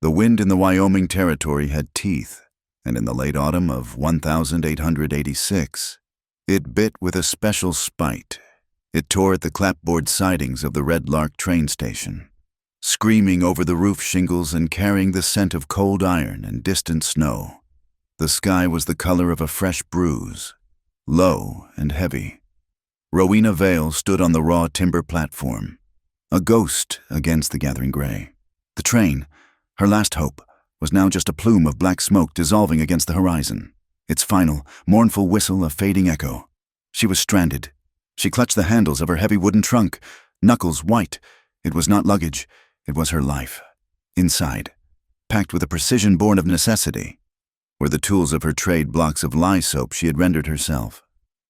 The wind in the Wyoming Territory had teeth, and in the late autumn of 1886, it bit with a special spite. It tore at the clapboard sidings of the Red Lark train station, screaming over the roof shingles and carrying the scent of cold iron and distant snow. The sky was the color of a fresh bruise, low and heavy. Rowena Vale stood on the raw timber platform, a ghost against the gathering gray. The train, her last hope, was now just a plume of black smoke dissolving against the horizon, its final, mournful whistle a fading echo. She was stranded. She clutched the handles of her heavy wooden trunk, knuckles white. It was not luggage, it was her life. Inside, packed with a precision born of necessity, were the tools of her trade, blocks of lye soap she had rendered herself,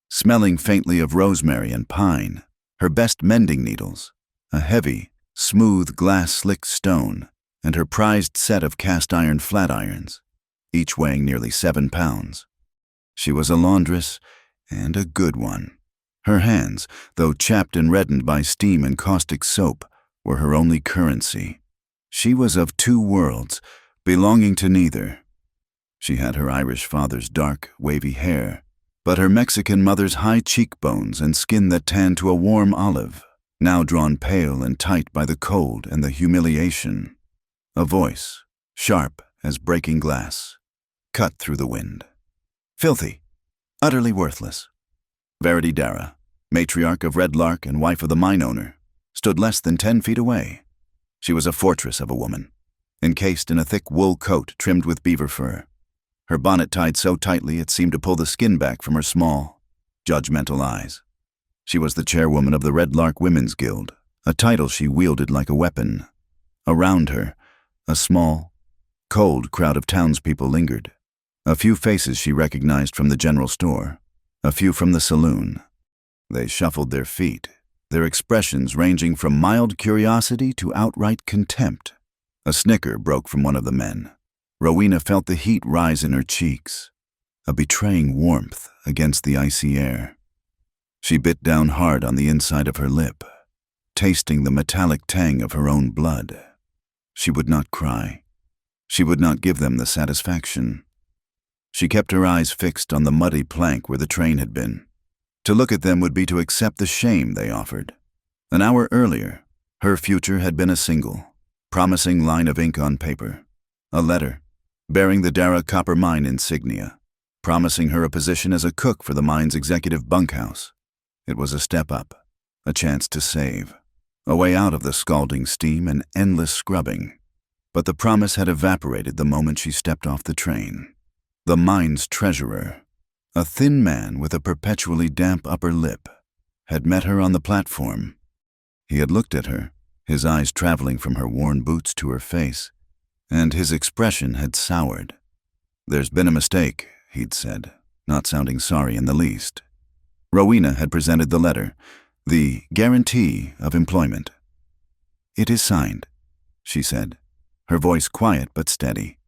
smelling faintly of rosemary and pine, her best mending needles, a heavy, smooth glass-slicked stone, and her prized set of cast-iron flat irons, each weighing nearly 7 pounds. She was a laundress, and a good one. Her hands, though chapped and reddened by steam and caustic soap, were her only currency. She was of two worlds, belonging to neither. She had her Irish father's dark, wavy hair, but her Mexican mother's high cheekbones and skin that tanned to a warm olive, now drawn pale and tight by the cold and the humiliation. A voice, sharp as breaking glass, cut through the wind. Filthy, utterly worthless. Verity Dara, matriarch of Red Lark and wife of the mine owner, stood less than 10 feet away. She was a fortress of a woman, encased in a thick wool coat trimmed with beaver fur, her bonnet tied so tightly it seemed to pull the skin back from her small, judgmental eyes. She was the chairwoman of the Red Lark Women's Guild, a title she wielded like a weapon. Around her, a small, cold crowd of townspeople lingered. A few faces she recognized from the general store, a few from the saloon. They shuffled their feet, their expressions ranging from mild curiosity to outright contempt. A snicker broke from one of the men. Rowena felt the heat rise in her cheeks, a betraying warmth against the icy air. She bit down hard on the inside of her lip, tasting the metallic tang of her own blood. She would not cry. She would not give them the satisfaction. She kept her eyes fixed on the muddy plank where the train had been. To look at them would be to accept the shame they offered. An hour earlier, her future had been a single, promising line of ink on paper, a letter bearing the Dara copper mine insignia, promising her a position as a cook for the mine's executive bunkhouse. It was a step up, a chance to save, a way out of the scalding steam and endless scrubbing. But the promise had evaporated the moment she stepped off the train. The mine's treasurer, a thin man with a perpetually damp upper lip, had met her on the platform. He had looked at her, his eyes traveling from her worn boots to her face, and his expression had soured. "There's been a mistake," he'd said, not sounding sorry in the least. Rowena had presented the letter, the guarantee of employment. "It is signed," she said, her voice quiet but steady.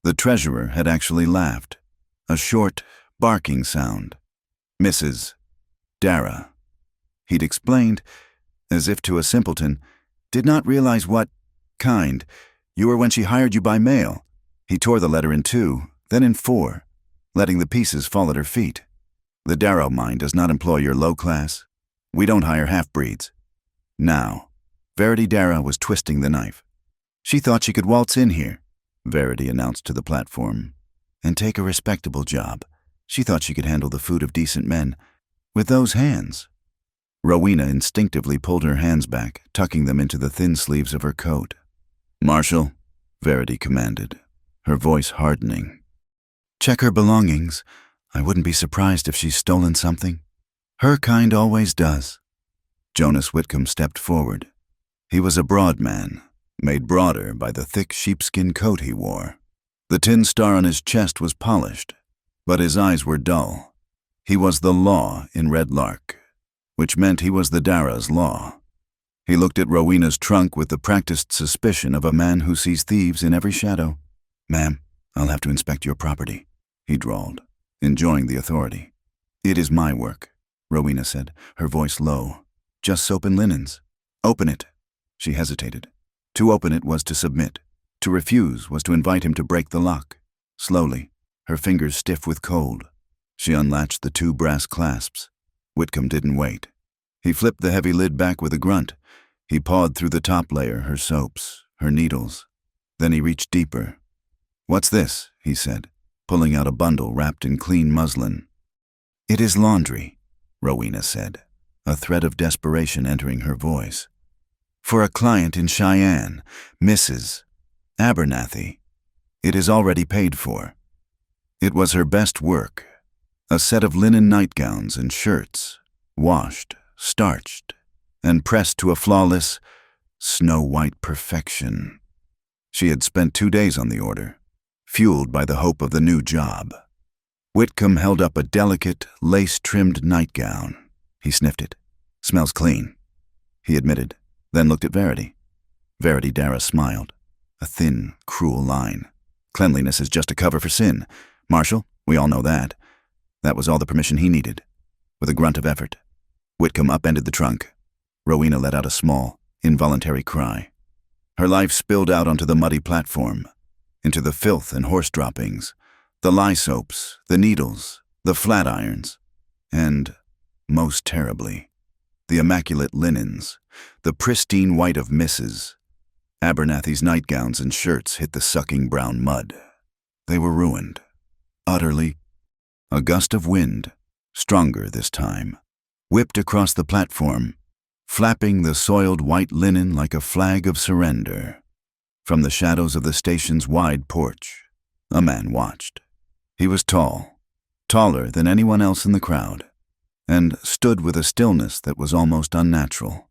The treasurer had actually laughed, a short, barking sound. "Mrs. Dara," he'd explained, as if to a simpleton, "did not realize what kind you were when she hired you by mail." He tore the letter in 2, then in 4, letting the pieces fall at her feet. "The Darrow mine does not employ your low class. We don't hire half-breeds." Now, Verity Dara was twisting the knife. "She thought she could waltz in here," Verity announced to the platform, "and take a respectable job. She thought she could handle the food of decent men with those hands." Rowena instinctively pulled her hands back, tucking them into the thin sleeves of her coat. "Marshal," Verity commanded, her voice hardening. "Check her belongings. I wouldn't be surprised if she's stolen something. Her kind always does." Jonas Whitcomb stepped forward. He was a broad man, made broader by the thick sheepskin coat he wore. The tin star on his chest was polished, but his eyes were dull. He was the law in Red Lark, which meant he was the Dara's law. He looked at Rowena's trunk with the practiced suspicion of a man who sees thieves in every shadow. "Ma'am, I'll have to inspect your property," he drawled, enjoying the authority. "It is my work," Rowena said, her voice low. "Just soap and linens." "Open it." She hesitated. To open it was to submit. To refuse was to invite him to break the lock. Slowly, her fingers stiff with cold, she unlatched the 2 brass clasps. Whitcomb didn't wait. He flipped the heavy lid back with a grunt. He pawed through the top layer, her soaps, her needles. Then he reached deeper. "What's this?" he said, pulling out a bundle wrapped in clean muslin. "It is laundry," Rowena said, a thread of desperation entering her voice. "For a client in Cheyenne, Mrs. Abernathy. It is already paid for." It was her best work, a set of linen nightgowns and shirts, washed, starched, and pressed to a flawless, snow-white perfection. She had spent 2 days on the order, fueled by the hope of the new job. Whitcomb held up a delicate, lace-trimmed nightgown. He sniffed it. "Smells clean," he admitted, then looked at Verity. Verity Dara smiled, a thin, cruel line. "Cleanliness is just a cover for sin. Marshal, we all know that." That was all the permission he needed. With a grunt of effort, Whitcomb upended the trunk. Rowena let out a small, involuntary cry. Her life spilled out onto the muddy platform, into the filth and horse droppings, the lye soaps, the needles, the flat irons, and, most terribly, the immaculate linens, the pristine white of Mrs. Abernathy's nightgowns and shirts hit the sucking brown mud. They were ruined. Utterly. A gust of wind, stronger this time, whipped across the platform, flapping the soiled white linen like a flag of surrender. From the shadows of the station's wide porch, a man watched. He was tall, taller than anyone else in the crowd, and stood with a stillness that was almost unnatural.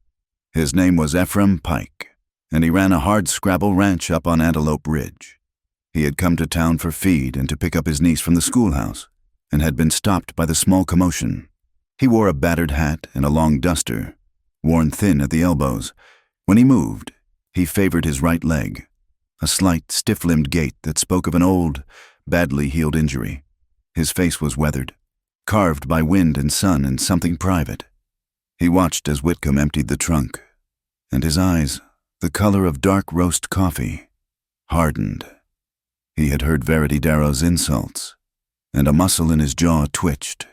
His name was Ephraim Pike, and he ran a hard-scrabble ranch up on Antelope Ridge. He had come to town for feed and to pick up his niece from the schoolhouse, and had been stopped by the small commotion. He wore a battered hat and a long duster, worn thin at the elbows. When he moved, he favored his right leg, a slight, stiff-limbed gait that spoke of an old, badly healed injury. His face was weathered, carved by wind and sun and something private. He watched as Whitcomb emptied the trunk, and his eyes, the color of dark roast coffee, hardened. He had heard Verity Darrow's insults, and a muscle in his jaw twitched.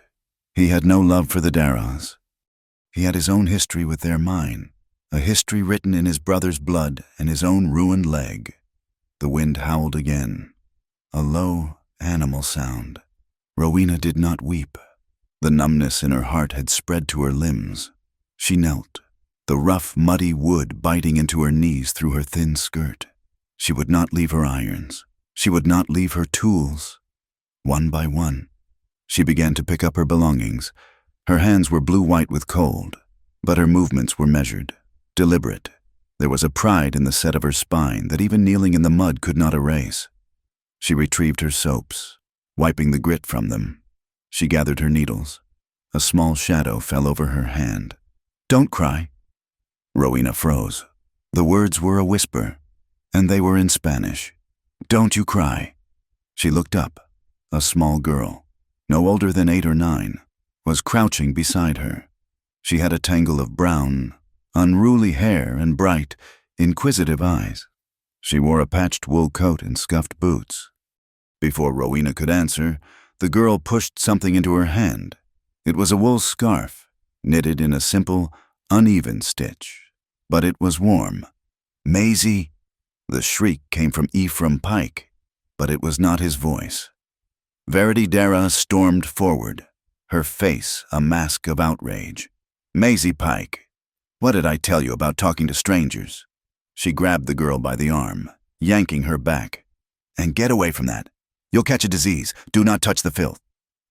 He had no love for the Darrows. He had his own history with their mine, a history written in his brother's blood and his own ruined leg. The wind howled again, a low, animal sound. Rowena did not weep. The numbness in her heart had spread to her limbs. She knelt, the rough, muddy wood biting into her knees through her thin skirt. She would not leave her irons. She would not leave her tools. One by one, she began to pick up her belongings. Her hands were blue-white with cold, but her movements were measured, deliberate. There was a pride in the set of her spine that even kneeling in the mud could not erase. She retrieved her soaps, wiping the grit from them. She gathered her needles. A small shadow fell over her hand. "Don't cry." Rowena froze. The words were a whisper, and they were in Spanish. "Don't you cry." She looked up. A small girl, no older than 8 or 9, was crouching beside her. She had a tangle of brown, unruly hair and bright, inquisitive eyes. She wore a patched wool coat and scuffed boots. Before Rowena could answer, the girl pushed something into her hand. It was a wool scarf, knitted in a simple, uneven stitch. But it was warm. "Maisie!" The shriek came from Ephraim Pike, but it was not his voice. Verity Darrow stormed forward, her face a mask of outrage. "Maisie Pike, what did I tell you about talking to strangers?" She grabbed the girl by the arm, yanking her back. "And get away from that. You'll catch a disease. Do not touch the filth."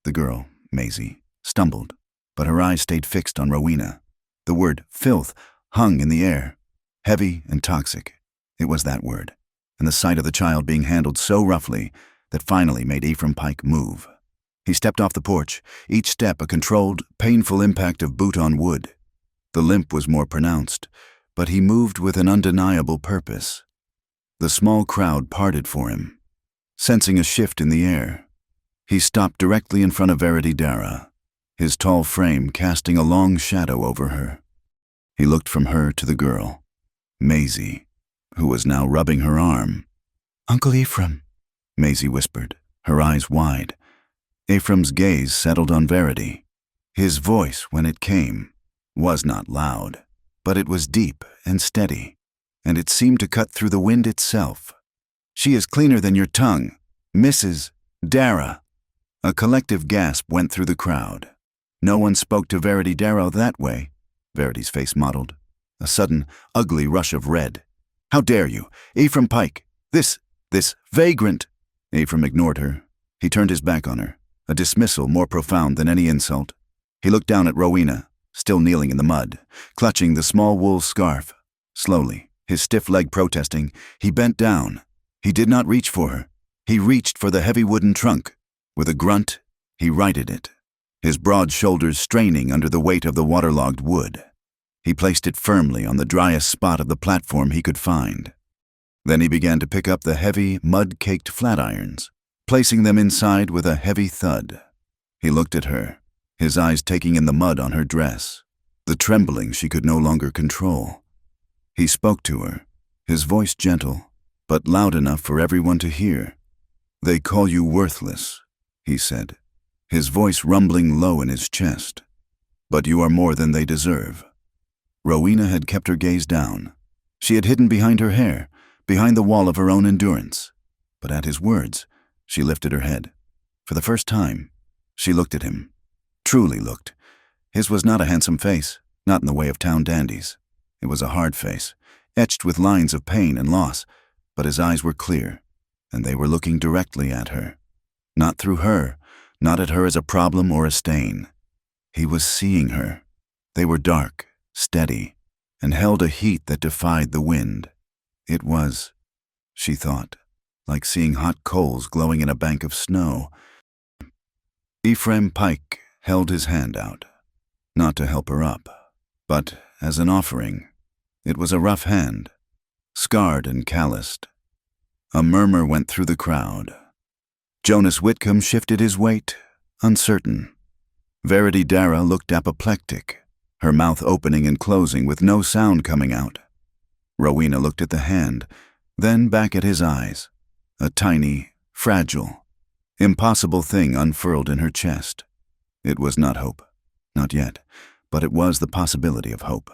The girl, Maisie, stumbled, but her eyes stayed fixed on Rowena. The word filth hung in the air, heavy and toxic. It was that word, and the sight of the child being handled so roughly that finally made Ephraim Pike move. He stepped off the porch, each step a controlled, painful impact of boot on wood. The limp was more pronounced, but he moved with an undeniable purpose. The small crowd parted for him. Sensing a shift in the air, he stopped directly in front of Verity Darrow, his tall frame casting a long shadow over her. He looked from her to the girl, Maisie, who was now rubbing her arm, Uncle Ephraim, Maisie whispered, her eyes wide. Ephraim's gaze settled on Verity. His voice, when it came, was not loud, but it was deep and steady, and it seemed to cut through the wind itself. She is cleaner than your tongue, Mrs. Darragh. A collective gasp went through the crowd. No one spoke to Verity Darragh that way. Verity's face mottled. A sudden, ugly rush of red. How dare you, Ephraim Pike, this vagrant. Ephraim ignored her. He turned his back on her, a dismissal more profound than any insult. He looked down at Rowena, still kneeling in the mud, clutching the small wool scarf. Slowly, his stiff leg protesting, he bent down. He did not reach for her. He reached for the heavy wooden trunk. With a grunt, he righted it, his broad shoulders straining under the weight of the waterlogged wood. He placed it firmly on the driest spot of the platform he could find. Then he began to pick up the heavy, mud-caked flatirons, placing them inside with a heavy thud. He looked at her, his eyes taking in the mud on her dress, the trembling she could no longer control. He spoke to her, his voice gentle, but loud enough for everyone to hear. "They call you worthless," he said, his voice rumbling low in his chest. "But you are more than they deserve." Rowena had kept her gaze down. She had hidden behind her hair, behind the wall of her own endurance. But at his words, she lifted her head. For the first time, she looked at him. Truly looked. His was not a handsome face, not in the way of town dandies. It was a hard face, etched with lines of pain and loss, but his eyes were clear, and they were looking directly at her. Not through her, not at her as a problem or a stain. He was seeing her. They were dark, steady, and held a heat that defied the wind. It was, she thought, like seeing hot coals glowing in a bank of snow. Ephraim Pike held his hand out, not to help her up, but as an offering. It was a rough hand, scarred and calloused. A murmur went through the crowd. Jonas Whitcomb shifted his weight, uncertain. Verity Darragh looked apoplectic, her mouth opening and closing with no sound coming out. Rowena looked at the hand, then back at his eyes. A tiny, fragile, impossible thing unfurled in her chest. It was not hope, not yet, but it was the possibility of hope.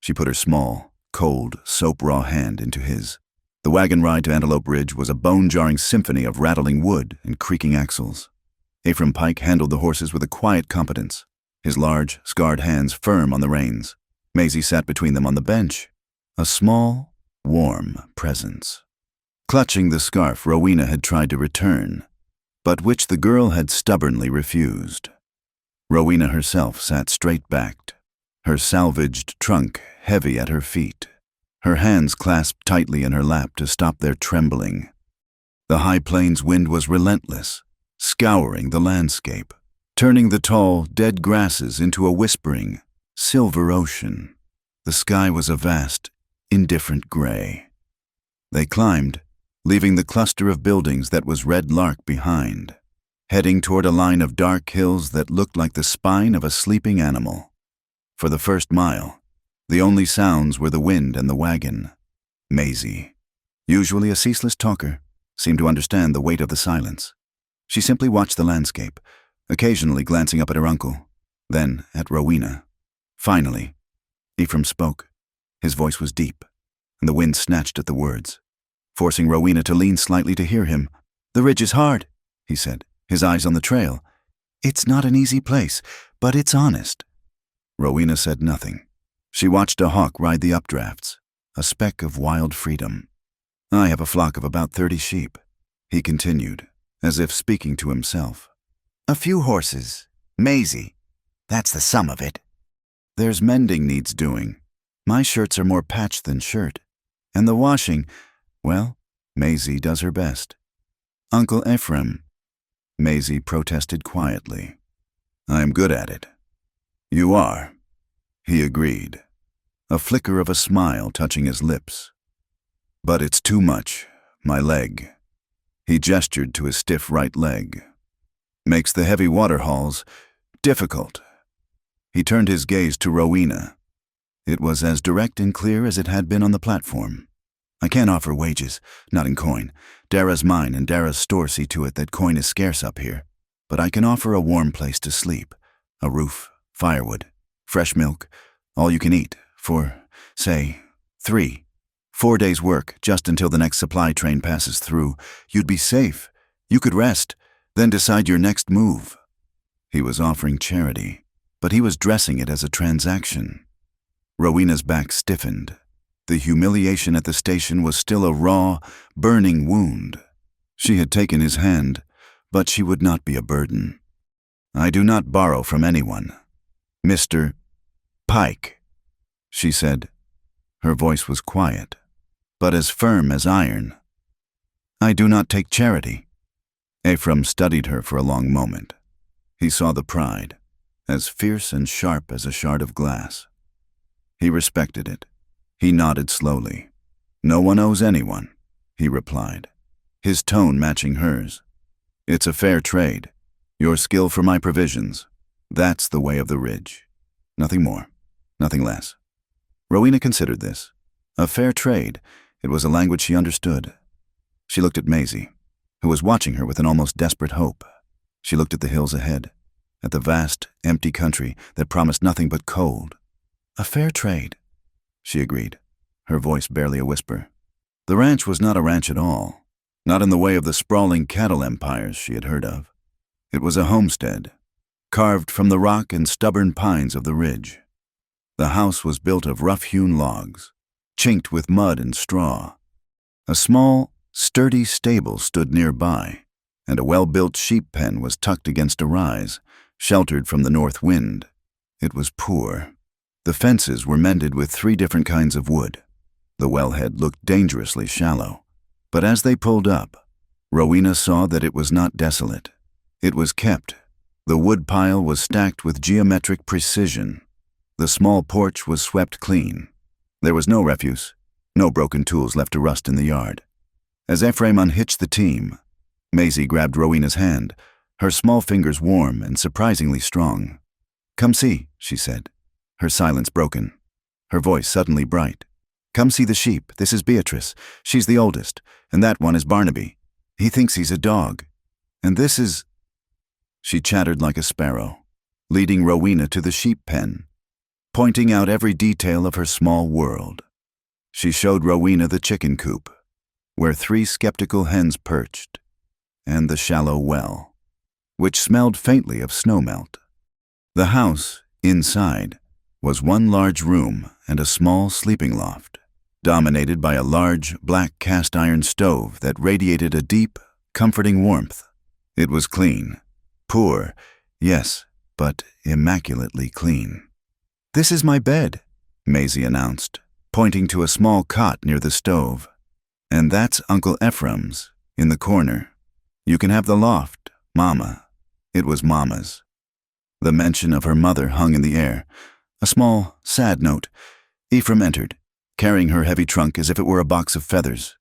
She put her small, cold, soap-raw hand into his. The wagon ride to Antelope Ridge was a bone-jarring symphony of rattling wood and creaking axles. Ephraim Pike handled the horses with a quiet competence, his large, scarred hands firm on the reins. Maisie sat between them on the bench, a small, warm presence. Clutching the scarf Rowena had tried to return, but which the girl had stubbornly refused. Rowena herself sat straight-backed, her salvaged trunk heavy at her feet, her hands clasped tightly in her lap to stop their trembling. The high plains wind was relentless, scouring the landscape, turning the tall, dead grasses into a whispering, silver ocean. The sky was a vast, indifferent gray. They climbed, leaving the cluster of buildings that was Red Lark behind, heading toward a line of dark hills that looked like the spine of a sleeping animal. For the first mile, the only sounds were the wind and the wagon. Maisie, usually a ceaseless talker, seemed to understand the weight of the silence. She simply watched the landscape, occasionally glancing up at her uncle, then at Rowena. Finally, Ephraim spoke. His voice was deep, and the wind snatched at the words, forcing Rowena to lean slightly to hear him. "The ridge is hard," he said, his eyes on the trail. "It's not an easy place, but it's honest." Rowena said nothing. She watched a hawk ride the updrafts, a speck of wild freedom. "I have a flock of about 30 sheep," he continued, as if speaking to himself. "A few horses. Maisie. That's the sum of it. There's mending needs doing. My shirts are more patched than shirt. And the washing, well, Maisie does her best." "Uncle Ephraim," Maisie protested quietly. "I am good at it." "You are," he agreed, a flicker of a smile touching his lips. "But it's too much. My leg." He gestured to his stiff right leg. "Makes the heavy water hauls difficult." He turned his gaze to Rowena. It was as direct and clear as it had been on the platform. I can't offer wages, not in coin. Dara's mine and Dara's store see to it that coin is scarce up here. But I can offer a warm place to sleep, a roof, firewood, fresh milk, all you can eat, for, say, 3-4 days' work, just until the next supply train passes through. You'd be safe. You could rest, then decide your next move. He was offering charity, but he was dressing it as a transaction. Rowena's back stiffened. The humiliation at the station was still a raw, burning wound. She had taken his hand, but she would not be a burden. I do not borrow from anyone. Mr. Pike, she said. Her voice was quiet, but as firm as iron. I do not take charity. Ephraim studied her for a long moment. He saw the pride, as fierce and sharp as a shard of glass. He respected it. He nodded slowly. No one owes anyone, he replied, his tone matching hers. It's a fair trade. Your skill for my provisions. That's the way of the ridge. Nothing more, nothing less. Rowena considered this. A fair trade. It was a language she understood. She looked at Maisie, who was watching her with an almost desperate hope. She looked at the hills ahead, at the vast, empty country that promised nothing but cold. A fair trade, she agreed, her voice barely a whisper. The ranch was not a ranch at all, not in the way of the sprawling cattle empires she had heard of. It was a homestead, carved from the rock and stubborn pines of the ridge. The house was built of rough-hewn logs, chinked with mud and straw. A small, sturdy stable stood nearby, and a well-built sheep pen was tucked against a rise, sheltered from the north wind. It was poor. The fences were mended with 3 different kinds of wood. The wellhead looked dangerously shallow, but as they pulled up, Rowena saw that it was not desolate. It was kept. The wood pile was stacked with geometric precision. The small porch was swept clean. There was no refuse, no broken tools left to rust in the yard. As Ephraim unhitched the team, Maisie grabbed Rowena's hand, her small fingers warm and surprisingly strong. Come see, she said, her silence broken, her voice suddenly bright. Come see the sheep. This is Beatrice. She's the oldest, and that one is Barnaby. He thinks he's a dog. And this is... She chattered like a sparrow, leading Rowena to the sheep pen, pointing out every detail of her small world. She showed Rowena the chicken coop, where 3 skeptical hens perched, and the shallow well, which smelled faintly of snowmelt. The house, inside, was one large room and a small sleeping loft, dominated by a large, black cast-iron stove that radiated a deep, comforting warmth. It was clean. Poor, yes, but immaculately clean. This is my bed, Maisie announced, pointing to a small cot near the stove. And that's Uncle Ephraim's, in the corner. You can have the loft, Mama. It was Mama's. The mention of her mother hung in the air. A small, sad note. Ephraim entered, carrying her heavy trunk as if it were a box of feathers.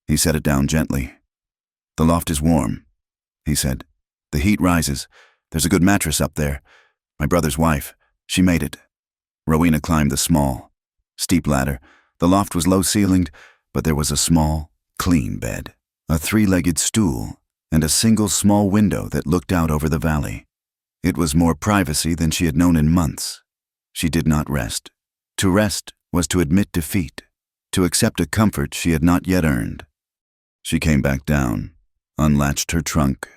He set it down gently. The loft is warm, he said. The heat rises. There's a good mattress up there. My brother's wife. She made it. Rowena climbed the small, steep ladder. The loft was low-ceilinged, but there was a small, clean bed, a 3-legged stool, and a single small window that looked out over the valley. It was more privacy than she had known in months. She did not rest. To rest was to admit defeat, to accept a comfort she had not yet earned. She came back down, unlatched her trunk,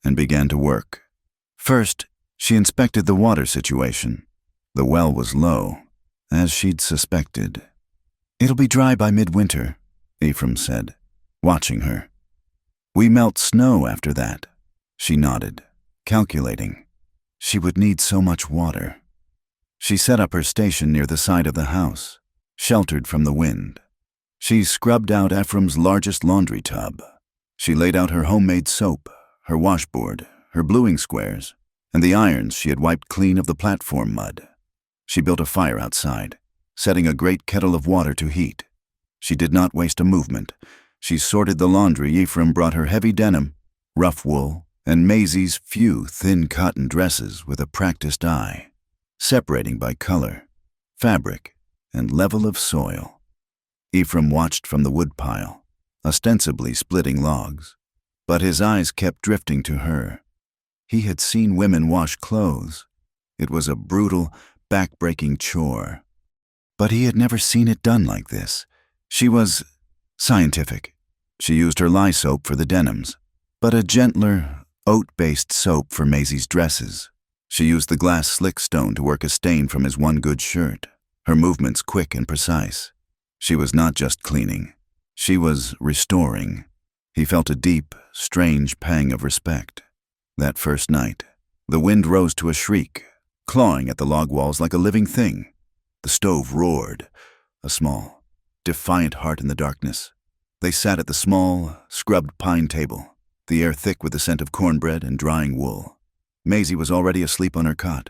and began to work. First, she inspected the water situation. The well was low, as she'd suspected. It'll be dry by midwinter, Ephraim said, watching her. We melt snow after that. She nodded, calculating. She would need so much water. She set up her station near the side of the house, sheltered from the wind. She scrubbed out Ephraim's largest laundry tub. She laid out her homemade soap, her washboard, her bluing squares, and the irons she had wiped clean of the platform mud. She built a fire outside, setting a great kettle of water to heat. She did not waste a movement. She sorted the laundry. Ephraim brought her heavy denim, rough wool, and Maisie's few thin cotton dresses with a practiced eye, separating by color, fabric, and level of soil. Ephraim watched from the woodpile, ostensibly splitting logs, but his eyes kept drifting to her. He had seen women wash clothes. It was a brutal, back-breaking chore. But he had never seen it done like this. She was scientific. She used her lye soap for the denims, but a gentler, oat-based soap for Maisie's dresses. She used the glass slick stone to work a stain from his one good shirt, her movements quick and precise. She was not just cleaning. She was restoring. He felt a deep, strange pang of respect. That first night, the wind rose to a shriek, clawing at the log walls like a living thing. The stove roared, a small, defiant heart in the darkness. They sat at the small, scrubbed pine table, the air thick with the scent of cornbread and drying wool. Maisie was already asleep on her cot,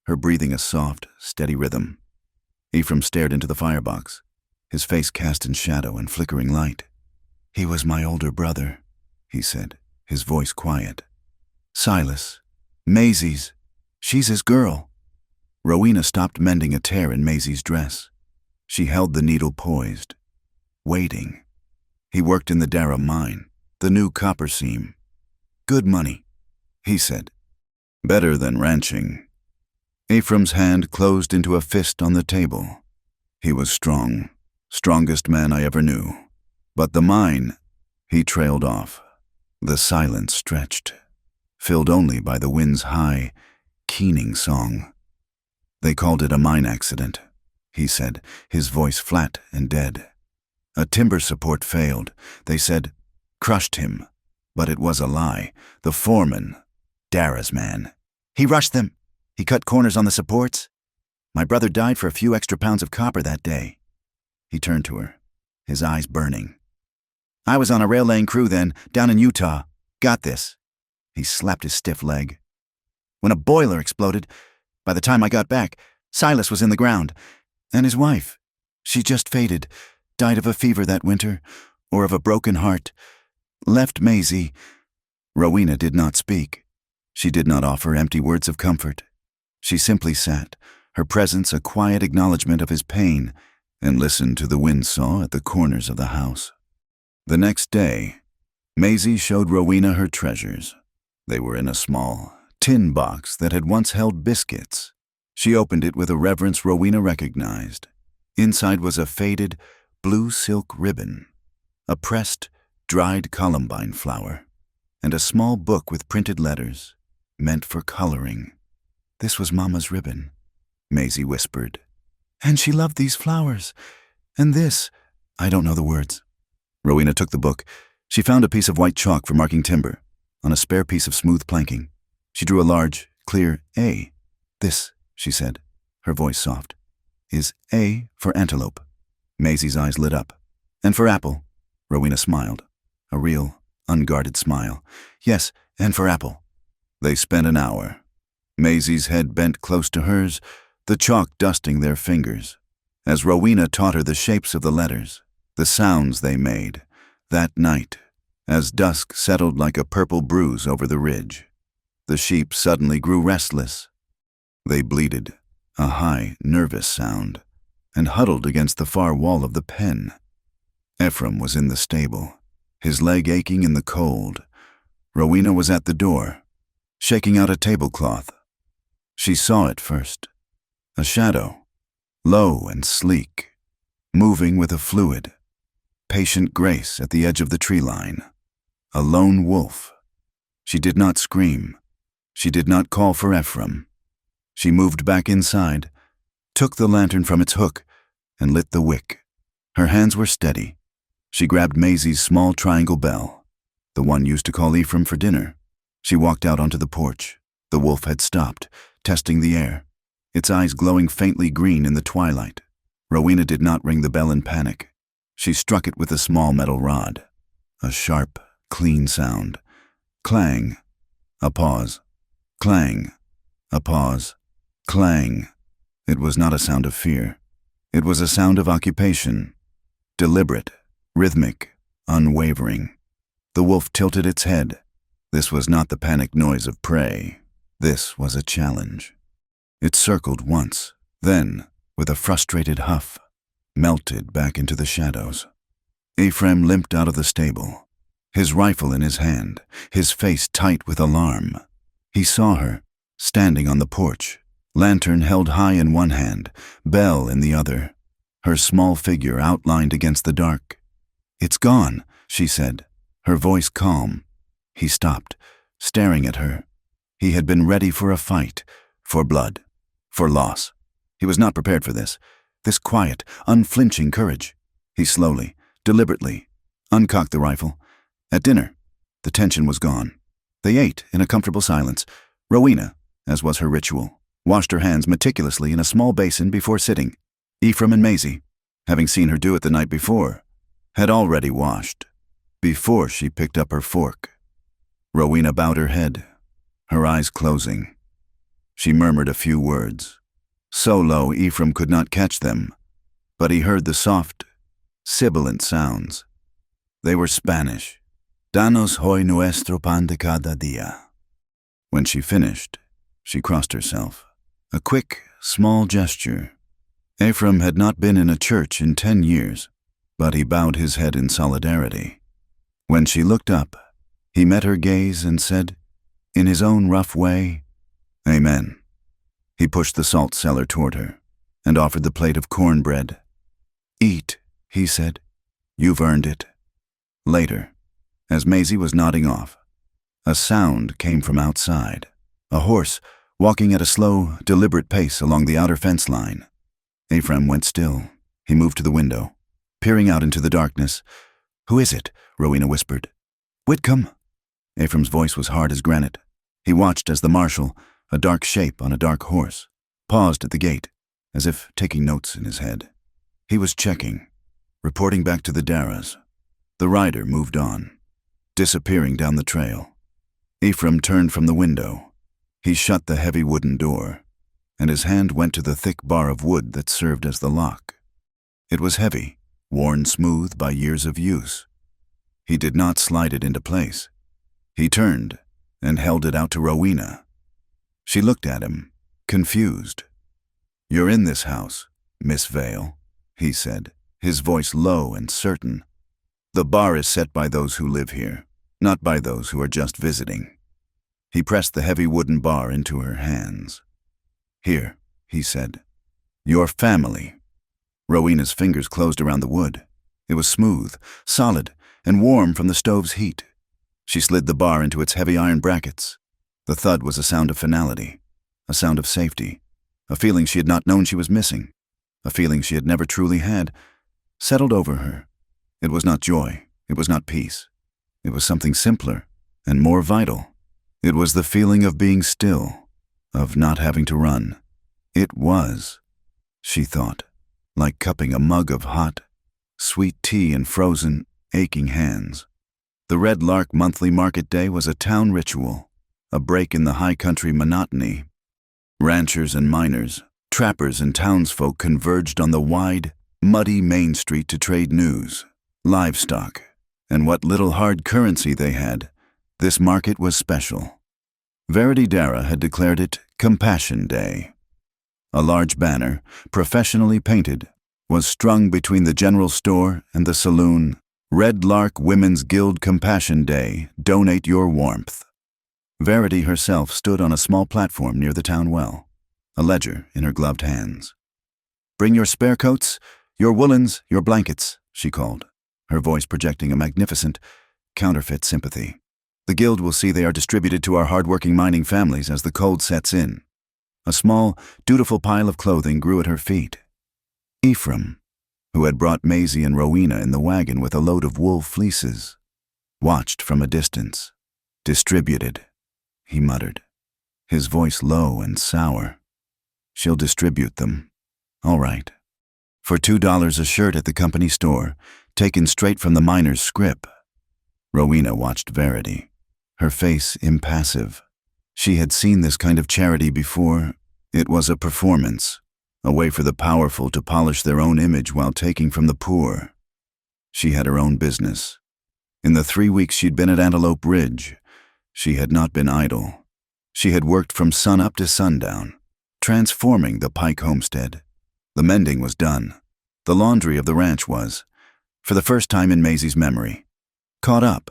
her breathing a soft, steady rhythm. Ephraim stared into the firebox, his face cast in shadow and flickering light. "He was my older brother," he said, his voice quiet. "Silas, Maisie's. She's his girl." Rowena stopped mending a tear in Maisie's dress. She held the needle poised, waiting. He worked in the Dara mine, the new copper seam. "Good money," he said. "Better than ranching." Ephraim's hand closed into a fist on the table. He was strong, strongest man I ever knew. But the mine, he trailed off. The silence stretched, filled only by the wind's high, keening song. "They called it a mine accident," he said, his voice flat and dead. "A timber support failed. They said, crushed him. But it was a lie. The foreman, Dara's man. He rushed them. He cut corners on the supports. My brother died for a few extra pounds of copper that day." He turned to her, his eyes burning. "I was on a rail laying crew then, down in Utah. Got this." He slapped his stiff leg. "When a boiler exploded, by the time I got back, Silas was in the ground. And his wife. She just faded, died of a fever that winter, or of a broken heart. Left Maisie." Rowena did not speak. She did not offer empty words of comfort. She simply sat, her presence a quiet acknowledgement of his pain, and listened to the windsaw at the corners of the house. The next day, Maisie showed Rowena her treasures. They were in a small, tin box that had once held biscuits. She opened it with a reverence Rowena recognized. Inside was a faded, blue silk ribbon, a pressed, dried columbine flower, and a small book with printed letters, meant for coloring. "This was Mama's ribbon," Maisie whispered. "And she loved these flowers. And this, I don't know the words." Rowena took the book. She found a piece of white chalk for marking timber, on a spare piece of smooth planking. She drew a large, clear A. "This," she said, her voice soft, "is A for antelope." Maisie's eyes lit up. "And for apple." Rowena smiled, a real, unguarded smile. "Yes, and for apple." They spent an hour. Maisie's head bent close to hers, the chalk dusting their fingers, as Rowena taught her the shapes of the letters, the sounds they made, that night, as dusk settled like a purple bruise over the ridge. The sheep suddenly grew restless. They bleated, a high, nervous sound, and huddled against the far wall of the pen. Ephraim was in the stable, his leg aching in the cold. Rowena was at the door, shaking out a tablecloth. She saw it first, a shadow, low and sleek, moving with a fluid, patient grace at the edge of the tree line. A lone wolf. She did not scream. She did not call for Ephraim. She moved back inside, took the lantern from its hook, and lit the wick. Her hands were steady. She grabbed Maisie's small triangle bell, the one used to call Ephraim for dinner. She walked out onto the porch. The wolf had stopped, testing the air, its eyes glowing faintly green in the twilight. Rowena did not ring the bell in panic. She struck it with a small metal rod. A sharp, clean sound. Clang. A pause. Clang. A pause. Clang. It was not a sound of fear. It was a sound of occupation. Deliberate, rhythmic, unwavering. The wolf tilted its head. This was not the panicked noise of prey. This was a challenge. It circled once, then, with a frustrated huff, melted back into the shadows. Ephraim limped out of the stable, his rifle in his hand, his face tight with alarm. He saw her, standing on the porch, lantern held high in one hand, bell in the other, her small figure outlined against the dark. "It's gone," she said, her voice calm. He stopped, staring at her. He had been ready for a fight, for blood, for loss. He was not prepared for this quiet, unflinching courage. He slowly, deliberately, uncocked the rifle. At dinner, the tension was gone. They ate in a comfortable silence. Rowena, as was her ritual, washed her hands meticulously in a small basin before sitting. Ephraim and Maisie, having seen her do it the night before, had already washed, before she picked up her fork. Rowena bowed her head, her eyes closing. She murmured a few words, so low Ephraim could not catch them, but he heard the soft, sibilant sounds. They were Spanish. Danos hoy nuestro pan de cada día. When she finished, she crossed herself. A quick, small gesture. Ephraim had not been in a church in 10 years, but he bowed his head in solidarity. When she looked up, he met her gaze and said, in his own rough way, "Amen." He pushed the salt cellar toward her and offered the plate of cornbread. "Eat," he said. "You've earned it." Later, as Maisie was nodding off, a sound came from outside. A horse walking at a slow, deliberate pace along the outer fence line. Ephraim went still. He moved to the window, peering out into the darkness. "Who is it?" Rowena whispered. "Whitcomb." Ephraim's voice was hard as granite. He watched as the marshal, a dark shape on a dark horse, paused at the gate, as if taking notes in his head. He was checking, reporting back to the Darras. The rider moved on, disappearing down the trail. Ephraim turned from the window. He shut the heavy wooden door, and his hand went to the thick bar of wood that served as the lock. It was heavy, worn smooth by years of use. He did not slide it into place. He turned and held it out to Rowena. She looked at him, confused. "You're in this house, Miss Vale," he said, his voice low and certain. "The bar is set by those who live here, not by those who are just visiting." He pressed the heavy wooden bar into her hands. "Here," he said, "your family." Rowena's fingers closed around the wood. It was smooth, solid, and warm from the stove's heat. She slid the bar into its heavy iron brackets. The thud was a sound of finality, a sound of safety, a feeling she had not known she was missing, a feeling she had never truly had, settled over her. It was not joy, it was not peace. It was something simpler and more vital. It was the feeling of being still, of not having to run. It was, she thought, like cupping a mug of hot, sweet tea in frozen, aching hands. The Red Lark monthly market day was a town ritual, a break in the high country monotony. Ranchers and miners, trappers and townsfolk converged on the wide, muddy main street to trade news, livestock, and what little hard currency they had. This market was special. Verity Dara had declared it Compassion Day. A large banner, professionally painted, was strung between the general store and the saloon. "Red Lark Women's Guild Compassion Day. Donate your warmth." Verity herself stood on a small platform near the town well, a ledger in her gloved hands. "Bring your spare coats, your woolens, your blankets," she called, her voice projecting a magnificent, counterfeit sympathy. "The guild will see they are distributed to our hard-working mining families as the cold sets in." A small, dutiful pile of clothing grew at her feet. Ephraim, who had brought Maisie and Rowena in the wagon with a load of wool fleeces, watched from a distance. "Distributed," he muttered, his voice low and sour. "She'll distribute them. All right. For $2 a shirt at the company store, taken straight from the miner's scrip." Rowena watched Verity, her face impassive. She had seen this kind of charity before. It was a performance, a way for the powerful to polish their own image while taking from the poor. She had her own business. In the 3 weeks she'd been at Antelope Ridge, she had not been idle. She had worked from sun up to sundown, transforming the Pike homestead. The mending was done. The laundry of the ranch was, for the first time in Maisie's memory, caught up,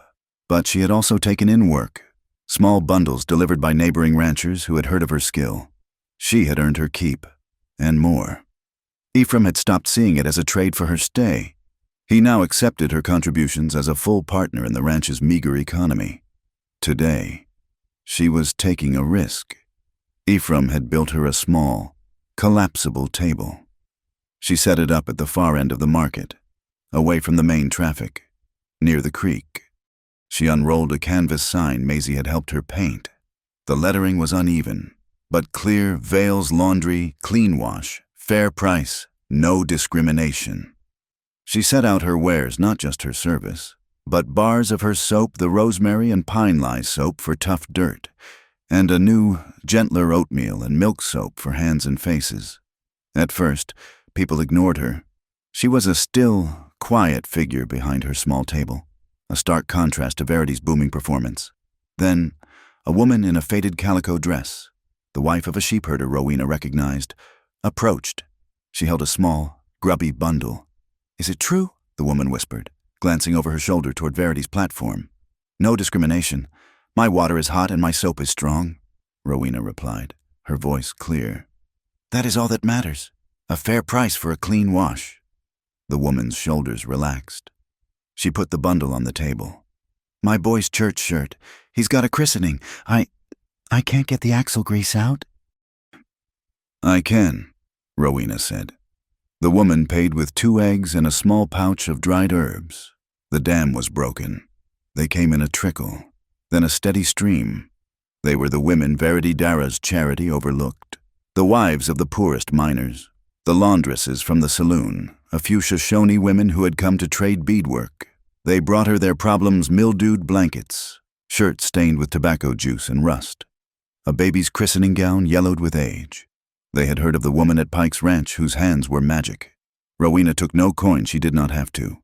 but she had also taken in work, small bundles delivered by neighboring ranchers who had heard of her skill. She had earned her keep, and more. Ephraim had stopped seeing it as a trade for her stay. He now accepted her contributions as a full partner in the ranch's meager economy. Today, she was taking a risk. Ephraim had built her a small, collapsible table. She set it up at the far end of the market, away from the main traffic, near the creek. She unrolled a canvas sign Maisie had helped her paint. The lettering was uneven, but clear: Vale's Laundry, clean wash, fair price, no discrimination. She set out her wares, not just her service, but bars of her soap, the rosemary and pine lye soap for tough dirt, and a new, gentler oatmeal and milk soap for hands and faces. At first, people ignored her. She was a still, quiet figure behind her small table, a stark contrast to Verity's booming performance. Then, a woman in a faded calico dress, the wife of a sheepherder Rowena recognized, approached. She held a small, grubby bundle. "Is it true?" the woman whispered, glancing over her shoulder toward Verity's platform. "No discrimination. My water is hot and my soap is strong," Rowena replied, her voice clear. "That is all that matters. A fair price for a clean wash." The woman's shoulders relaxed. She put the bundle on the table. "My boy's church shirt. He's got a christening. I can't get the axle grease out." "I can," Rowena said. The woman paid with 2 eggs and a small pouch of dried herbs. The dam was broken. They came in a trickle, then a steady stream. They were the women Verity Dara's charity overlooked, the wives of the poorest miners, the laundresses from the saloon, a few Shoshone women who had come to trade beadwork. They brought her their problems: mildewed blankets, shirts stained with tobacco juice and rust, a baby's christening gown yellowed with age. They had heard of the woman at Pike's Ranch whose hands were magic. Rowena took no coin she did not have to.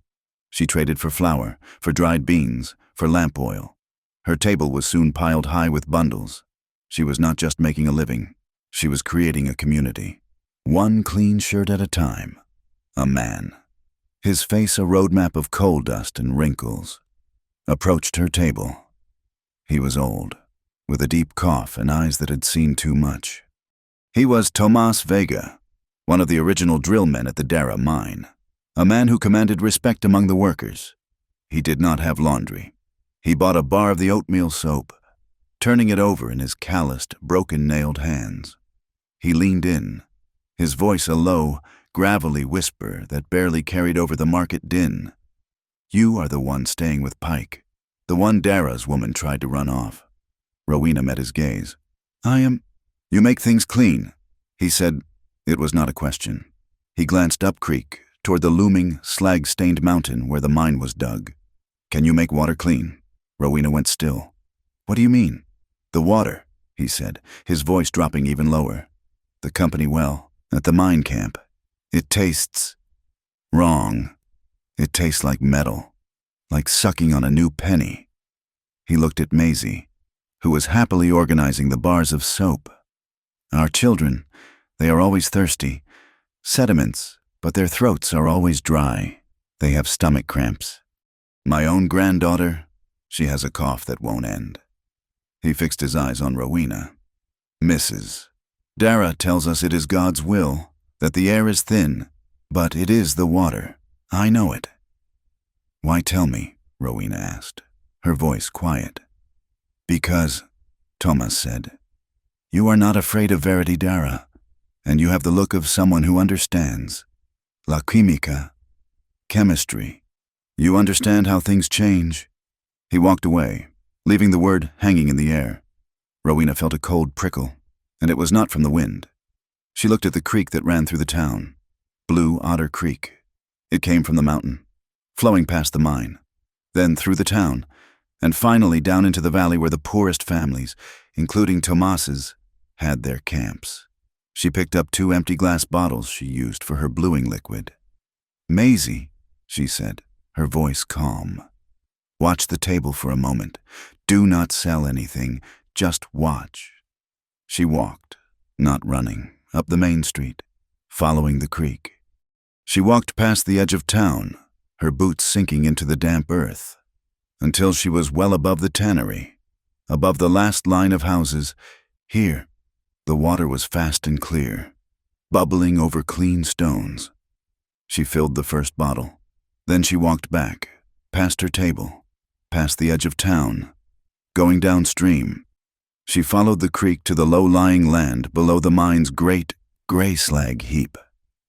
She traded for flour, for dried beans, for lamp oil. Her table was soon piled high with bundles. She was not just making a living. She was creating a community. One clean shirt at a time. A man, his face a roadmap of coal dust and wrinkles, approached her table. He was old, with a deep cough and eyes that had seen too much. He was Tomas Vega, one of the original drill men at the Dara mine, a man who commanded respect among the workers. He did not have laundry. He bought a bar of the oatmeal soap, turning it over in his calloused, broken-nailed hands. He leaned in, his voice a low, gravelly whisper that barely carried over the market din. "You are the one staying with Pike, the one Dara's woman tried to run off." Rowena met his gaze. "I am—" "You make things clean," he said. It was not a question. He glanced up creek, toward the looming, slag-stained mountain where the mine was dug. "Can you make water clean?" Rowena went still. "What do you mean?" "The water," he said, his voice dropping even lower. "The company well, at the mine camp. It tastes wrong. It tastes like metal, like sucking on a new penny." He looked at Maisie, who was happily organizing the bars of soap. "Our children, they are always thirsty. Sediments, but their throats are always dry. They have stomach cramps. My own granddaughter, she has a cough that won't end." He fixed his eyes on Rowena. "Mrs. Dara tells us it is God's will, that the air is thin, but it is the water. I know it." "Why tell me?" Rowena asked, her voice quiet. "Because," Thomas said, "you are not afraid of Verity Dara, and you have the look of someone who understands. La química, chemistry. You understand how things change." He walked away, leaving the word hanging in the air. Rowena felt a cold prickle, and it was not from the wind. She looked at the creek that ran through the town, Blue Otter Creek. It came from the mountain, flowing past the mine, then through the town, and finally down into the valley where the poorest families, including Tomas's, had their camps. She picked up 2 empty glass bottles she used for her bluing liquid. "Maisie," she said, her voice calm. "Watch the table for a moment. Do not sell anything, just watch." She walked, not running, up the main street, following the creek. She walked past the edge of town, her boots sinking into the damp earth, until she was well above the tannery, above the last line of houses. Here, the water was fast and clear, bubbling over clean stones. She filled the first bottle. Then she walked back, past her table, past the edge of town, going downstream. She followed the creek to the low-lying land below the mine's great gray slag heap.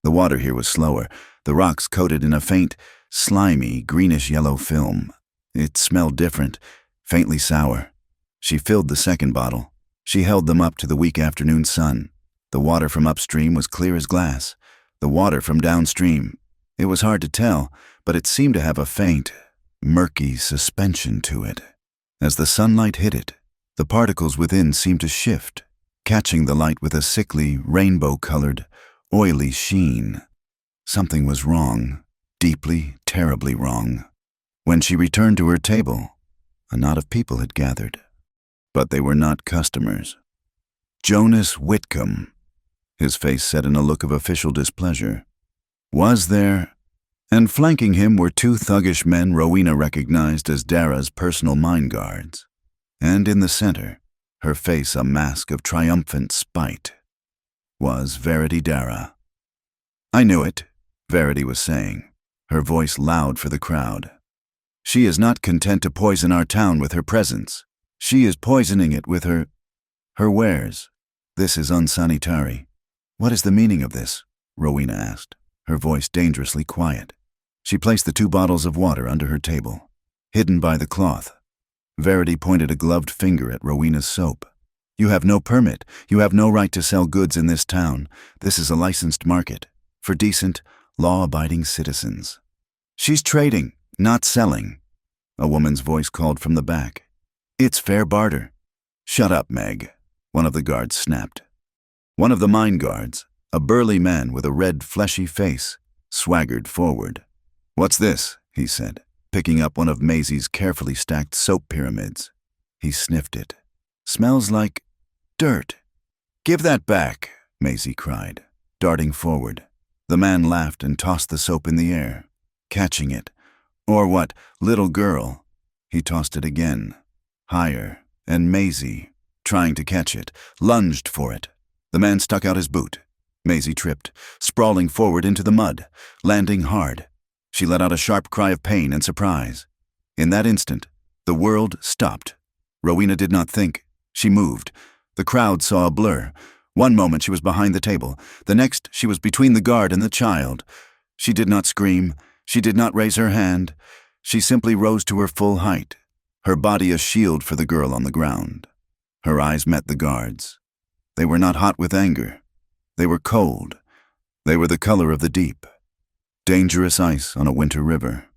The water here was slower, the rocks coated in a faint, slimy, greenish-yellow film. It smelled different, faintly sour. She filled the second bottle. She held them up to the weak afternoon sun. The water from upstream was clear as glass. The water from downstream, it was hard to tell, but it seemed to have a faint, murky suspension to it. As the sunlight hit it, the particles within seemed to shift, catching the light with a sickly, rainbow-colored, oily sheen. Something was wrong, deeply, terribly wrong. When she returned to her table, a knot of people had gathered. But they were not customers. Jonas Whitcomb, his face set in a look of official displeasure, was there, and flanking him were two thuggish men Rowena recognized as Dara's personal mine guards. And in the center, her face a mask of triumphant spite, was Verity Dara. "I knew it," Verity was saying, her voice loud for the crowd. "She is not content to poison our town with her presence. She is poisoning it with her wares. This is unsanitary." "What is the meaning of this?" Rowena asked, her voice dangerously quiet. She placed the two bottles of water under her table, hidden by the cloth. Verity pointed a gloved finger at Rowena's soap. "You have no permit. You have no right to sell goods in this town. This is a licensed market for decent, law-abiding citizens." "She's trading, not selling," a woman's voice called from the back. "It's fair barter." "Shut up, Meg," one of the guards snapped. One of the mine guards, a burly man with a red, fleshy face, swaggered forward. "What's this?" he said, picking up one of Maisie's carefully stacked soap pyramids. He sniffed it. "Smells like dirt." "Give that back," Maisie cried, darting forward. The man laughed and tossed the soap in the air, catching it. "Or what, little girl?" He tossed it again, higher, and Maisie, trying to catch it, lunged for it. The man stuck out his boot. Maisie tripped, sprawling forward into the mud, landing hard. She let out a sharp cry of pain and surprise. In that instant, the world stopped. Rowena did not think. She moved. The crowd saw a blur. One moment she was behind the table. The next she was between the guard and the child. She did not scream. She did not raise her hand. She simply rose to her full height, her body a shield for the girl on the ground. Her eyes met the guard's. They were not hot with anger. They were cold. They were the color of the deep. Dangerous ice on a winter river.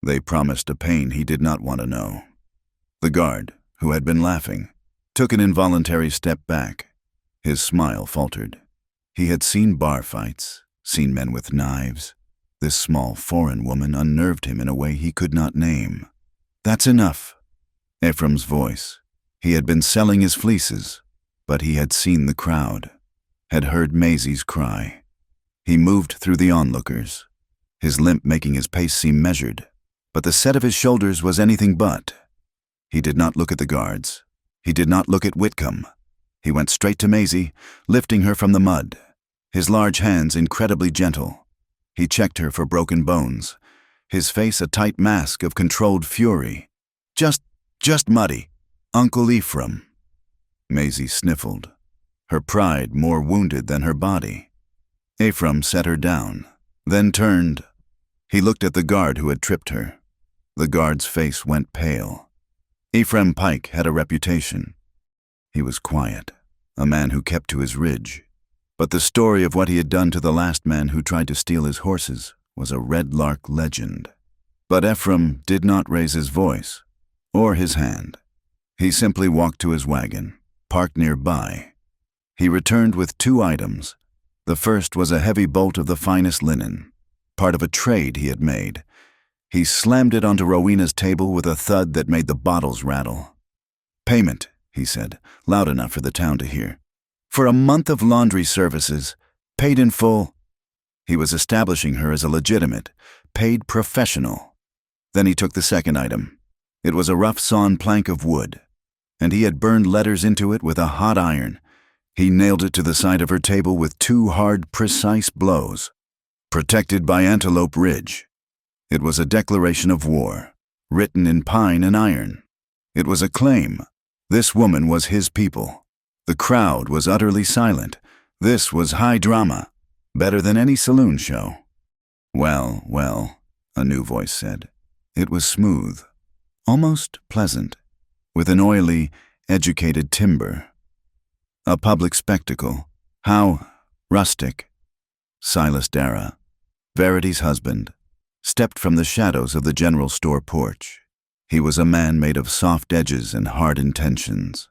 They promised a pain he did not want to know. The guard, who had been laughing, took an involuntary step back. His smile faltered. He had seen bar fights, seen men with knives. This small foreign woman unnerved him in a way he could not name. "That's enough." Ephraim's voice. He had been selling his fleeces, but he had seen the crowd, had heard Maisie's cry. He moved through the onlookers, his limp making his pace seem measured, but the set of his shoulders was anything but. He did not look at the guards. He did not look at Whitcomb. He went straight to Maisie, lifting her from the mud, his large hands incredibly gentle. He checked her for broken bones, his face a tight mask of controlled fury. Just muddy. Uncle Ephraim." Maisie sniffled, her pride more wounded than her body. Ephraim set her down, then turned. He looked at the guard who had tripped her. The guard's face went pale. Ephraim Pike had a reputation. He was quiet, a man who kept to his ridge. But the story of what he had done to the last man who tried to steal his horses was a Red Lark legend. But Ephraim did not raise his voice, or his hand. He simply walked to his wagon, parked nearby. He returned with two items. The first was a heavy bolt of the finest linen, part of a trade he had made. He slammed it onto Rowena's table with a thud that made the bottles rattle. "Payment," he said, loud enough for the town to hear. "For a month of laundry services, paid in full." He was establishing her as a legitimate, paid professional. Then he took the second item. It was a rough sawn plank of wood, and he had burned letters into it with a hot iron. He nailed it to the side of her table with 2 hard, precise blows. Protected by Antelope Ridge. It was a declaration of war, written in pine and iron. It was a claim. This woman was his people. The crowd was utterly silent. This was high drama, better than any saloon show. Well, well, a new voice said. It was smooth, almost pleasant, with an oily, educated timbre. A public spectacle. How rustic. Silas Dara, Verity's husband, stepped from the shadows of the general store porch. He was a man made of soft edges and hard intentions.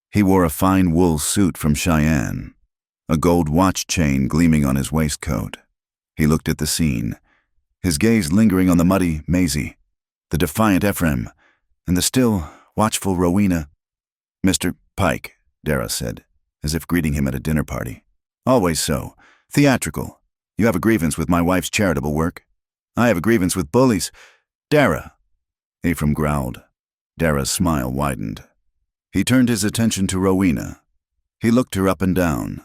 He wore a fine wool suit from Cheyenne, a gold watch chain gleaming on his waistcoat. He looked at the scene, his gaze lingering on the muddy Maisie, the defiant Ephraim, and the still, watchful Rowena. "Mr. Pike," Dara said, as if greeting him at a dinner party. "Always so. Theatrical. You have a grievance with my wife's charitable work. I have a grievance with bullies. Dara." Ephraim growled. Dara's smile widened. He turned his attention to Rowena. He looked her up and down,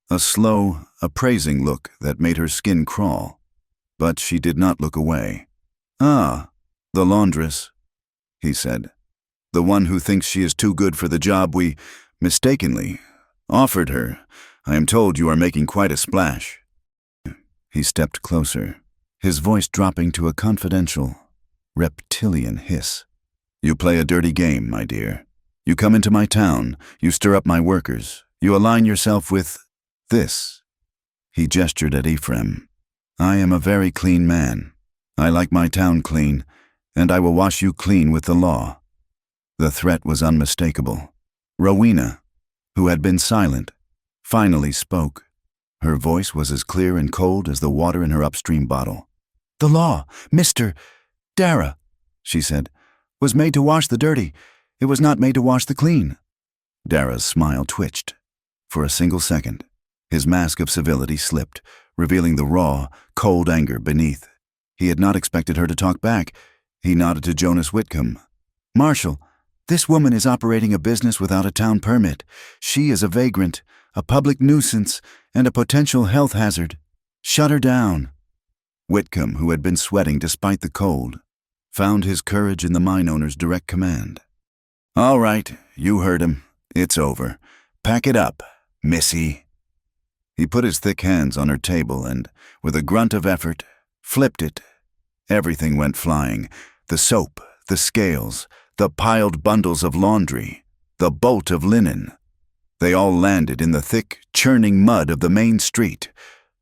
a slow, appraising look that made her skin crawl. But she did not look away. "Ah, the laundress," he said. "The one who thinks she is too good for the job we, mistakenly, offered her. I am told you are making quite a splash." He stepped closer, his voice dropping to a confidential, reptilian hiss. "You play a dirty game, my dear. You come into my town, you stir up my workers, you align yourself with this." He gestured at Ephraim. "I am a very clean man. I like my town clean, and I will wash you clean with the law." The threat was unmistakable. Rowena, who had been silent, finally spoke. Her voice was as clear and cold as the water in her upstream bottle. "The law, Mr. Dara," she said, "was made to wash the dirty. It was not made to wash the clean." Dara's smile twitched. For a single second, his mask of civility slipped, revealing the raw, cold anger beneath. He had not expected her to talk back. He nodded to Jonas Whitcomb. "Marshal, this woman is operating a business without a town permit. She is a vagrant, a public nuisance, and a potential health hazard. Shut her down." Whitcomb, who had been sweating despite the cold, found his courage in the mine owner's direct command. "All right, you heard him. It's over. Pack it up, missy." He put his thick hands on her table and, with a grunt of effort, flipped it. Everything went flying. The soap, the scales, the piled bundles of laundry, the bolt of linen. They all landed in the thick, churning mud of the main street.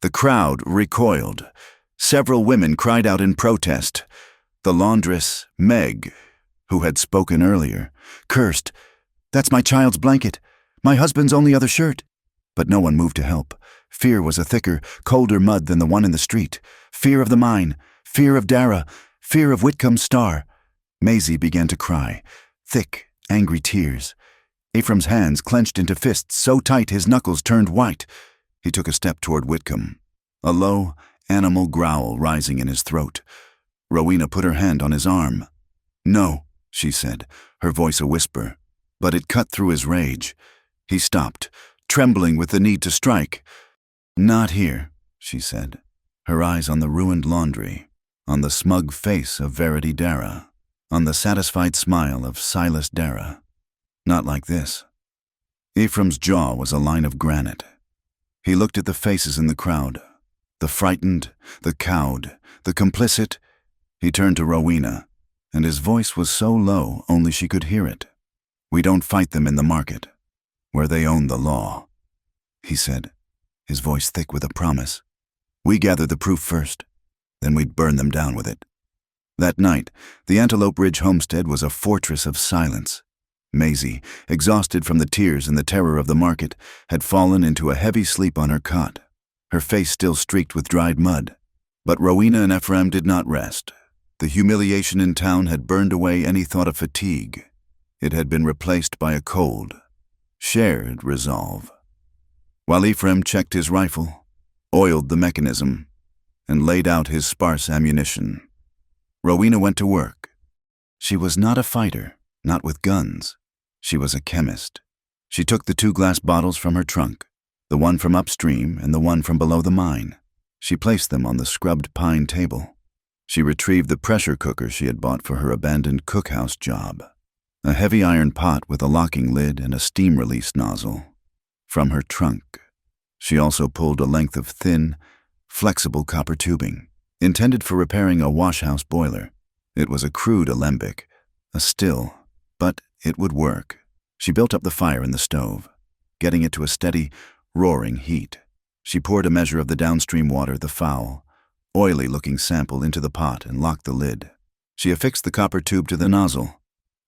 The crowd recoiled. Several women cried out in protest. The laundress, Meg, who had spoken earlier, cursed. "That's my child's blanket. My husband's only other shirt." But no one moved to help. Fear was a thicker, colder mud than the one in the street. Fear of the mine, fear of Dara, fear of Whitcomb's star. Maisie began to cry, thick, angry tears. Ephraim's hands clenched into fists so tight his knuckles turned white. He took a step toward Whitcomb, a low, animal growl rising in his throat. Rowena put her hand on his arm. "No," she said, her voice a whisper, but it cut through his rage. He stopped, trembling with the need to strike. "Not here," she said, her eyes on the ruined laundry, on the smug face of Verity Dara, on the satisfied smile of Silas Dara. "Not like this." Ephraim's jaw was a line of granite. He looked at the faces in the crowd, the frightened, the cowed, the complicit. He turned to Rowena, and his voice was so low only she could hear it. "We don't fight them in the market, where they own the law," he said, his voice thick with a promise. "We gather the proof first, then we'd burn them down with it." That night, the Antelope Ridge homestead was a fortress of silence. Maisie, exhausted from the tears and the terror of the market, had fallen into a heavy sleep on her cot, her face still streaked with dried mud. But Rowena and Ephraim did not rest. The humiliation in town had burned away any thought of fatigue. It had been replaced by a cold, shared resolve. While Ephraim checked his rifle, oiled the mechanism, and laid out his sparse ammunition. Rowena went to work. She was not a fighter, not with guns. She was a chemist. She took the 2 glass bottles from her trunk, the one from upstream and the one from below the mine. She placed them on the scrubbed pine table. She retrieved the pressure cooker she had bought for her abandoned cookhouse job, a heavy iron pot with a locking lid and a steam release nozzle, from her trunk. She also pulled a length of thin, flexible copper tubing, intended for repairing a washhouse boiler. It was a crude alembic, a still, but it would work. She built up the fire in the stove, getting it to a steady, roaring heat. She poured a measure of the downstream water, the foul, oily-looking sample, into the pot and locked the lid. She affixed the copper tube to the nozzle,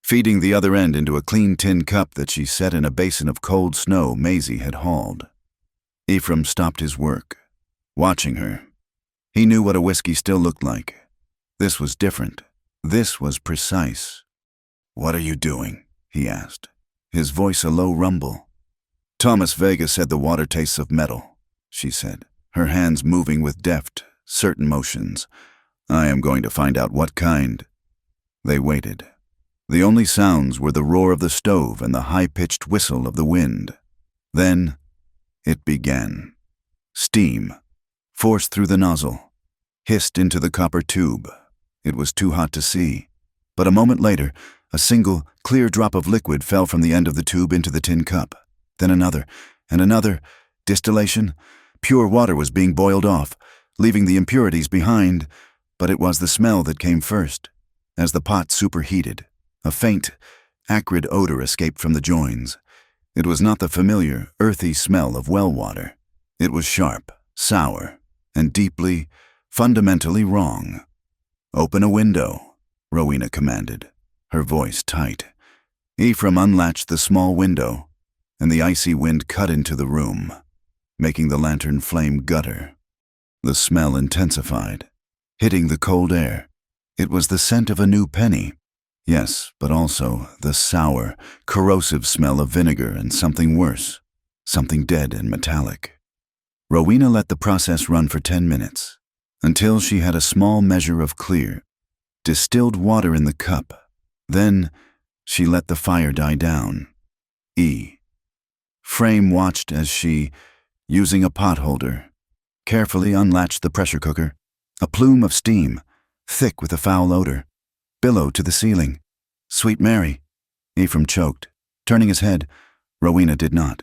feeding the other end into a clean tin cup that she set in a basin of cold snow Maisie had hauled. Ephraim stopped his work, watching her. He knew what a whiskey still looked like. This was different. This was precise. "What are you doing?" he asked, his voice a low rumble. "Thomas Vega said the water tastes of metal," she said, her hands moving with deft, certain motions. "I am going to find out what kind." They waited. The only sounds were the roar of the stove and the high-pitched whistle of the wind. Then it began. Steam, forced through the nozzle, hissed into the copper tube. It was too hot to see, but a moment later, a single, clear drop of liquid fell from the end of the tube into the tin cup. Then another, and another. Distillation. Pure water was being boiled off, leaving the impurities behind, but it was the smell that came first. As the pot superheated, a faint, acrid odor escaped from the joins. It was not the familiar, earthy smell of well water. It was sharp, sour, and deeply, fundamentally wrong. "Open a window," Rowena commanded, her voice tight. Ephraim unlatched the small window, and the icy wind cut into the room, making the lantern flame gutter. The smell intensified, hitting the cold air. It was the scent of a new penny. Yes, but also the sour, corrosive smell of vinegar and something worse, something dead and metallic. Rowena let the process run for 10 minutes, until she had a small measure of clear, distilled water in the cup. Then she let the fire die down. Frame watched as she, using a potholder, carefully unlatched the pressure cooker. A plume of steam, thick with a foul odor, billowed to the ceiling. "Sweet Mary," Ephraim choked, turning his head. Rowena did not.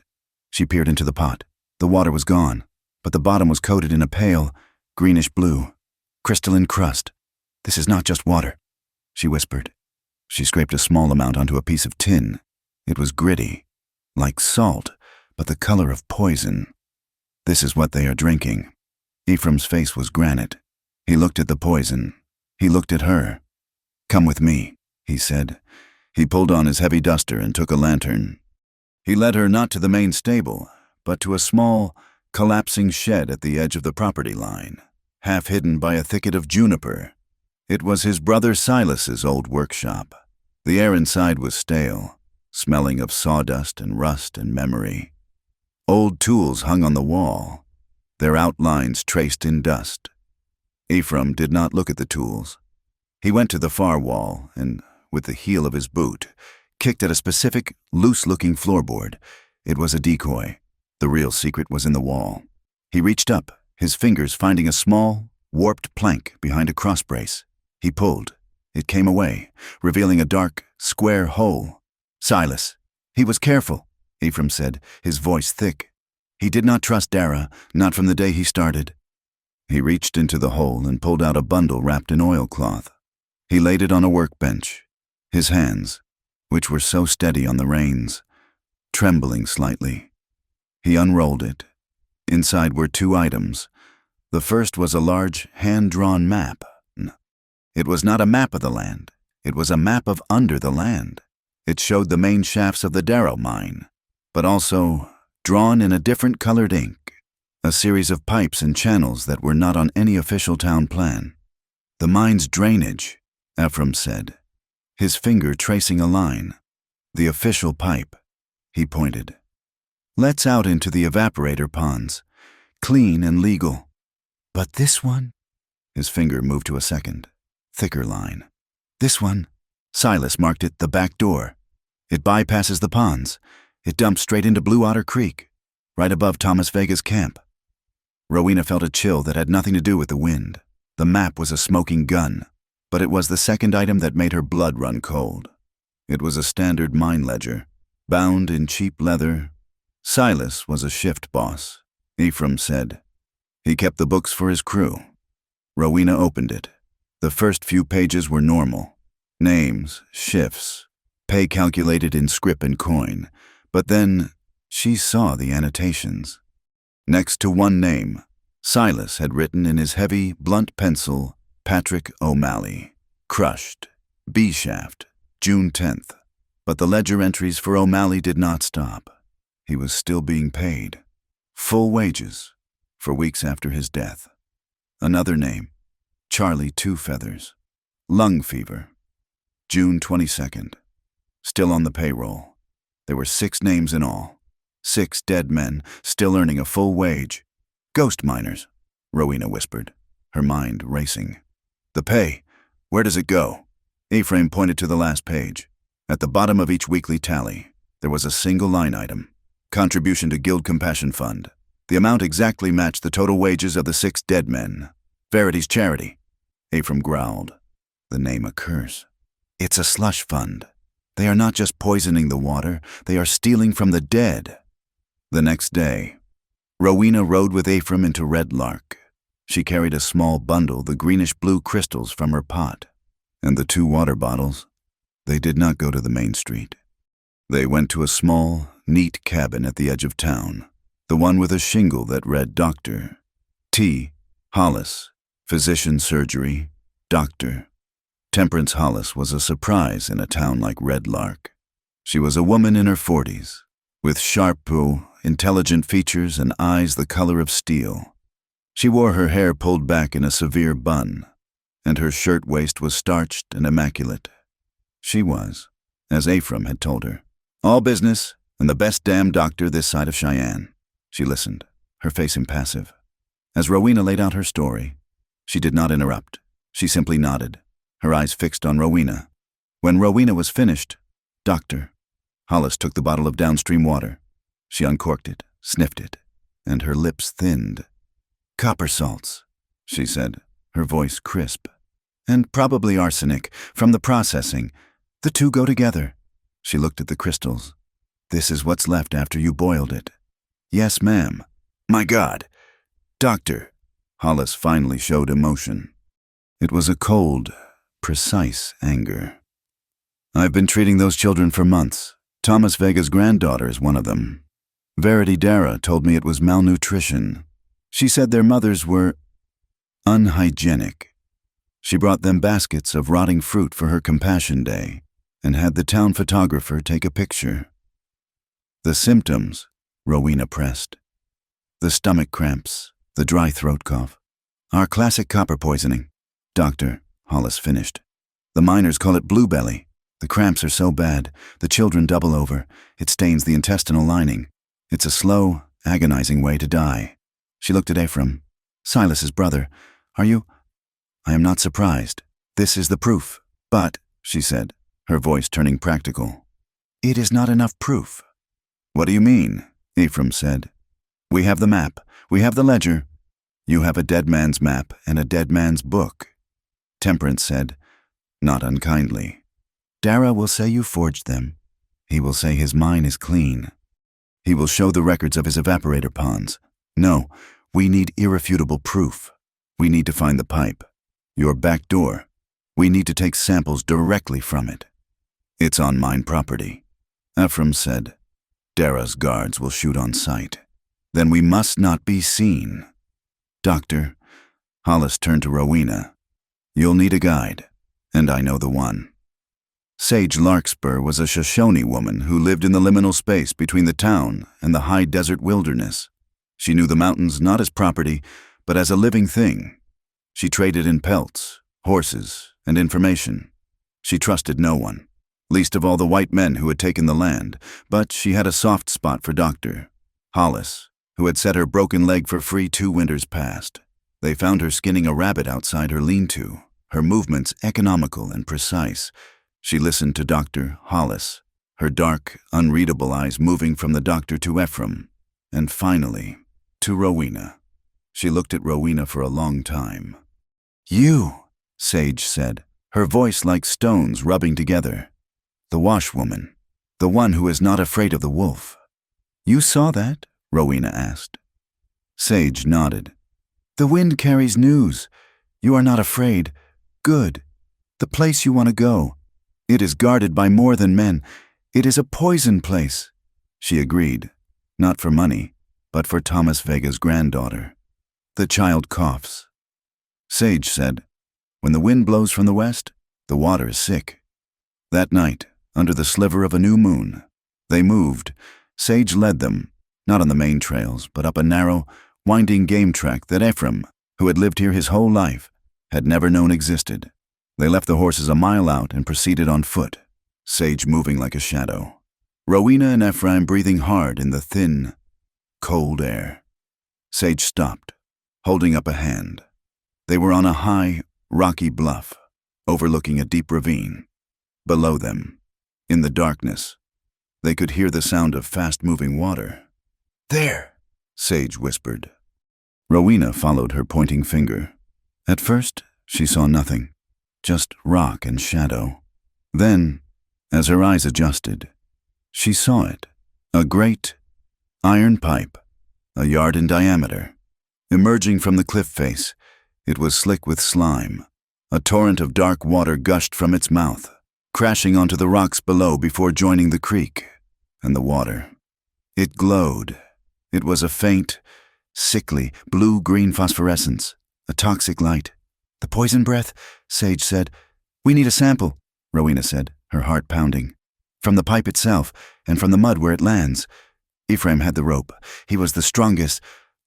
She peered into the pot. The water was gone, but the bottom was coated in a pale, greenish-blue, crystalline crust. "This is not just water," she whispered. She scraped a small amount onto a piece of tin. It was gritty, like salt, but the color of poison. "This is what they are drinking." Ephraim's face was granite. He looked at the poison. He looked at her. "Come with me," he said. He pulled on his heavy duster and took a lantern. He led her not to the main stable, but to a small, collapsing shed at the edge of the property line, half hidden by a thicket of juniper. It was his brother Silas's old workshop. The air inside was stale, smelling of sawdust and rust and memory. Old tools hung on the wall, their outlines traced in dust. Ephraim did not look at the tools. He went to the far wall and, with the heel of his boot, kicked at a specific, loose-looking floorboard. It was a decoy. The real secret was in the wall. He reached up, his fingers finding a small, warped plank behind a crossbrace. He pulled. It came away, revealing a dark, square hole. "Silas." "He was careful," Ephraim said, his voice thick. He did not trust Dara, not from the day he started. He reached into the hole and pulled out a bundle wrapped in oilcloth. He laid it on a workbench, his hands, which were so steady on the reins, trembling slightly. He unrolled it. Inside were 2 items. The first was a large, hand-drawn map. It was not a map of the land. It was a map of under the land. It showed the main shafts of the Darrow mine, but also, drawn in a different colored ink, a series of pipes and channels that were not on any official town plan. "The mine's drainage," Ephraim said, his finger tracing a line. "The official pipe," he pointed. "Let's out into the evaporator ponds, clean and legal. But this one," His finger moved to a second, thicker line. This one. Silas marked it the back door. It bypasses the ponds. It dumps straight into Blue Otter Creek, right above Thomas Vega's camp. Rowena felt a chill that had nothing to do with the wind. The map was a smoking gun, but it was the second item that made her blood run cold. It was a standard mine ledger, bound in cheap leather. Silas was a shift boss, Ephraim said. He kept the books for his crew. Rowena opened it. The first few pages were normal. Names, shifts, pay calculated in scrip and coin. But then she saw the annotations. Next to one name, Silas had written in his heavy, blunt pencil, Patrick O'Malley. Crushed. B-shaft. June 10th. But the ledger entries for O'Malley did not stop. He was still being paid. Full wages. For weeks after his death. Another name. Charlie Two Feathers. Lung fever. June 22nd. Still on the payroll. There were 6 names in all. 6 dead men, still earning a full wage. Ghost miners, Rowena whispered, her mind racing. The pay, where does it go? Ephraim pointed to the last page. At the bottom of each weekly tally, there was a single line item. Contribution to Guild Compassion Fund. The amount exactly matched the total wages of the 6 dead men. Verity's charity. Ephraim growled. The name a curse. It's a slush fund. They are not just poisoning the water, they are stealing from the dead. The next day, Rowena rode with Ephraim into Red Lark. She carried a small bundle, the greenish-blue crystals from her pot. And the 2 water bottles. They did not go to the main street. They went to a small, neat cabin at the edge of town, the one with a shingle that read Dr. T. Hollis, Physician Surgery, Doctor. Temperance Hollis was a surprise in a town like Red Lark. She was a woman in her 40s, with sharp, intelligent features and eyes the color of steel. She wore her hair pulled back in a severe bun, and her shirt-waist was starched and immaculate. She was, as Ephraim had told her, all business and the best damn doctor this side of Cheyenne. She listened, her face impassive. As Rowena laid out her story, she did not interrupt. She simply nodded, her eyes fixed on Rowena. When Rowena was finished, Doctor. Hollis took the bottle of downstream water. She uncorked it, sniffed it, and her lips thinned. Copper salts, she said, her voice crisp. And probably arsenic, from the processing. The 2 go together. She looked at the crystals. This is what's left after you boiled it. Yes, ma'am. My God. Doctor. Hollis finally showed emotion. It was a cold, precise anger. I've been treating those children for months. Thomas Vega's granddaughter is one of them. Verity Dara told me it was malnutrition. She said their mothers were unhygienic. She brought them baskets of rotting fruit for her Compassion Day and had the town photographer take a picture. The symptoms, Rowena pressed. The stomach cramps, the dry throat cough. Our classic copper poisoning. Doctor, Hollis finished. The miners call it blue belly. The cramps are so bad, the children double over. It stains the intestinal lining. It's a slow, agonizing way to die. She looked at Ephraim. Silas's brother. Are you? I am not surprised. This is the proof. But, she said, her voice turning practical, it is not enough proof. What do you mean? Ephraim said. We have the map. We have the ledger. You have a dead man's map and a dead man's book. Temperance said, not unkindly. Dara will say you forged them. He will say his mine is clean. He will show the records of his evaporator ponds. No, we need irrefutable proof. We need to find the pipe. Your back door. We need to take samples directly from it. It's on mine property. Ephraim said, Dara's guards will shoot on sight. Then we must not be seen. Doctor, Hollis turned to Rowena. You'll need a guide, and I know the one. Sage Larkspur was a Shoshone woman who lived in the liminal space between the town and the high desert wilderness. She knew the mountains not as property, but as a living thing. She traded in pelts, horses, and information. She trusted no one, least of all the white men who had taken the land, but she had a soft spot for Dr. Hollis, who had set her broken leg for free 2 winters past. They found her skinning a rabbit outside her lean-to, her movements economical and precise. She listened to Dr. Hollis, her dark, unreadable eyes moving from the doctor to Ephraim, and finally, to Rowena. She looked at Rowena for a long time. "You," Sage said, her voice like stones rubbing together. "The washwoman, the one who is not afraid of the wolf." "You saw that?" Rowena asked. Sage nodded. "The wind carries news. You are not afraid. Good. The place you want to go. It is guarded by more than men. It is a poison place." She agreed, not for money, but for Thomas Vega's granddaughter. The child coughs. Sage said, "When the wind blows from the west, the water is sick." That night, under the sliver of a new moon, they moved. Sage led them, not on the main trails, but up a narrow, winding game track that Ephraim, who had lived here his whole life, had never known existed. They left the horses a mile out and proceeded on foot, Sage moving like a shadow. Rowena and Ephraim breathing hard in the thin, cold air. Sage stopped, holding up a hand. They were on a high, rocky bluff, overlooking a deep ravine. Below them, in the darkness, they could hear the sound of fast-moving water. "There," Sage whispered. Rowena followed her pointing finger. At first, she saw nothing, just rock and shadow. Then, as her eyes adjusted, she saw it, a great iron pipe, a yard in diameter. Emerging from the cliff face, it was slick with slime. A torrent of dark water gushed from its mouth, crashing onto the rocks below before joining the creek and the water. It glowed. It was a faint, sickly, blue-green phosphorescence, a toxic light. "The poison breath," Sage said. "We need a sample," Rowena said, her heart pounding. "From the pipe itself, and from the mud where it lands." Ephraim had the rope. He was the strongest.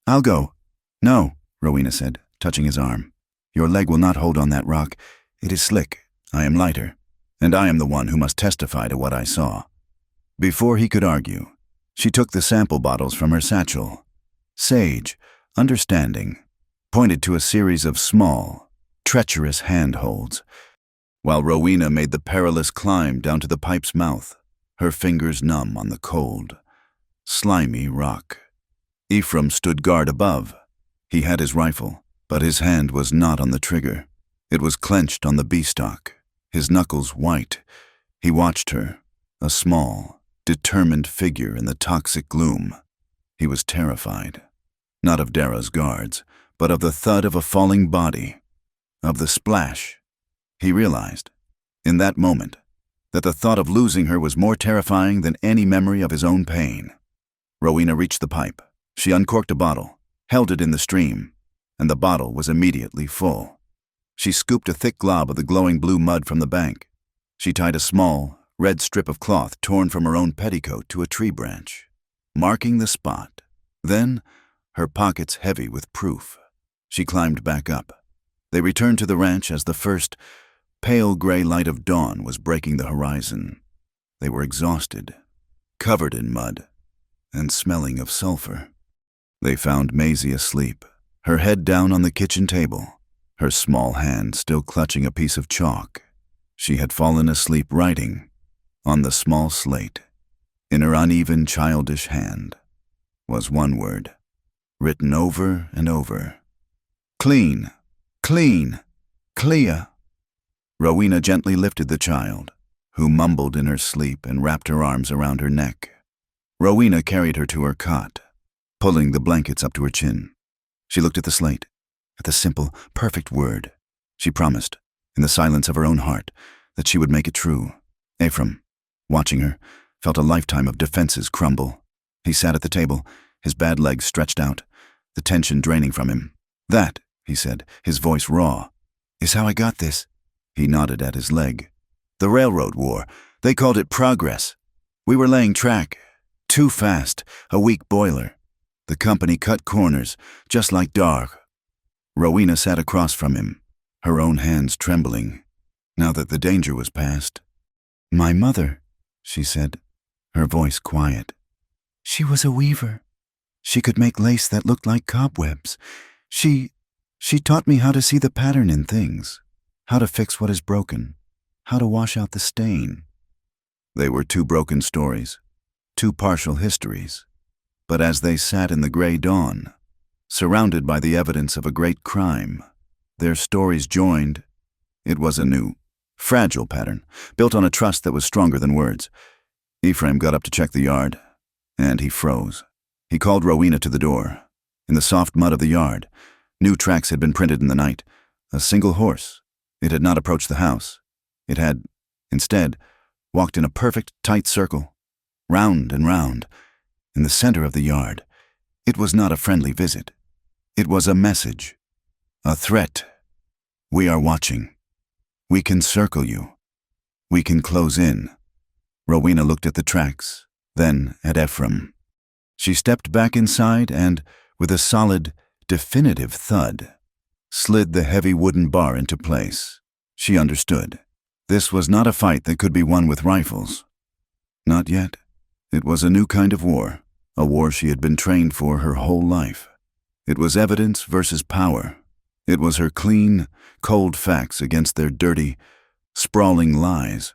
"I'll go." "No," Rowena said, touching his arm. "Your leg will not hold on that rock. It is slick. I am lighter, and I am the one who must testify to what I saw." Before he could argue, she took the sample bottles from her satchel. Sage, understanding, pointed to a series of small, treacherous handholds, while Rowena made the perilous climb down to the pipe's mouth, her fingers numb on the cold, slimy rock. Ephraim stood guard above. He had his rifle, but his hand was not on the trigger. It was clenched on the beastock, his knuckles white. He watched her, a small, determined figure in the toxic gloom. He was terrified, not of Dara's guards, but of the thud of a falling body, of the splash. He realized, in that moment, that the thought of losing her was more terrifying than any memory of his own pain. Rowena reached the pipe. She uncorked a bottle, held it in the stream, and the bottle was immediately full. She scooped a thick glob of the glowing blue mud from the bank. She tied a small, red strip of cloth torn from her own petticoat to a tree branch, marking the spot. Then, her pockets heavy with proof, she climbed back up. They returned to the ranch as the first, pale gray light of dawn was breaking the horizon. They were exhausted, covered in mud, and smelling of sulfur. They found Maisie asleep, her head down on the kitchen table, her small hand still clutching a piece of chalk. She had fallen asleep writing, on the small slate. In her uneven, childish hand was one word, written over and over. "Clean, clean, clear." Rowena gently lifted the child, who mumbled in her sleep and wrapped her arms around her neck. Rowena carried her to her cot, pulling the blankets up to her chin. She looked at the slate, at the simple, perfect word. She promised, in the silence of her own heart, that she would make it true. Ephraim, watching her, felt a lifetime of defenses crumble. He sat at the table, his bad legs stretched out, the tension draining from him. "That," he said, his voice raw, "is how I got this." He nodded at his leg. "The railroad war. They called it progress. We were laying track. Too fast, a weak boiler. The company cut corners, just like Dar." Rowena sat across from him, her own hands trembling, now that the danger was past. "My mother," she said, her voice quiet. "She was a weaver. She could make lace that looked like cobwebs. She..." She taught me how to see the pattern in things, how to fix what is broken, how to wash out the stain. They were two broken stories, two partial histories. But as they sat in the gray dawn, surrounded by the evidence of a great crime, their stories joined. It was a new, fragile pattern, built on a trust that was stronger than words. Ephraim got up to check the yard, and he froze. He called Rowena to the door. In the soft mud of the yard, new tracks had been printed in the night. A single horse. It had not approached the house. It had, instead, walked in a perfect, tight circle, round and round, in the center of the yard. It was not a friendly visit. It was a message, a threat. We are watching. We can circle you. We can close in. Rowena looked at the tracks, then at Ephraim. She stepped back inside and, with a solid, definitive thud, slid the heavy wooden bar into place. She understood. This was not a fight that could be won with rifles. Not yet. It was a new kind of war, a war she had been trained for her whole life. It was evidence versus power. It was her clean, cold facts against their dirty, sprawling lies.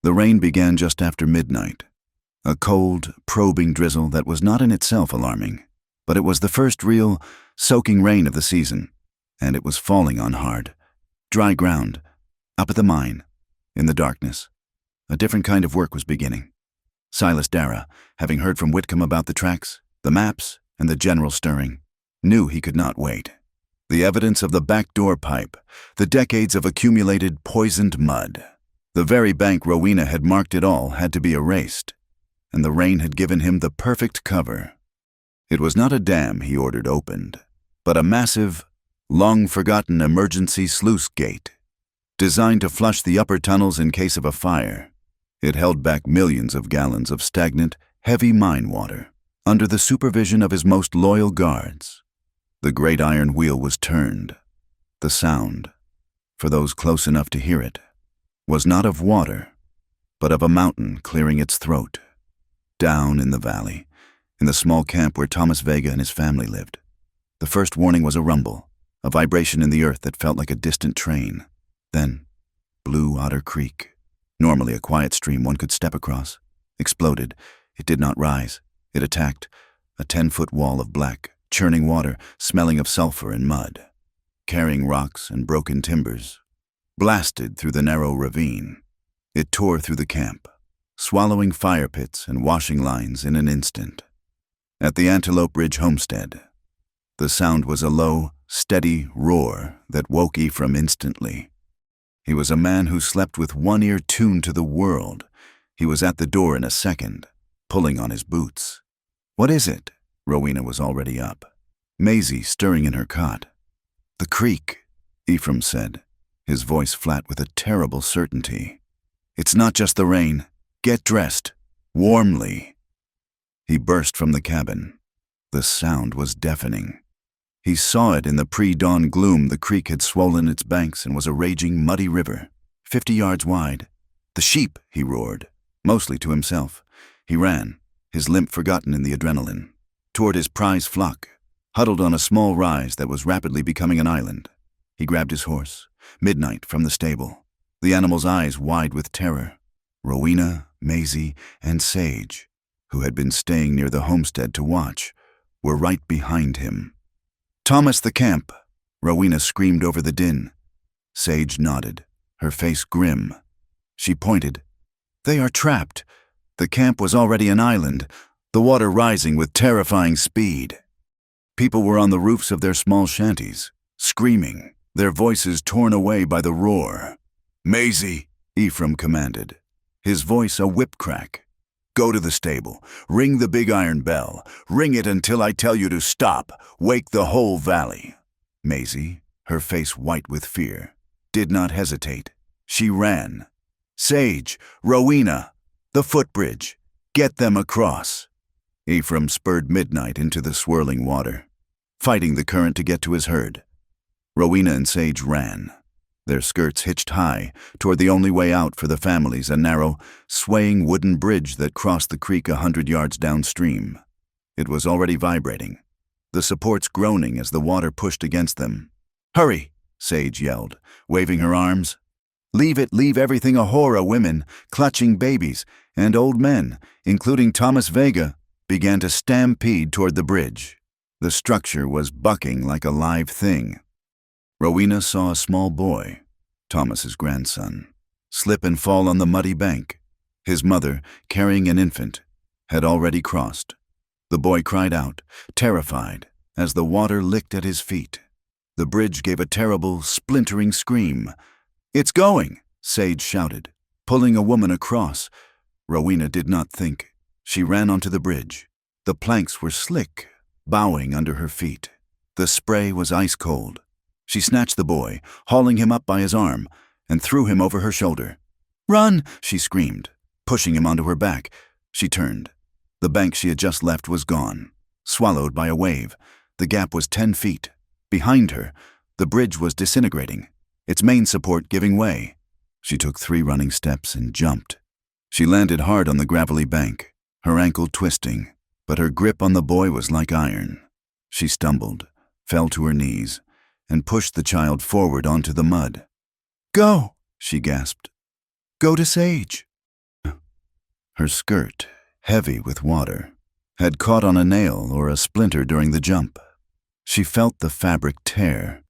The rain began just after midnight, a cold, probing drizzle that was not in itself alarming, but it was the first real, soaking rain of the season, and it was falling on hard, dry ground, up at the mine, in the darkness. A different kind of work was beginning. Silas Dara, having heard from Whitcomb about the tracks, the maps, and the general stirring, knew he could not wait. The evidence of the backdoor pipe, the decades of accumulated poisoned mud, the very bank Rowena had marked it all had to be erased, and the rain had given him the perfect cover. It was not a dam he ordered opened, but a massive, long-forgotten emergency sluice gate, designed to flush the upper tunnels in case of a fire. It held back millions of gallons of stagnant, heavy mine water, under the supervision of his most loyal guards. The great iron wheel was turned. The sound, for those close enough to hear it, was not of water, but of a mountain clearing its throat. Down in the valley, in the small camp where Thomas Vega and his family lived, the first warning was a rumble, a vibration in the earth that felt like a distant train. Then, Blue Otter Creek, normally a quiet stream one could step across, exploded. It did not rise. It attacked, a 10-foot wall of black, churning water, smelling of sulfur and mud, carrying rocks and broken timbers. Blasted through the narrow ravine, it tore through the camp, swallowing fire pits and washing lines in an instant. At the Antelope Ridge homestead, the sound was a low, steady roar that woke Ephraim instantly. He was a man who slept with one ear tuned to the world. He was at the door in a second, pulling on his boots. "What is it?" Rowena was already up, Maisie stirring in her cot. "The creek," Ephraim said, his voice flat with a terrible certainty. "It's not just the rain. Get dressed. Warmly." He burst from the cabin. The sound was deafening. He saw it in the pre-dawn gloom. The creek had swollen its banks and was a raging, muddy river, 50 yards wide. "The sheep," he roared, mostly to himself. He ran, his limp forgotten in the adrenaline, toward his prize flock, huddled on a small rise that was rapidly becoming an island. He grabbed his horse, Midnight, from the stable, the animal's eyes wide with terror. Rowena, Maisie, and Sage, who had been staying near the homestead to watch, were right behind him. "Thomas, the camp!" Rowena screamed over the din. Sage nodded, her face grim. She pointed. "They are trapped." The camp was already an island, the water rising with terrifying speed. People were on the roofs of their small shanties, screaming, their voices torn away by the roar. "Maisie," Ephraim commanded, his voice a whip crack. "Go to the stable. Ring the big iron bell. Ring it until I tell you to stop. Wake the whole valley." Maisie, her face white with fear, did not hesitate. She ran. "Sage, Rowena, the footbridge. Get them across." Ephraim spurred Midnight into the swirling water, fighting the current to get to his herd. Rowena and Sage ran, their skirts hitched high toward the only way out for the families, a narrow, swaying wooden bridge that crossed the creek 100 yards downstream. It was already vibrating, the supports groaning as the water pushed against them. "Hurry!" Sage yelled, waving her arms. "Leave it, leave everything!" A horde of women, clutching babies, and old men, including Thomas Vega, began to stampede toward the bridge. The structure was bucking like a live thing. Rowena saw a small boy, Thomas's grandson, slip and fall on the muddy bank. His mother, carrying an infant, had already crossed. The boy cried out, terrified, as the water licked at his feet. The bridge gave a terrible, splintering scream. "It's going!" Sage shouted, pulling a woman across. Rowena did not think. She ran onto the bridge. The planks were slick, bowing under her feet. The spray was ice cold. She snatched the boy, hauling him up by his arm, and threw him over her shoulder. "Run!" she screamed, pushing him onto her back. She turned. The bank she had just left was gone, swallowed by a wave. The gap was 10 feet. Behind her, the bridge was disintegrating, its main support giving way. She took 3 running steps and jumped. She landed hard on the gravelly bank, her ankle twisting, but her grip on the boy was like iron. She stumbled, fell to her knees, and pushed the child forward onto the mud. "Go!" she gasped. "Go to Sage." Her skirt, heavy with water, had caught on a nail or a splinter during the jump. She felt the fabric tear.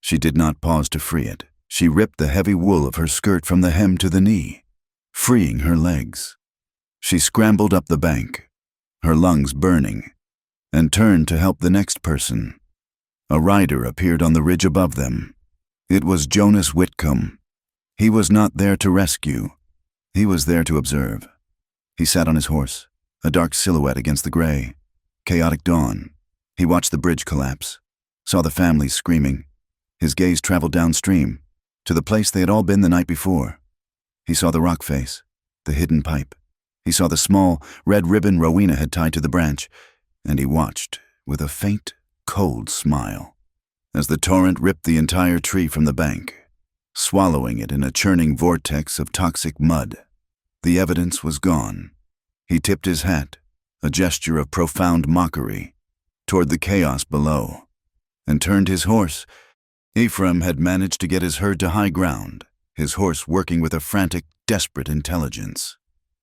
She did not pause to free it. She ripped the heavy wool of her skirt from the hem to the knee, freeing her legs. She scrambled up the bank, her lungs burning, and turned to help the next person. A rider appeared on the ridge above them. It was Jonas Whitcomb. He was not there to rescue. He was there to observe. He sat on his horse, a dark silhouette against the gray, chaotic dawn. He watched the bridge collapse, saw the families screaming. His gaze traveled downstream, to the place they had all been the night before. He saw the rock face, the hidden pipe. He saw the small, red ribbon Rowena had tied to the branch, and he watched with a faint, cold smile as the torrent ripped the entire tree from the bank, swallowing it in a churning vortex of toxic mud. The evidence was gone. He tipped his hat, a gesture of profound mockery, toward the chaos below, and turned his horse. Ephraim had managed to get his herd to high ground, his horse working with a frantic, desperate intelligence.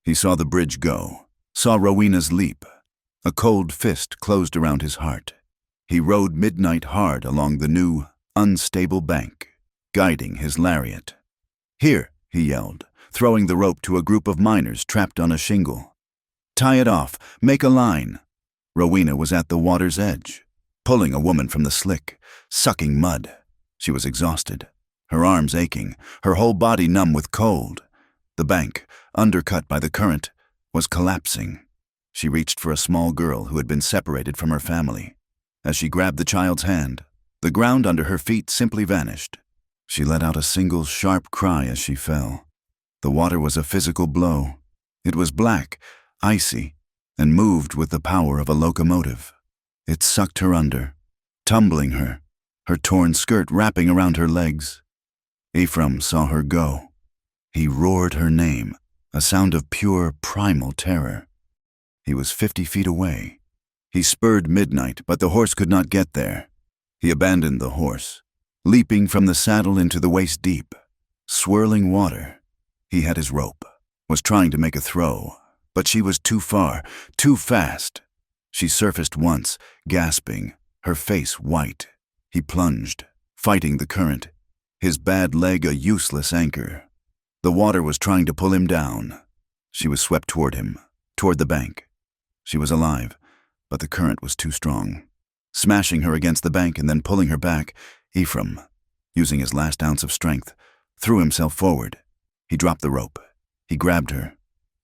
He saw the bridge go, saw Rowena's leap. A cold fist closed around his heart. He rode midnight hard along the new, unstable bank, guiding his lariat. "Here," he yelled, throwing the rope to a group of miners trapped on a shingle. "Tie it off, make a line." Rowena was at the water's edge, pulling a woman from the slick, sucking mud. She was exhausted, her arms aching, her whole body numb with cold. The bank, undercut by the current, was collapsing. She reached for a small girl who had been separated from her family. As she grabbed the child's hand, the ground under her feet simply vanished. She let out a single sharp cry as she fell. The water was a physical blow. It was black, icy, and moved with the power of a locomotive. It sucked her under, tumbling her, her torn skirt wrapping around her legs. Ephraim saw her go. He roared her name, a sound of pure, primal terror. He was 50 feet away. He spurred midnight, but the horse could not get there. He abandoned the horse, leaping from the saddle into the waist-deep, swirling water. He had his rope, was trying to make a throw, but she was too far, too fast. She surfaced once, gasping, her face white. He plunged, fighting the current, his bad leg a useless anchor. The water was trying to pull him down. She was swept toward him, toward the bank. She was alive, but the current was too strong. Smashing her against the bank and then pulling her back, Ephraim, using his last ounce of strength, threw himself forward. He dropped the rope. He grabbed her.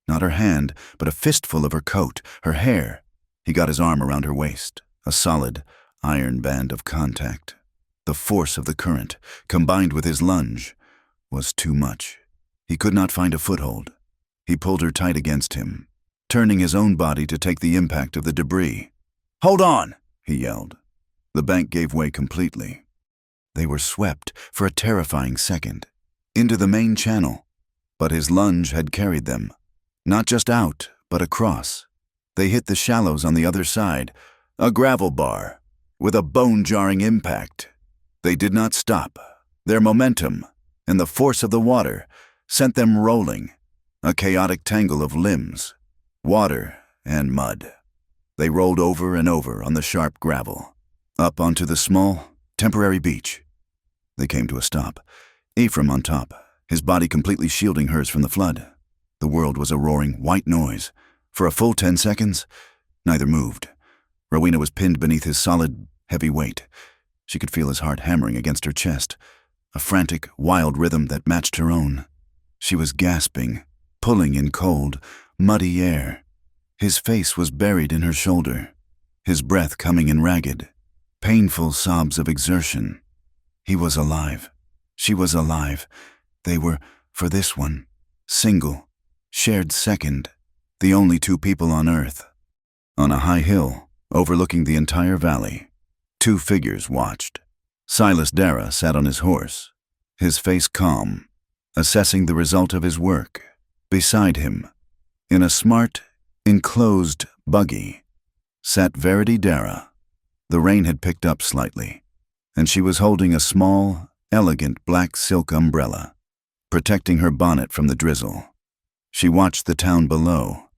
Not her hand, but a fistful of her coat, her hair. He got his arm around her waist, a solid, iron band of contact. The force of the current, combined with his lunge, was too much. He could not find a foothold. He pulled her tight against him, turning his own body to take the impact of the debris. "Hold on!" he yelled. The bank gave way completely. They were swept, for a terrifying second, into the main channel. But his lunge had carried them, not just out, but across. They hit the shallows on the other side, a gravel bar, with a bone-jarring impact. They did not stop. Their momentum and the force of the water sent them rolling, a chaotic tangle of limbs, water, and mud. They rolled over and over on the sharp gravel, up onto the small, temporary beach. They came to a stop, Ephraim on top, his body completely shielding hers from the flood. The world was a roaring white noise. For a full 10 seconds, neither moved. Rowena was pinned beneath his solid, heavy weight. She could feel his heart hammering against her chest, a frantic, wild rhythm that matched her own. She was gasping, pulling in cold, muddy air. His face was buried in her shoulder, his breath coming in ragged, painful sobs of exertion. He was alive. She was alive. They were, for this one, single, shared second, the only two people on earth. On a high hill, overlooking the entire valley, two figures watched. Silas Dara sat on his horse, his face calm, assessing the result of his work. Beside him, in a smart, enclosed buggy, sat Verity Dara. The rain had picked up slightly, and she was holding a small, elegant black silk umbrella, protecting her bonnet from the drizzle. She watched the town below,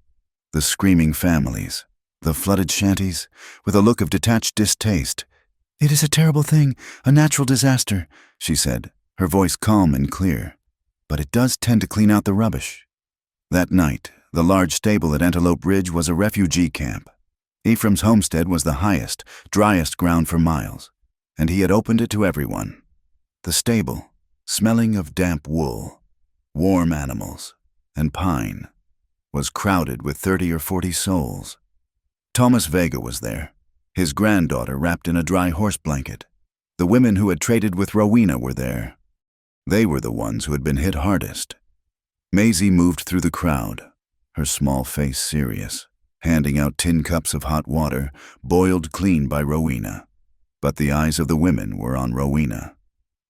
the screaming families, the flooded shanties, with a look of detached distaste. "It is a terrible thing, a natural disaster," she said, her voice calm and clear. "But it does tend to clean out the rubbish." That night, the large stable at Antelope Ridge was a refugee camp. Ephraim's homestead was the highest, driest ground for miles, and he had opened it to everyone. The stable, smelling of damp wool, warm animals, and pine, was crowded with 30 or 40 souls. Thomas Vega was there, his granddaughter wrapped in a dry horse blanket. The women who had traded with Rowena were there. They were the ones who had been hit hardest. Maisie moved through the crowd, her small face serious, handing out tin cups of hot water, boiled clean by Rowena. But the eyes of the women were on Rowena.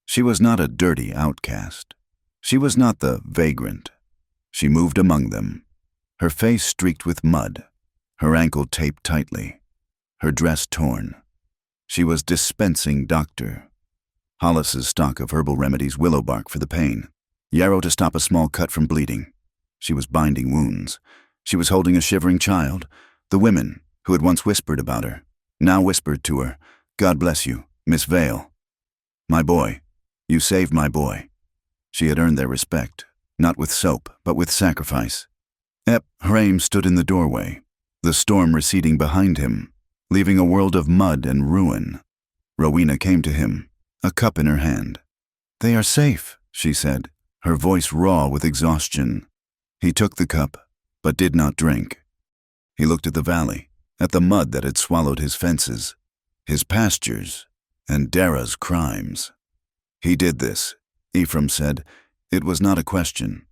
She was not a dirty outcast. She was not the vagrant. She moved among them, her face streaked with mud, her ankle taped tightly, her dress torn. She was dispensing Dr. Hollis's stock of herbal remedies, willow bark for the pain, yarrow to stop a small cut from bleeding. She was binding wounds. She was holding a shivering child. The women, who had once whispered about her, now whispered to her, "God bless you, Miss Vale. My boy, you saved my boy." She had earned their respect, not with soap, but with sacrifice. Ephraim stood in the doorway, the storm receding behind him, leaving a world of mud and ruin. Rowena came to him, a cup in her hand. "They are safe," she said, her voice raw with exhaustion. He took the cup, but did not drink. He looked at the valley, at the mud that had swallowed his fences, his pastures, and Dara's crimes. "He did this," Ephraim said. It was not a question.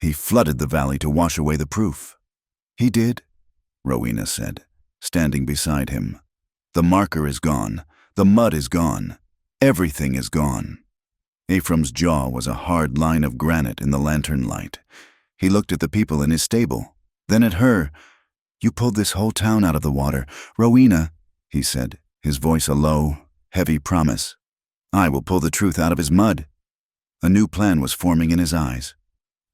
"He flooded the valley to wash away the proof." "He did," Rowena said, standing beside him. "The marker is gone. The mud is gone. Everything is gone." Ephraim's jaw was a hard line of granite in the lantern light. He looked at the people in his stable, then at her. "You pulled this whole town out of the water. Rowena," he said, his voice a low, heavy promise. "I will pull the truth out of his mud." A new plan was forming in his eyes.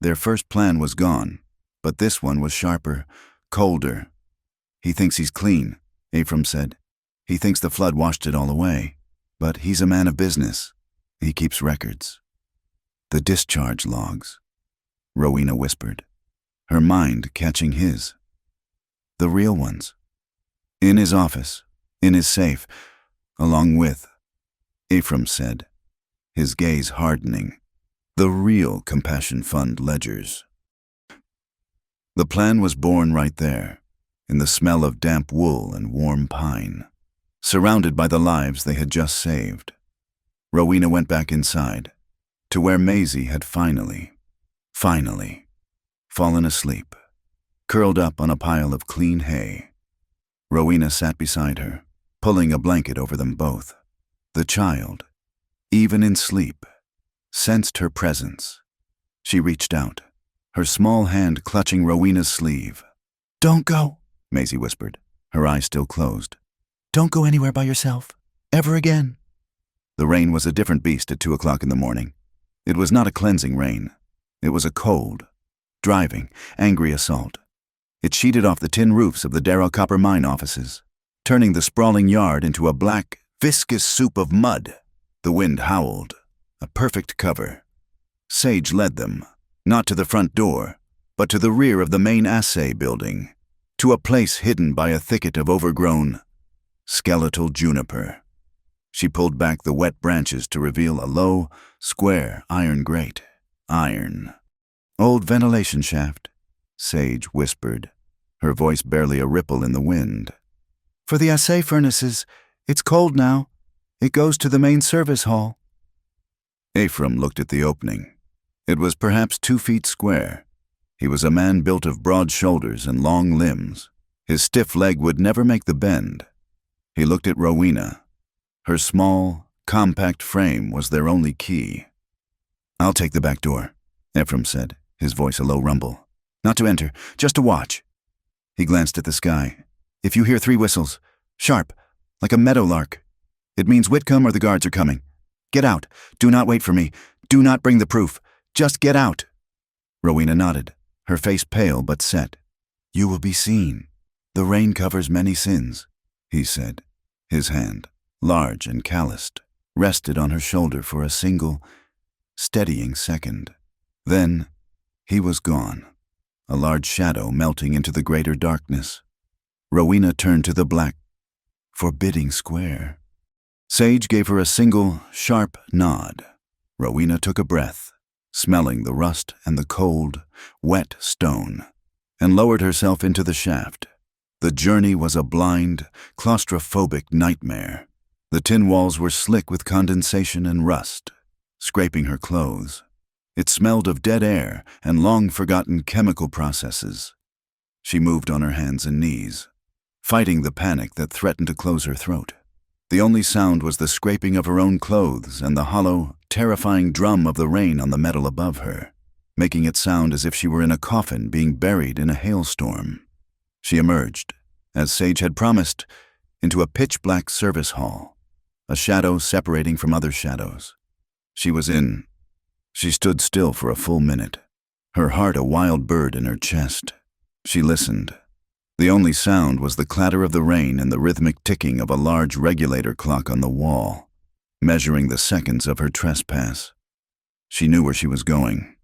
Their first plan was gone, but this one was sharper, colder. "He thinks he's clean," Ephraim said. "He thinks the flood washed it all away. But he's a man of business. He keeps records." "The discharge logs," Rowena whispered, her mind catching his. "The real ones. In his office, in his safe, along with," Ephraim said, his gaze hardening, "the real Compassion Fund ledgers." The plan was born right there, in the smell of damp wool and warm pine, surrounded by the lives they had just saved. Rowena went back inside, to where Maisie had finally fallen asleep, curled up on a pile of clean hay. Rowena sat beside her, pulling a blanket over them both. The child, even in sleep, sensed her presence. She reached out, her small hand clutching Rowena's sleeve. "Don't go," Maisie whispered, her eyes still closed. "Don't go anywhere by yourself, ever again." The rain was a different beast at 2 o'clock in the morning. It was not a cleansing rain. It was a cold, driving, angry assault. It sheeted off the tin roofs of the Darrow copper mine offices, turning the sprawling yard into a black, viscous soup of mud. The wind howled, a perfect cover. Sage led them, not to the front door, but to the rear of the main assay building, to a place hidden by a thicket of overgrown, skeletal juniper. She pulled back the wet branches to reveal a low, square iron grate. Iron. "Old ventilation shaft," Sage whispered, her voice barely a ripple in the wind. "For the assay furnaces, it's cold now. It goes to the main service hall." Ephraim looked at the opening. It was perhaps 2 feet square. He was a man built of broad shoulders and long limbs. His stiff leg would never make the bend. He looked at Rowena. Her small, compact frame was their only key. "I'll take the back door," Ephraim said, his voice a low rumble. "Not to enter, just to watch." He glanced at the sky. "If you hear 3 whistles, sharp, like a meadowlark, it means Whitcomb or the guards are coming. Get out. Do not wait for me. Do not bring the proof. Just get out." Rowena nodded, her face pale but set. "You will be seen. The rain covers many sins," he said. His hand, large and calloused, rested on her shoulder for a single, steadying second. Then he was gone, a large shadow melting into the greater darkness. Rowena turned to the black, forbidding square. Sage gave her a single, sharp nod. Rowena took a breath, smelling the rust and the cold, wet stone, and lowered herself into the shaft. The journey was a blind, claustrophobic nightmare. The tin walls were slick with condensation and rust, scraping her clothes. It smelled of dead air and long-forgotten chemical processes. She moved on her hands and knees, fighting the panic that threatened to close her throat. The only sound was the scraping of her own clothes and the hollow, terrifying drum of the rain on the metal above her, making it sound as if she were in a coffin being buried in a hailstorm. She emerged, as Sage had promised, into a pitch-black service hall, a shadow separating from other shadows. She stood still for a full minute, her heart a wild bird in her chest. She listened. The only sound was the clatter of the rain and the rhythmic ticking of a large regulator clock on the wall, measuring the seconds of her trespass. She knew where she was going.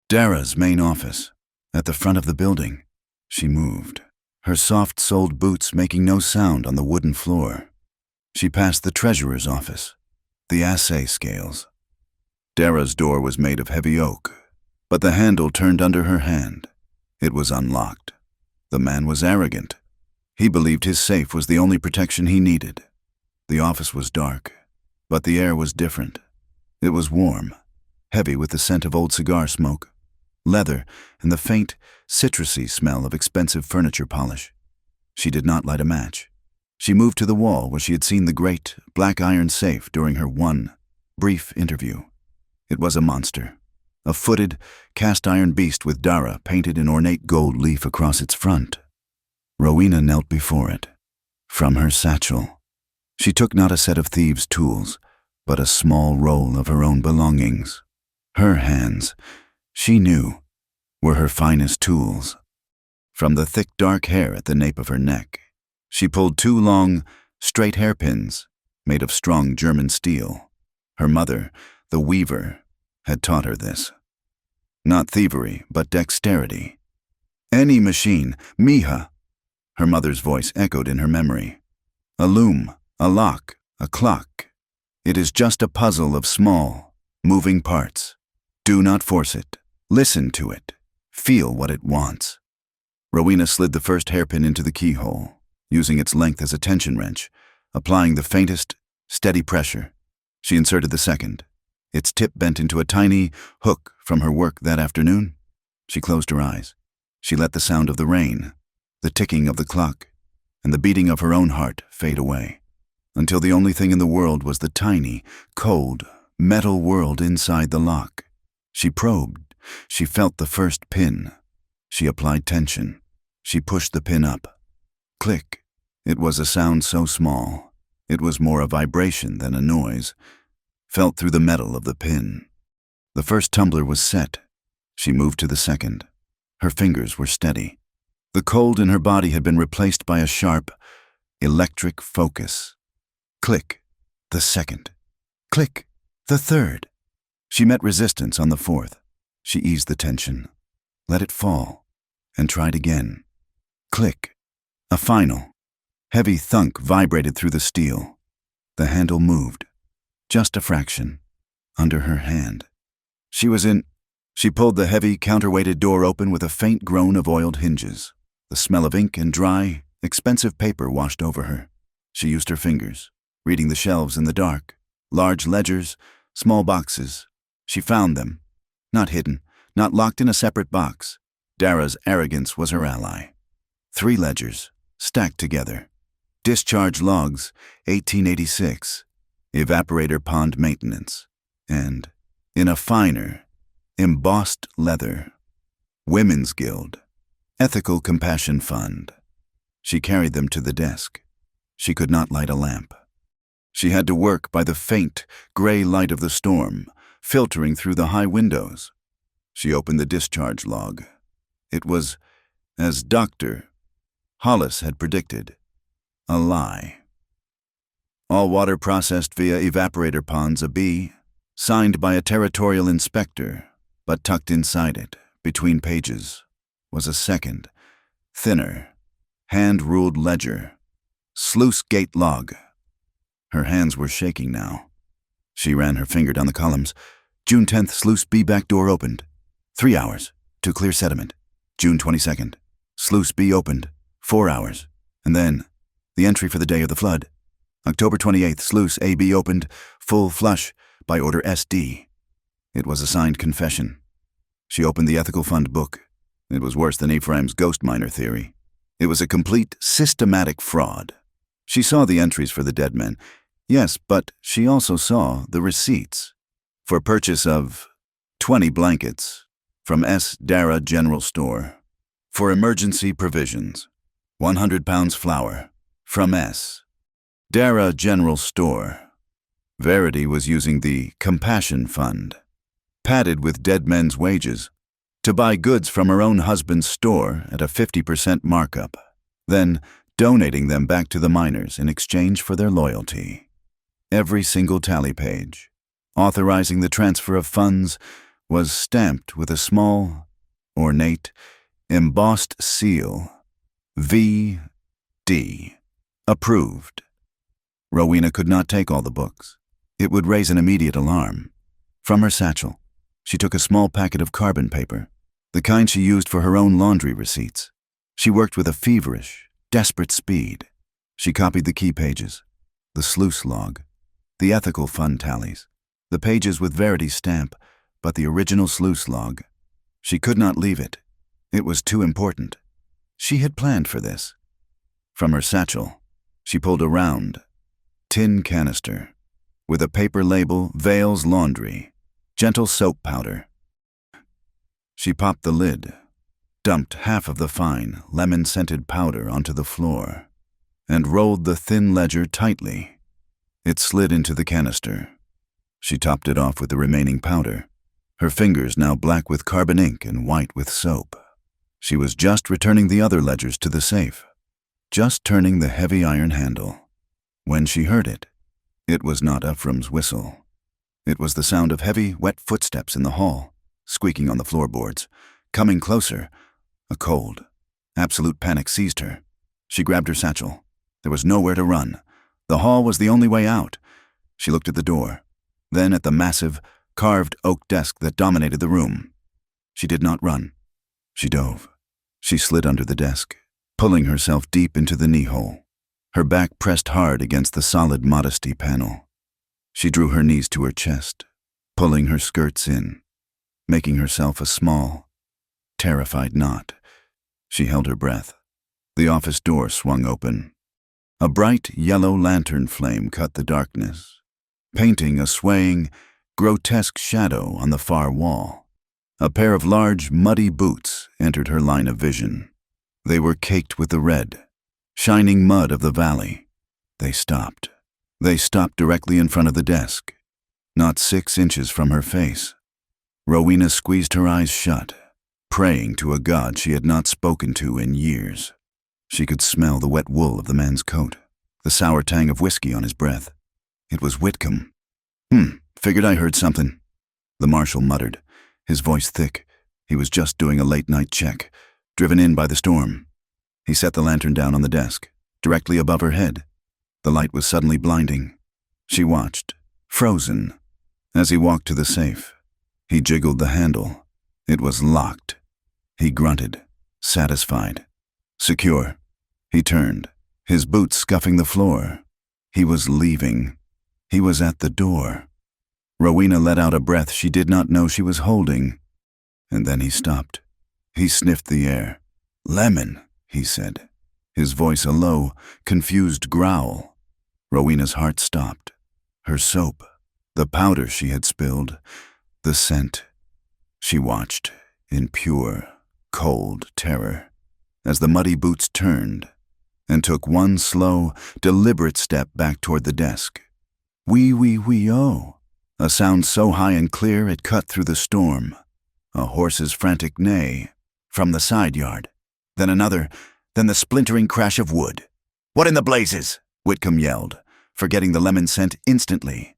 Dara's main office, at the front of the building. She moved, her soft-soled boots making no sound on the wooden floor. She passed the treasurer's office, the assay scales. Dara's door was made of heavy oak, but the handle turned under her hand. It was unlocked. The man was arrogant. He believed his safe was the only protection he needed. The office was dark, but the air was different. It was warm, heavy with the scent of old cigar smoke, leather, and the faint, citrusy smell of expensive furniture polish. She did not light a match. She moved to the wall where she had seen the great, black iron safe during her one, brief interview. It was a monster, a footed, cast-iron beast with Dara painted in ornate gold leaf across its front. Rowena knelt before it. From her satchel, she took not a set of thieves' tools, but a small roll of her own belongings. Her hands, she knew, were her finest tools. From the thick dark hair at the nape of her neck, she pulled 2 long, straight hairpins made of strong German steel. Her mother, the weaver, had taught her this. Not thievery, but dexterity. "Any machine, mija," her mother's voice echoed in her memory. "A loom, a lock, a clock. It is just a puzzle of small, moving parts. Do not force it. Listen to it. Feel what it wants." Rowena slid the first hairpin into the keyhole, using its length as a tension wrench, applying the faintest, steady pressure. She inserted the second. Its tip bent into a tiny hook from her work that afternoon. She closed her eyes. She let the sound of the rain, the ticking of the clock, and the beating of her own heart fade away, until the only thing in the world was the tiny, cold, metal world inside the lock. She probed. She felt the first pin. She applied tension. She pushed the pin up. Click. It was a sound so small. It was more a vibration than a noise, felt through the metal of the pin. The first tumbler was set. She moved to the second. Her fingers were steady. The cold in her body had been replaced by a sharp, electric focus. Click, the second. Click, the third. She met resistance on the fourth. She eased the tension, let it fall, and tried again. Click. A final, heavy thunk vibrated through the steel. The handle moved, just a fraction, under her hand. She was in. She pulled the heavy, counterweighted door open with a faint groan of oiled hinges. The smell of ink and dry, expensive paper washed over her. She used her fingers, reading the shelves in the dark. Large ledgers, small boxes. She found them. Not hidden, not locked in a separate box. Dara's arrogance was her ally. 3 ledgers, stacked together. Discharge logs, 1886. Evaporator pond maintenance. And, in a finer, embossed leather, Women's Guild, Ethical Compassion Fund. She carried them to the desk. She could not light a lamp. She had to work by the faint, gray light of the storm, filtering through the high windows. She opened the discharge log. It was, as Dr. Hollis had predicted, a lie. All water processed via evaporator ponds, a B, signed by a territorial inspector, but tucked inside it, between pages, was a second, thinner, hand-ruled ledger. Sluice gate log. Her hands were shaking now. She ran her finger down the columns. June 10th, sluice B back door opened. 3 hours to clear sediment. June 22nd, sluice B opened. 4 hours. And then, the entry for the day of the flood. October 28th, sluice AB opened, full flush, by order SD. It was a signed confession. She opened the Ethical Fund book. It was worse than Ephraim's ghost miner theory. It was a complete, systematic fraud. She saw the entries for the dead men. Yes, but she also saw the receipts. For purchase of 20 blankets from S. Dara General Store. For emergency provisions, 100 pounds flour from S. Dara General Store. Verity was using the Compassion Fund, padded with dead men's wages, to buy goods from her own husband's store at a 50% markup, then donating them back to the miners in exchange for their loyalty. Every single tally page, authorizing the transfer of funds, was stamped with a small, ornate, embossed seal, V.D. Approved. Rowena could not take all the books. It would raise an immediate alarm. From her satchel, she took a small packet of carbon paper, the kind she used for her own laundry receipts. She worked with a feverish, desperate speed. She copied the key pages, the sluice log, the ethical fund tallies, the pages with Verity's stamp, but the original sluice log. She could not leave it. It was too important. She had planned for this. From her satchel, she pulled a round, tin canister with a paper label, Vale's Laundry, gentle soap powder. She popped the lid, dumped half of the fine, lemon-scented powder onto the floor, and rolled the thin ledger tightly. It slid into the canister. She topped it off with the remaining powder, her fingers now black with carbon ink and white with soap. She was just returning the other ledgers to the safe, just turning the heavy iron handle, when she heard it. It was not Ephraim's whistle. It was the sound of heavy, wet footsteps in the hall, squeaking on the floorboards, coming closer. A cold, absolute panic seized her. She grabbed her satchel. There was nowhere to run. The hall was the only way out. She looked at the door, then at the massive, carved oak desk that dominated the room. She did not run. She dove. She slid under the desk, pulling herself deep into the knee-hole, her back pressed hard against the solid modesty panel. She drew her knees to her chest, pulling her skirts in, making herself a small, terrified knot. She held her breath. The office door swung open. A bright yellow lantern flame cut the darkness, painting a swaying, grotesque shadow on the far wall. A pair of large, muddy boots entered her line of vision. They were caked with the red, shining mud of the valley. They stopped. They stopped directly in front of the desk. not 6 inches from her face. Rowena squeezed her eyes shut, praying to a god she had not spoken to in years. She could smell the wet wool of the man's coat, the sour tang of whiskey on his breath. It was Whitcomb. Figured I heard something," the marshal muttered, his voice thick. He was just doing a late-night check, driven in by the storm. He set the lantern down on the desk, directly above her head. The light was suddenly blinding. She watched, frozen. As he walked to the safe, he jiggled the handle. It was locked. He grunted, satisfied. Secure. He turned, his boots scuffing the floor. He was leaving. He was at the door. Rowena let out a breath she did not know she was holding. And then he stopped. He sniffed the air. "Lemon," he said, his voice a low, confused growl. Rowena's heart stopped. Her soap, the powder she had spilled, the scent. She watched, in pure, cold terror, as the muddy boots turned and took one slow, deliberate step back toward the desk. Wee-wee-wee-oh, a sound so high and clear it cut through the storm. A horse's frantic neigh from the side yard. Then another, then the splintering crash of wood. "What in the blazes?" Whitcomb yelled, forgetting the lemon scent instantly.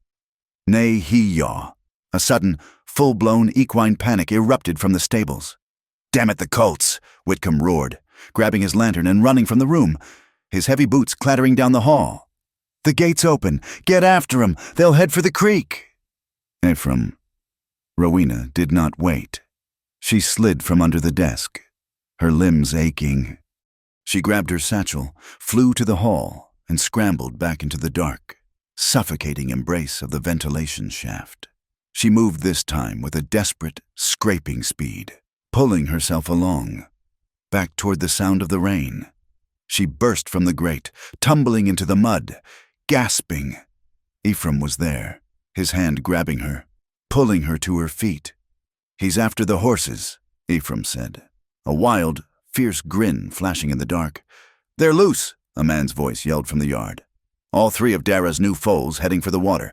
Neigh-hee-yaw. A sudden, full-blown equine panic erupted from the stables. "Damn it, the colts!" Whitcomb roared, grabbing his lantern and running from the room, his heavy boots clattering down the hall. "The gate's open! Get after 'em! They'll head for the creek!" Ephraim. Rowena did not wait. She slid from under the desk, her limbs aching. She grabbed her satchel, flew to the hall, and scrambled back into the dark, suffocating embrace of the ventilation shaft. She moved this time with a desperate, scraping speed, pulling herself along, back toward the sound of the rain. She burst from the grate, tumbling into the mud, gasping. Ephraim was there, his hand grabbing her, pulling her to her feet. "He's after the horses," Ephraim said, a wild, fierce grin flashing in the dark. "They're loose," a man's voice yelled from the yard. "All 3 of Dara's new foals heading for the water."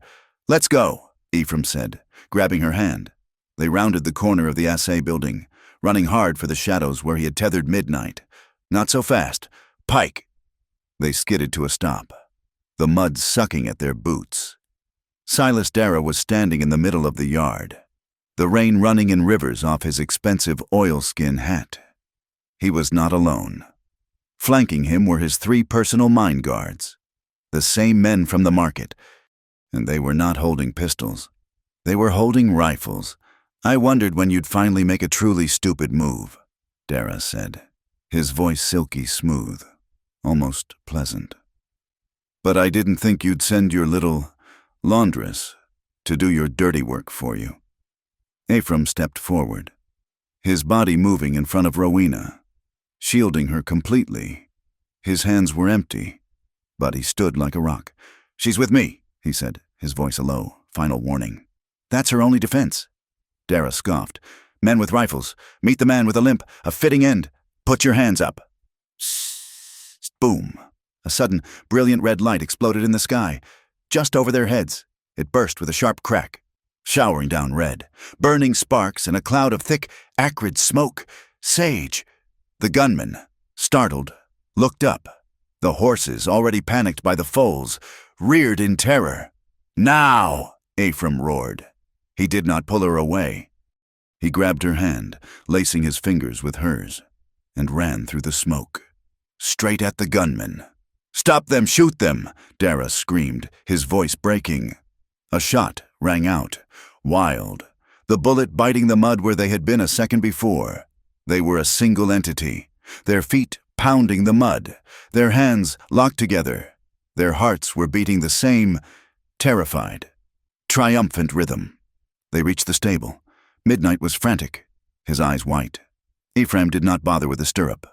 "Let's go," Ephraim said, grabbing her hand. They rounded the corner of the assay building, running hard for the shadows where he had tethered Midnight. "Not so fast. Pike!" They skidded to a stop, the mud sucking at their boots. Silas Dara was standing in the middle of the yard, the rain running in rivers off his expensive oilskin hat. He was not alone. Flanking him were his 3 personal mine guards, the same men from the market, and they were not holding pistols. They were holding rifles. "I wondered when you'd finally make a truly stupid move," Dara said, his voice silky smooth, almost pleasant. "But I didn't think you'd send your little laundress to do your dirty work for you." Ephraim stepped forward, his body moving in front of Rowena, shielding her completely. His hands were empty, but he stood like a rock. "She's with me," he said, his voice a low, final warning. "That's her only defense." Dara scoffed. "Men with rifles. Meet the man with a limp, a fitting end. Put your hands up." Boom. A sudden, brilliant red light exploded in the sky, just over their heads. It burst with a sharp crack, showering down red, burning sparks and a cloud of thick, acrid smoke. Sage. The gunman, startled, looked up. The horses, already panicked by the foals, reared in terror. "Now!" Ephraim roared. He did not pull her away. He grabbed her hand, lacing his fingers with hers, and ran through the smoke, straight at the gunman. "Stop them! Shoot them!" Dara screamed, his voice breaking. A shot rang out, wild, the bullet biting the mud where they had been a second before. They were a single entity, their feet pounding the mud, their hands locked together. Their hearts were beating the same, terrified, triumphant rhythm. They reached the stable. Midnight was frantic, his eyes white. Ephraim did not bother with the stirrup.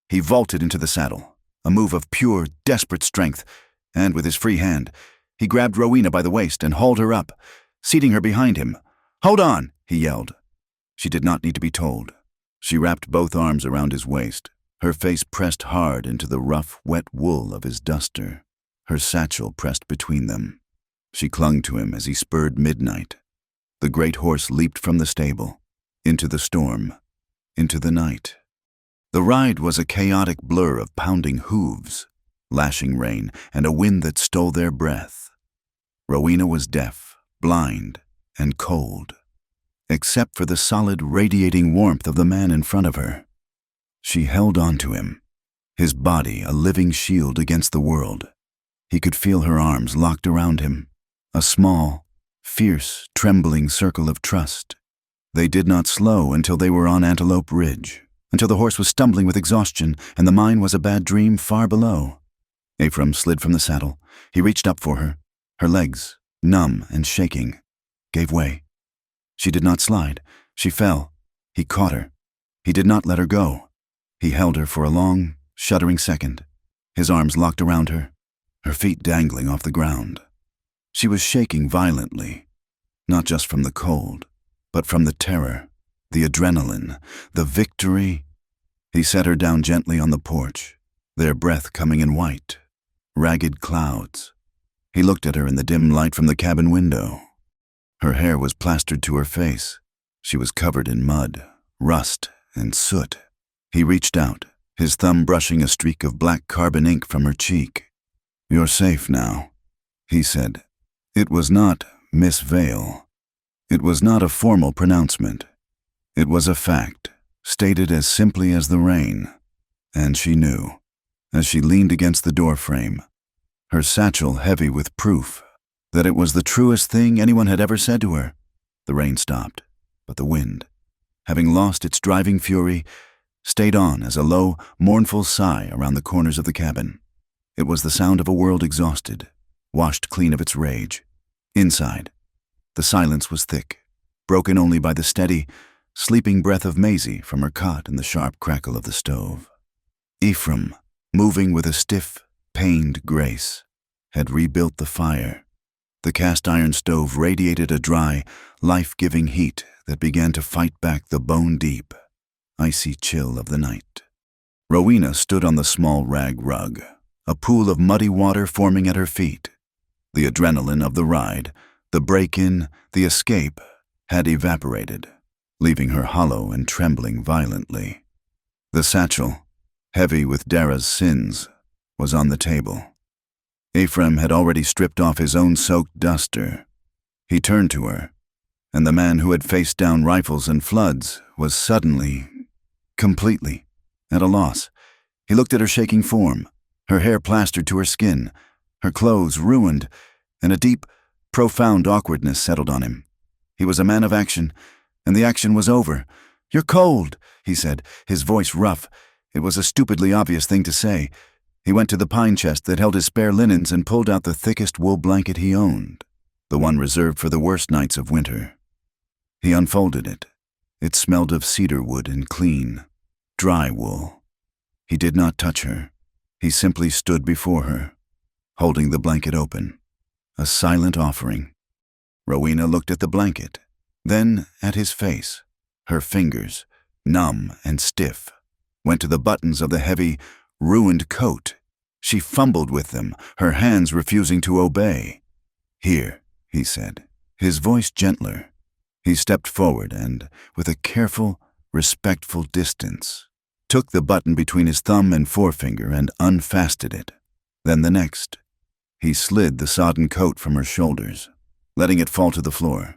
He vaulted into the saddle, a move of pure, desperate strength, and with his free hand, he grabbed Rowena by the waist and hauled her up, seating her behind him. "Hold on!" he yelled. She did not need to be told. She wrapped both arms around his waist, her face pressed hard into the rough, wet wool of his duster, her satchel pressed between them. She clung to him as he spurred midnight. The great horse leaped from the stable, into the storm, into the night. The ride was a chaotic blur of pounding hooves, lashing rain, and a wind that stole their breath. Rowena was deaf, blind, and cold, except for the solid, radiating warmth of the man in front of her. She held on to him, his body a living shield against the world. He could feel her arms locked around him, a small, fierce, trembling circle of trust. They did not slow until they were on Antelope Ridge, until the horse was stumbling with exhaustion and the mine was a bad dream far below. Ephraim slid from the saddle. He reached up for her. Her legs, numb and shaking, gave way. She did not slide. She fell. He caught her. He did not let her go. He held her for a long, shuddering second, his arms locked around her, her feet dangling off the ground. She was shaking violently, not just from the cold, but from the terror, the adrenaline, the victory. He set her down gently on the porch, their breath coming in white, ragged clouds. He looked at her in the dim light from the cabin window. Her hair was plastered to her face. She was covered in mud, rust, and soot. He reached out, his thumb brushing a streak of black carbon ink from her cheek. "You're safe now," he said. It was not Miss Vale. It was not a formal pronouncement. It was a fact, stated as simply as the rain. And she knew, as she leaned against the doorframe, her satchel heavy with proof that it was the truest thing anyone had ever said to her. The rain stopped, but the wind, having lost its driving fury, stayed on as a low, mournful sigh around the corners of the cabin. It was the sound of a world exhausted, washed clean of its rage. Inside, the silence was thick, broken only by the steady, sleeping breath of Maisie from her cot and the sharp crackle of the stove. Ephraim, moving with a stiff, pained grace, had rebuilt the fire. The cast-iron stove radiated a dry, life-giving heat that began to fight back the bone-deep, icy chill of the night. Rowena stood on the small rag rug, a pool of muddy water forming at her feet. The adrenaline of the ride, the break-in, the escape, had evaporated, leaving her hollow and trembling violently. The satchel, heavy with Dara's sins, was on the table. Ephraim had already stripped off his own soaked duster. He turned to her, and the man who had faced down rifles and floods was suddenly, completely, at a loss. He looked at her shaking form, her hair plastered to her skin, her clothes ruined, and a deep, profound awkwardness settled on him. He was a man of action, and the action was over. "You're cold," he said, his voice rough. It was a stupidly obvious thing to say. He went to the pine chest that held his spare linens and pulled out the thickest wool blanket he owned, the one reserved for the worst nights of winter. He unfolded it. It smelled of cedar wood and clean, dry wool. He did not touch her. He simply stood before her, holding the blanket open, a silent offering. Rowena looked at the blanket, then at his face. Her fingers, numb and stiff, went to the buttons of the heavy, ruined coat. She fumbled with them, her hands refusing to obey. "Here," he said, his voice gentler. He stepped forward and, with a careful, respectful distance, took the button between his thumb and forefinger and unfastened it. Then the next. He slid the sodden coat from her shoulders, letting it fall to the floor.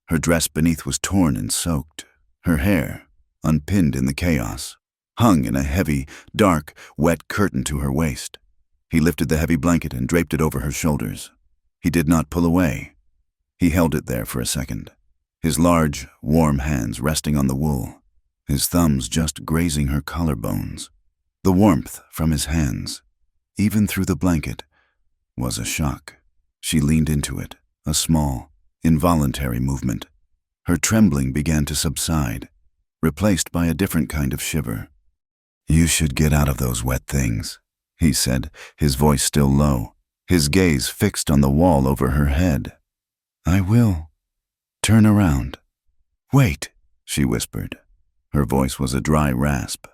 Her dress beneath was torn and soaked. Her hair, unpinned in the chaos, hung in a heavy, dark, wet curtain to her waist. He lifted the heavy blanket and draped it over her shoulders. He did not pull away. He held it there for a second, his large, warm hands resting on the wool, his thumbs just grazing her collarbones. The warmth from his hands, even through the blanket, was a shock. She leaned into it, a small, involuntary movement. Her trembling began to subside, replaced by a different kind of shiver. "You should get out of those wet things," he said, his voice still low, his gaze fixed on the wall over her head. "I will. Turn around." "Wait," she whispered. Her voice was a dry rasp.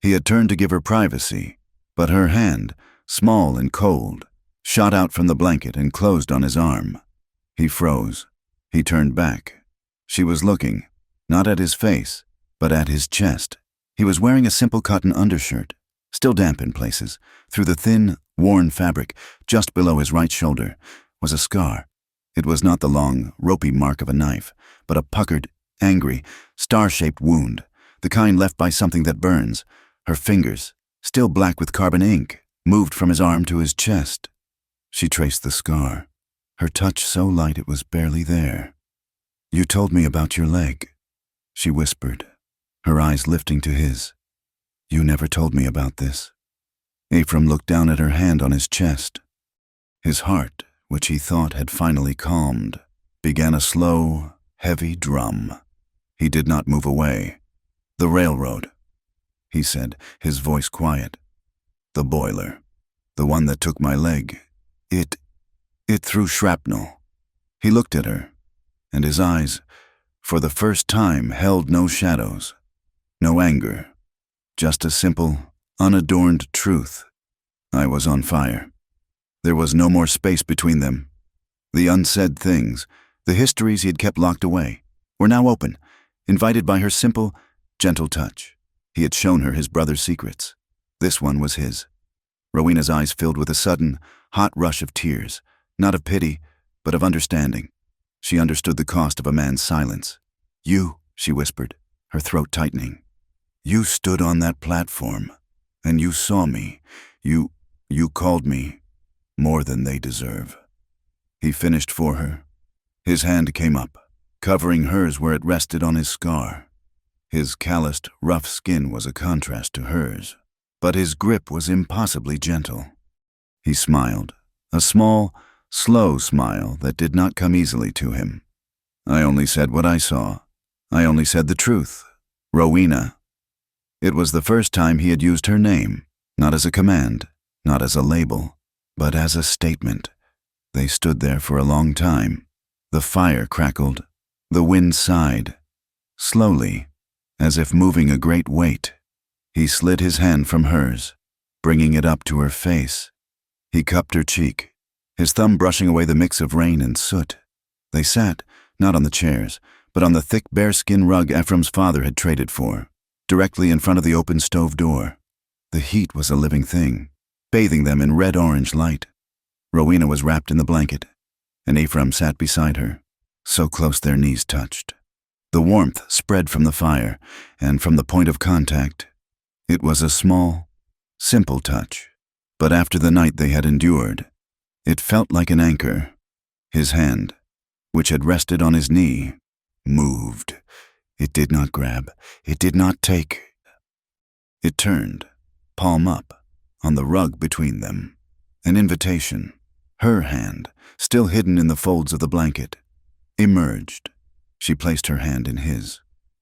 He had turned to give her privacy, but her hand, small and cold, shot out from the blanket and closed on his arm. He froze. He turned back. She was looking, not at his face, but at his chest. He was wearing a simple cotton undershirt, still damp in places. Through the thin, worn fabric, just below his right shoulder, was a scar. It was not the long, ropey mark of a knife, but a puckered, angry, star-shaped wound, the kind left by something that burns. Her fingers, still black with carbon ink, moved from his arm to his chest. She traced the scar, her touch so light it was barely there. "You told me about your leg," she whispered, her eyes lifting to his. "You never told me about this." Ephraim looked down at her hand on his chest. His heart, which he thought had finally calmed, began a slow, heavy drum. He did not move away. "The railroad," he said, his voice quiet. "The boiler. The one that took my leg. It threw shrapnel." He looked at her, and his eyes, for the first time, held no shadows, no anger, just a simple, unadorned truth. I was on fire. There was no more space between them. The unsaid things, the histories he had kept locked away, were now open, invited by her simple, gentle touch. He had shown her his brother's secrets. This one was his. Rowena's eyes filled with a sudden, hot rush of tears, not of pity, but of understanding. She understood the cost of a man's silence. "You," she whispered, her throat tightening. "You stood on that platform, and you saw me. You called me more than they deserve." He finished for her. His hand came up, covering hers where it rested on his scar. His calloused, rough skin was a contrast to hers, but his grip was impossibly gentle. He smiled, a small, slow smile that did not come easily to him. "I only said what I saw. I only said the truth. Rowena." It was the first time he had used her name, not as a command, not as a label, but as a statement. They stood there for a long time. The fire crackled. The wind sighed. Slowly, as if moving a great weight, he slid his hand from hers, bringing it up to her face. He cupped her cheek, his thumb brushing away the mix of rain and soot. They sat, not on the chairs, but on the thick bearskin rug Ephraim's father had traded for, directly in front of the open stove door. The heat was a living thing, bathing them in red-orange light. Rowena was wrapped in the blanket, and Ephraim sat beside her, so close their knees touched. The warmth spread from the fire, and from the point of contact. It was a small, simple touch, but after the night they had endured, it felt like an anchor. His hand, which had rested on his knee, moved. It did not grab. It did not take. It turned, palm up, on the rug between them. An invitation. Her hand, still hidden in the folds of the blanket, emerged. She placed her hand in his.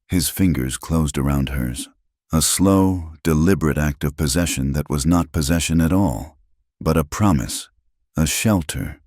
His fingers closed around hers. A slow, deliberate act of possession that was not possession at all, but a promise, a shelter.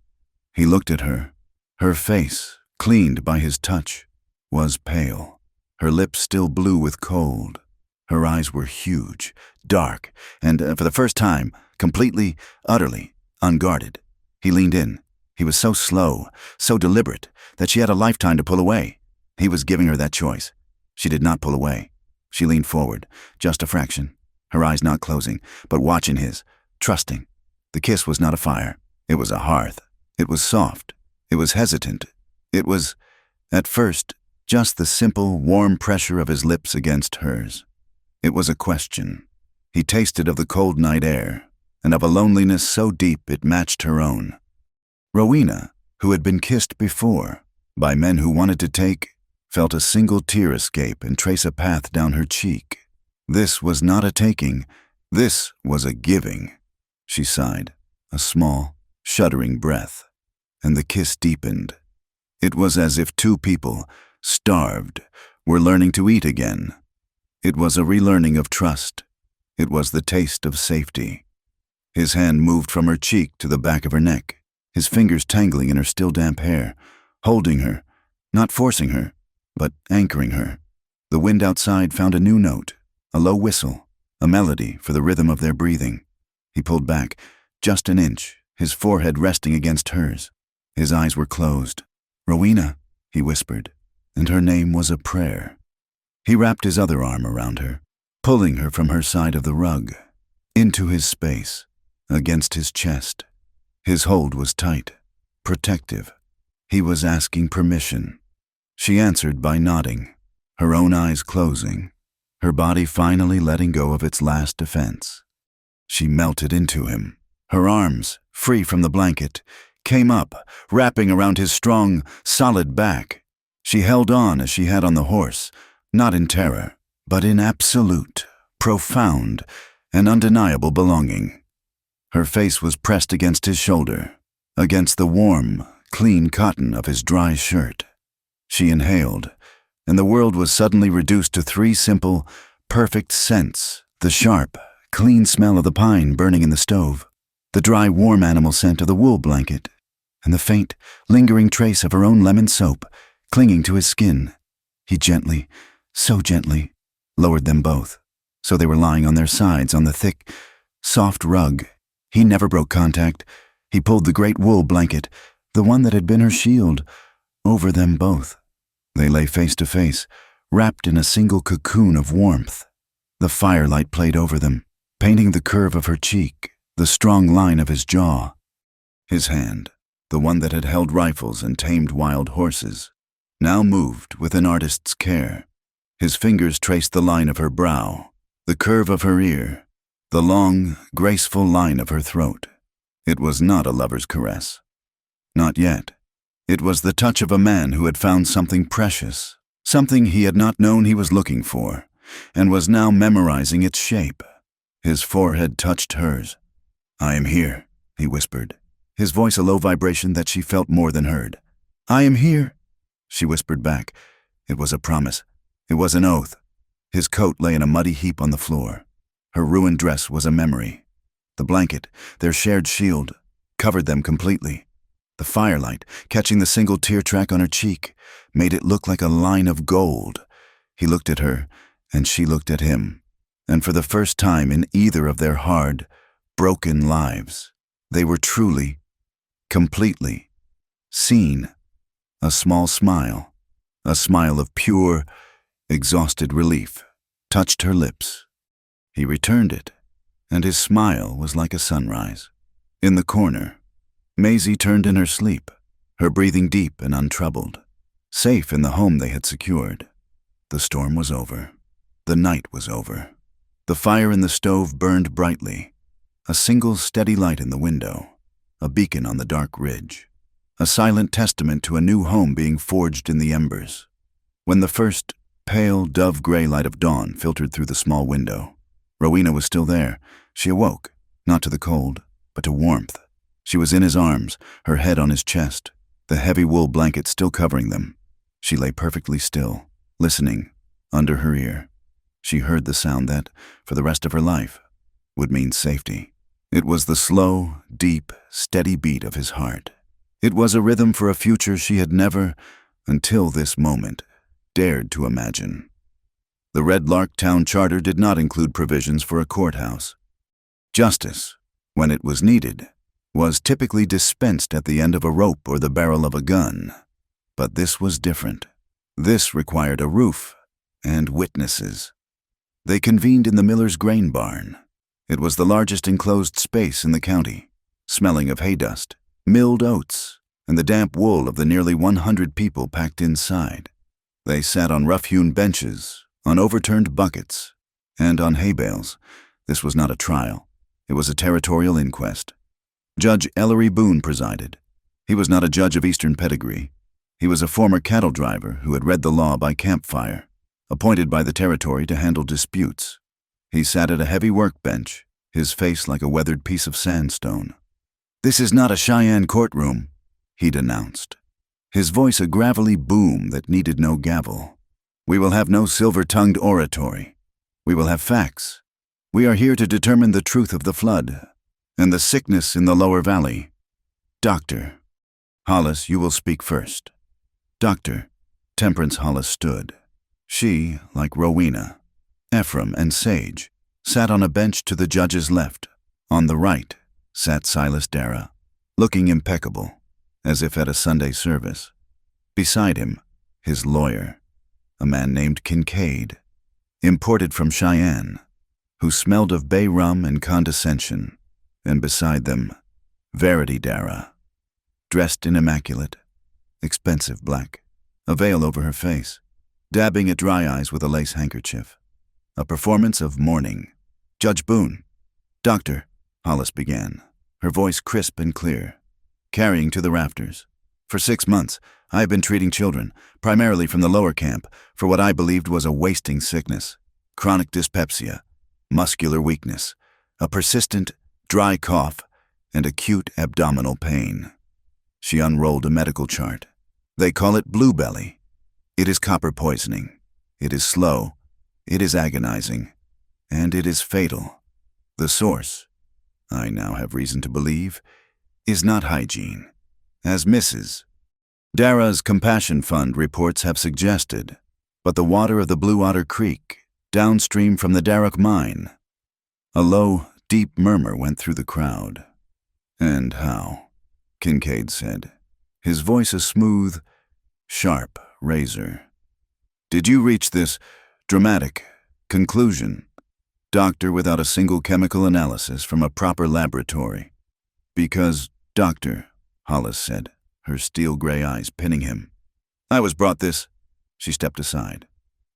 He looked at her. Her face, cleaned by his touch, was pale. Her lips still blue with cold. Her eyes were huge, dark, and, for the first time, completely, utterly, unguarded. He leaned in. He was so slow, so deliberate, that she had a lifetime to pull away. He was giving her that choice. She did not pull away. She leaned forward, just a fraction, her eyes not closing, but watching his, trusting. The kiss was not a fire. It was a hearth. It was soft. It was hesitant. It was, at first, just the simple, warm pressure of his lips against hers. It was a question. He tasted of the cold night air, and of a loneliness so deep it matched her own. Rowena, who had been kissed before, by men who wanted to take, felt a single tear escape and trace a path down her cheek. This was not a taking. This was a giving. She sighed, a small, shuddering breath, and the kiss deepened. It was as if two people, starved, were learning to eat again. It was a relearning of trust. It was the taste of safety. His hand moved from her cheek to the back of her neck, his fingers tangling in her still damp hair, holding her, not forcing her, but anchoring her. The wind outside found a new note, a low whistle, a melody for the rhythm of their breathing. He pulled back, just an inch, his forehead resting against hers. His eyes were closed. "Rowena," he whispered, and her name was a prayer. He wrapped his other arm around her, pulling her from her side of the rug, into his space, against his chest. His hold was tight, protective. He was asking permission. She answered by nodding, her own eyes closing, her body finally letting go of its last defense. She melted into him. Her arms, free from the blanket, came up, wrapping around his strong, solid back. She held on as she had on the horse, not in terror, but in absolute, profound, and undeniable belonging. Her face was pressed against his shoulder, against the warm, clean cotton of his dry shirt. She inhaled, and the world was suddenly reduced to 3 simple, perfect scents: the sharp, clean smell of the pine burning in the stove, the dry, warm animal scent of the wool blanket, and the faint, lingering trace of her own lemon soap clinging to his skin. He gently, so gently, lowered them both, so they were lying on their sides on the thick, soft rug. He never broke contact. He pulled the great wool blanket, the one that had been her shield, over them both. They lay face to face, wrapped in a single cocoon of warmth. The firelight played over them, painting the curve of her cheek, the strong line of his jaw. His hand, the one that had held rifles and tamed wild horses, now moved with an artist's care. His fingers traced the line of her brow, the curve of her ear, the long, graceful line of her throat. It was not a lover's caress. Not yet. It was the touch of a man who had found something precious, something he had not known he was looking for, and was now memorizing its shape. His forehead touched hers. "I am here," he whispered, his voice a low vibration that she felt more than heard. "I am here," she whispered back. It was a promise. It was an oath. His coat lay in a muddy heap on the floor. Her ruined dress was a memory. The blanket, their shared shield, covered them completely. The firelight, catching the single tear track on her cheek, made it look like a line of gold. He looked at her, and she looked at him. And for the first time in either of their hard, broken lives, they were truly, completely, seen. A small smile, a smile of pure, exhausted relief, touched her lips. He returned it, and his smile was like a sunrise. In the corner, Maisie turned in her sleep, her breathing deep and untroubled, safe in the home they had secured. The storm was over. The night was over. The fire in the stove burned brightly, a single steady light in the window, a beacon on the dark ridge, a silent testament to a new home being forged in the embers. When the first pale, dove-gray light of dawn filtered through the small window, Rowena was still there. She awoke, not to the cold, but to warmth. She was in his arms, her head on his chest, the heavy wool blanket still covering them. She lay perfectly still, listening, under her ear. She heard the sound that, for the rest of her life, would mean safety. It was the slow, deep, steady beat of his heart. It was a rhythm for a future she had never, until this moment, dared to imagine. The Red Lark Town Charter did not include provisions for a courthouse. Justice, when it was needed, was typically dispensed at the end of a rope or the barrel of a gun. But this was different. This required a roof and witnesses. They convened in the miller's grain barn. It was the largest enclosed space in the county, smelling of hay dust, milled oats, and the damp wool of the nearly 100 people packed inside. They sat on rough-hewn benches, on overturned buckets, and on hay bales. This was not a trial. It was a territorial inquest. Judge Ellery Boone presided. He was not a judge of Eastern pedigree. He was a former cattle driver who had read the law by campfire, appointed by the territory to handle disputes. He sat at a heavy workbench, his face like a weathered piece of sandstone. "This is not a Cheyenne courtroom," he denounced, his voice a gravelly boom that needed no gavel. "We will have no silver-tongued oratory. We will have facts. We are here to determine the truth of the flood and the sickness in the lower valley. Doctor Hollis, you will speak first." Dr. Temperance Hollis stood. She, like Rowena, Ephraim, and Sage, sat on a bench to the judge's left. On the right sat Silas Dara, looking impeccable, as if at a Sunday service. Beside him, his lawyer, a man named Kincaid, imported from Cheyenne, who smelled of bay rum and condescension, and beside them, Verity Dara, dressed in immaculate, expensive black, a veil over her face, dabbing at dry eyes with a lace handkerchief. A performance of mourning. "Judge Boone." "Doctor," Hollis began, her voice crisp and clear, carrying to the rafters. "For 6 months, I have been treating children, primarily from the lower camp, for what I believed was a wasting sickness, chronic dyspepsia, muscular weakness, a persistent, dry cough, and acute abdominal pain." She unrolled a medical chart. "They call it blue belly. It is copper poisoning. It is slow. It is agonizing. And it is fatal. The source, I now have reason to believe, is not hygiene, as Mrs. Dara's Compassion Fund reports have suggested, but the water of the Blue Otter Creek, downstream from the Darrock mine." A low, deep murmur went through the crowd. "And how?" Kincaid said, his voice a smooth, sharp razor. "Did you reach this dramatic conclusion, doctor, without a single chemical analysis from a proper laboratory?" "Because, doctor," Hollis said, her steel-gray eyes pinning him, "I was brought this." She stepped aside.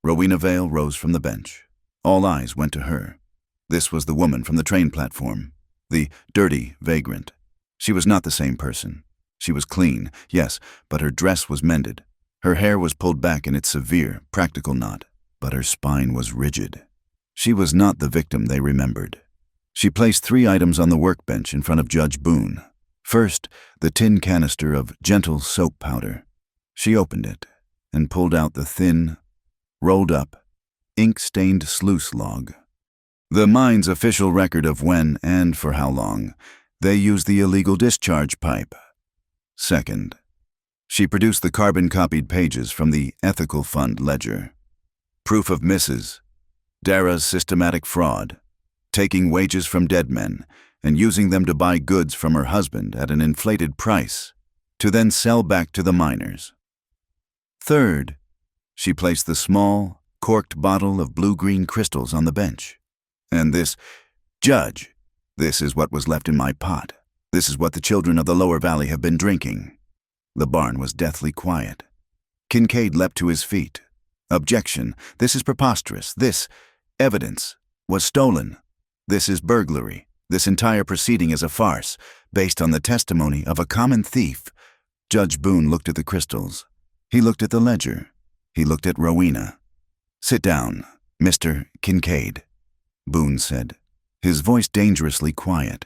Rowena Vale rose from the bench. All eyes went to her. This was the woman from the train platform, the dirty vagrant. She was not the same person. She was clean, yes, but her dress was mended. Her hair was pulled back in its severe, practical knot, but her spine was rigid. She was not the victim they remembered. She placed 3 items on the workbench in front of Judge Boone. First, the tin canister of gentle soap powder. She opened it and pulled out the thin, rolled-up, ink-stained sluice log. The mine's official record of when and for how long they used the illegal discharge pipe. Second, she produced the carbon-copied pages from the Ethical Fund ledger. Proof of Mrs. Dara's systematic fraud, taking wages from dead men and using them to buy goods from her husband at an inflated price, to then sell back to the miners. Third, she placed the small, corked bottle of blue-green crystals on the bench. "And this, Judge, this is what was left in my pot. This is what the children of the lower valley have been drinking." The barn was deathly quiet. Kincaid leapt to his feet. "Objection. This is preposterous. This evidence was stolen. This is burglary. This entire proceeding is a farce, based on the testimony of a common thief." Judge Boone looked at the crystals. He looked at the ledger. He looked at Rowena. "Sit down, Mr. Kincaid," Boone said, his voice dangerously quiet.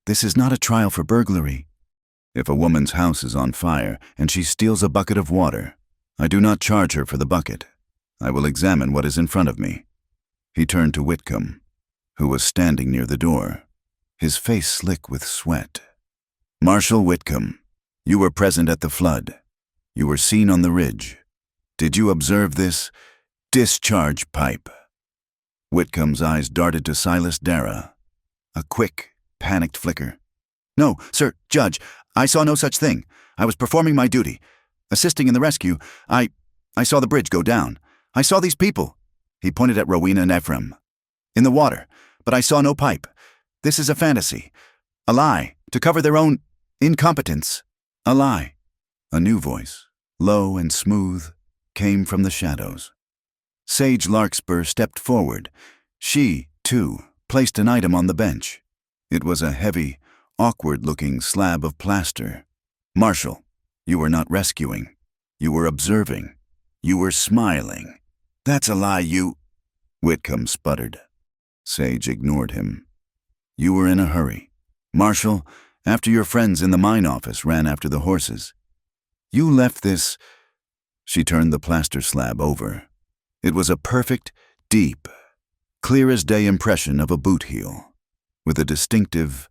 "This is not a trial for burglary. If a woman's house is on fire and she steals a bucket of water, I do not charge her for the bucket. I will examine what is in front of me." He turned to Whitcomb, who was standing near the door, his face slick with sweat. "Marshal Whitcomb, you were present at the flood. You were seen on the ridge. Did you observe this discharge pipe?" Whitcomb's eyes darted to Silas Dara. A quick, panicked flicker. "No, sir, Judge, I saw no such thing. I was performing my duty. Assisting in the rescue, I saw the bridge go down. I saw these people." He pointed at Rowena and Ephraim. "In the water, but I saw no pipe. This is a fantasy. A lie, to cover their own incompetence. A lie." A new voice, low and smooth, came from the shadows. Sage Larkspur stepped forward. She, too, placed an item on the bench. It was a heavy, awkward-looking slab of plaster. "Marshal, you were not rescuing. You were observing. You were smiling." "That's a lie, you—" Whitcomb sputtered. Sage ignored him. "You were in a hurry, Marshal, after your friends in the mine office ran after the horses. You left this—" She turned the plaster slab over. It was a perfect, deep, clear-as-day impression of a boot heel, with a distinctive,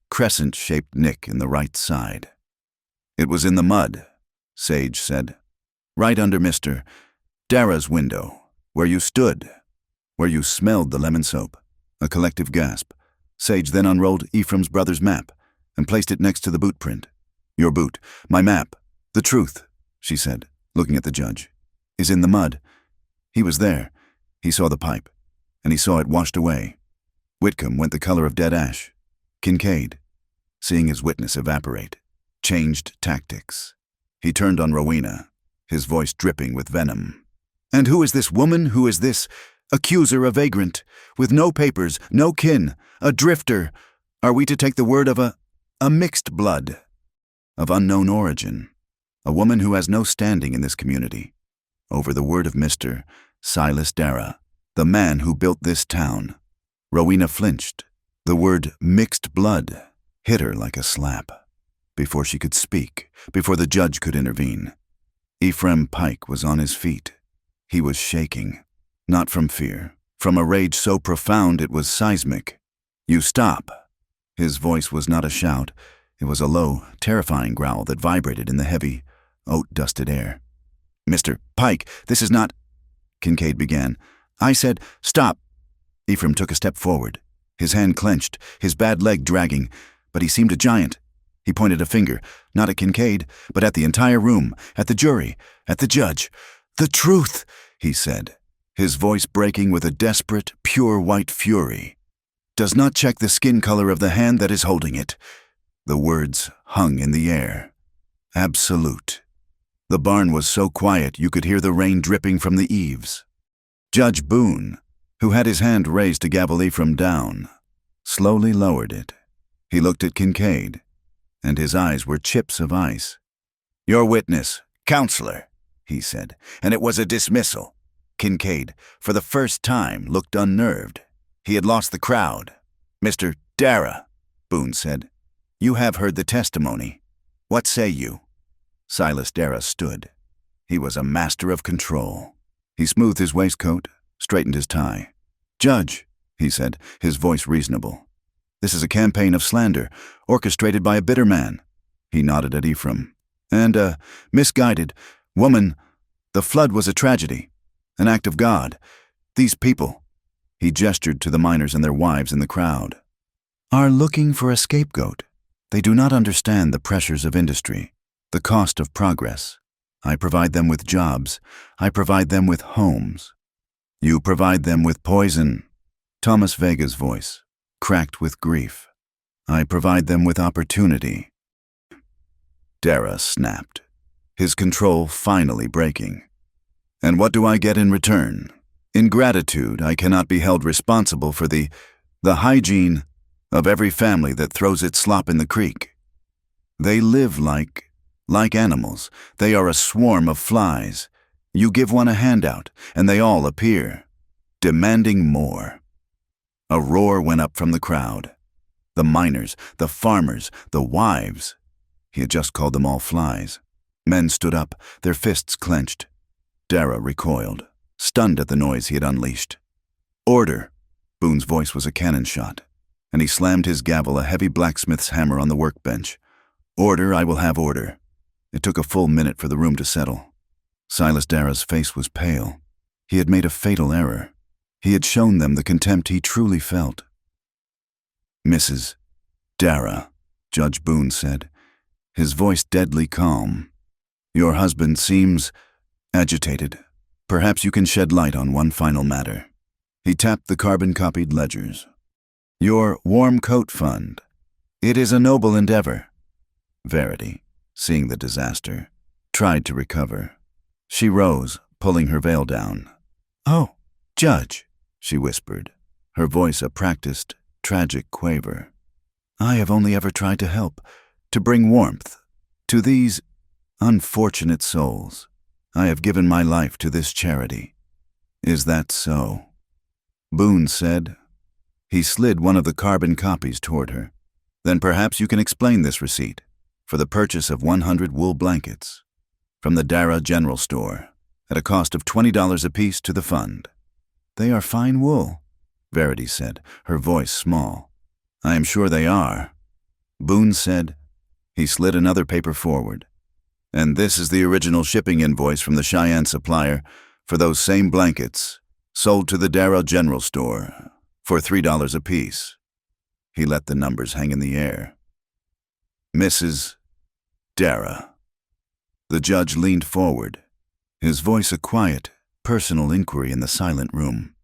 crescent-shaped nick in the right side. "It was in the mud," Sage said, "right under Mr. Dara's window, where you stood, where you smelled the lemon soap." A collective gasp. Sage then unrolled Ephraim's brother's map and placed it next to the boot print. "Your boot, my map, the truth. she said, looking at the judge, "is in the mud." He was there. He saw the pipe, and he saw it washed away. Whitcomb went the color of dead ash. Kincaid, seeing his witness evaporate, changed tactics. He turned on Rowena, his voice dripping with venom. "And who is this woman? Who is this accuser, a vagrant, with no papers, no kin, a drifter? Are we to take the word of a mixed blood, of unknown origin, a woman who has no standing in this community, over the word of Mr. Silas Dara, the man who built this town?" Rowena flinched. The word mixed blood hit her like a slap. Before she could speak, before the judge could intervene, Ephraim Pike was on his feet. He was shaking, not from fear, from a rage so profound it was seismic. "You stop." His voice was not a shout. It was a low, terrifying growl that vibrated in the heavy, oat-dusted air. "Mr. Pike, this is not—" Kincaid began. "I said, stop." Ephraim took a step forward, his hand clenched, his bad leg dragging, but he seemed a giant. He pointed a finger, not at Kincaid, but at the entire room, at the jury, at the judge. "The truth," he said, his voice breaking with a desperate, pure white fury, "does not check the skin color of the hand that is holding it." The words hung in the air. Absolute. The barn was so quiet you could hear the rain dripping from the eaves. Judge Boone, who had his hand raised to gavel Ephraim down, slowly lowered it. He looked at Kincaid, and his eyes were chips of ice. "Your witness, counselor," he said, and it was a dismissal. Kincaid, for the first time, looked unnerved. He had lost the crowd. "Mr. Dara," Boone said, "you have heard the testimony. What say you?" Silas Dara stood. He was a master of control. He smoothed his waistcoat, straightened his tie. "Judge," he said, his voice reasonable, "this is a campaign of slander, orchestrated by a bitter man." He nodded at Ephraim. "And a misguided woman. The flood was a tragedy, an act of God. These people," he gestured to the miners and their wives in the crowd, "are looking for a scapegoat. They do not understand the pressures of industry, the cost of progress. I provide them with jobs. I provide them with homes. You provide them with poison." Thomas Vega's voice cracked with grief. "I provide them with opportunity." Dara snapped, his control finally breaking. "And what do I get in return? In gratitude, I cannot be held responsible for the hygiene of every family that throws its slop in the creek. They live like animals. They are a swarm of flies. You give one a handout, and they all appear, demanding more." A roar went up from the crowd. The miners, the farmers, the wives. He had just called them all flies. Men stood up, their fists clenched. Dara recoiled, stunned at the noise he had unleashed. "Order!" Boone's voice was a cannon shot, and he slammed his gavel, a heavy blacksmith's hammer, on the workbench. "Order, I will have order." It took a full minute for the room to settle. Silas Dara's face was pale. He had made a fatal error. He had shown them the contempt he truly felt. "Mrs. Dara," Judge Boone said, his voice deadly calm, "your husband seems agitated. Perhaps you can shed light on one final matter." He tapped the carbon-copied ledgers. "Your warm coat fund. It is a noble endeavor." Verity, seeing the disaster, tried to recover. She rose, pulling her veil down. "Oh, Judge," she whispered, her voice a practiced, tragic quaver. "I have only ever tried to help, to bring warmth to these unfortunate souls. I have given my life to this charity. Is that so?" Boone said. He slid one of the carbon copies toward her. "Then perhaps you can explain this receipt for the purchase of 100 wool blankets from the Dara General Store at a cost of $20 apiece to the fund." "They are fine wool," Verity said, her voice small. "I am sure they are," Boone said. He slid another paper forward. "And this is the original shipping invoice from the Cheyenne supplier for those same blankets, sold to the Dara General Store for $3 apiece." He let the numbers hang in the air. "Mrs. Dara." The judge leaned forward, his voice a quiet, personal inquiry in the silent room.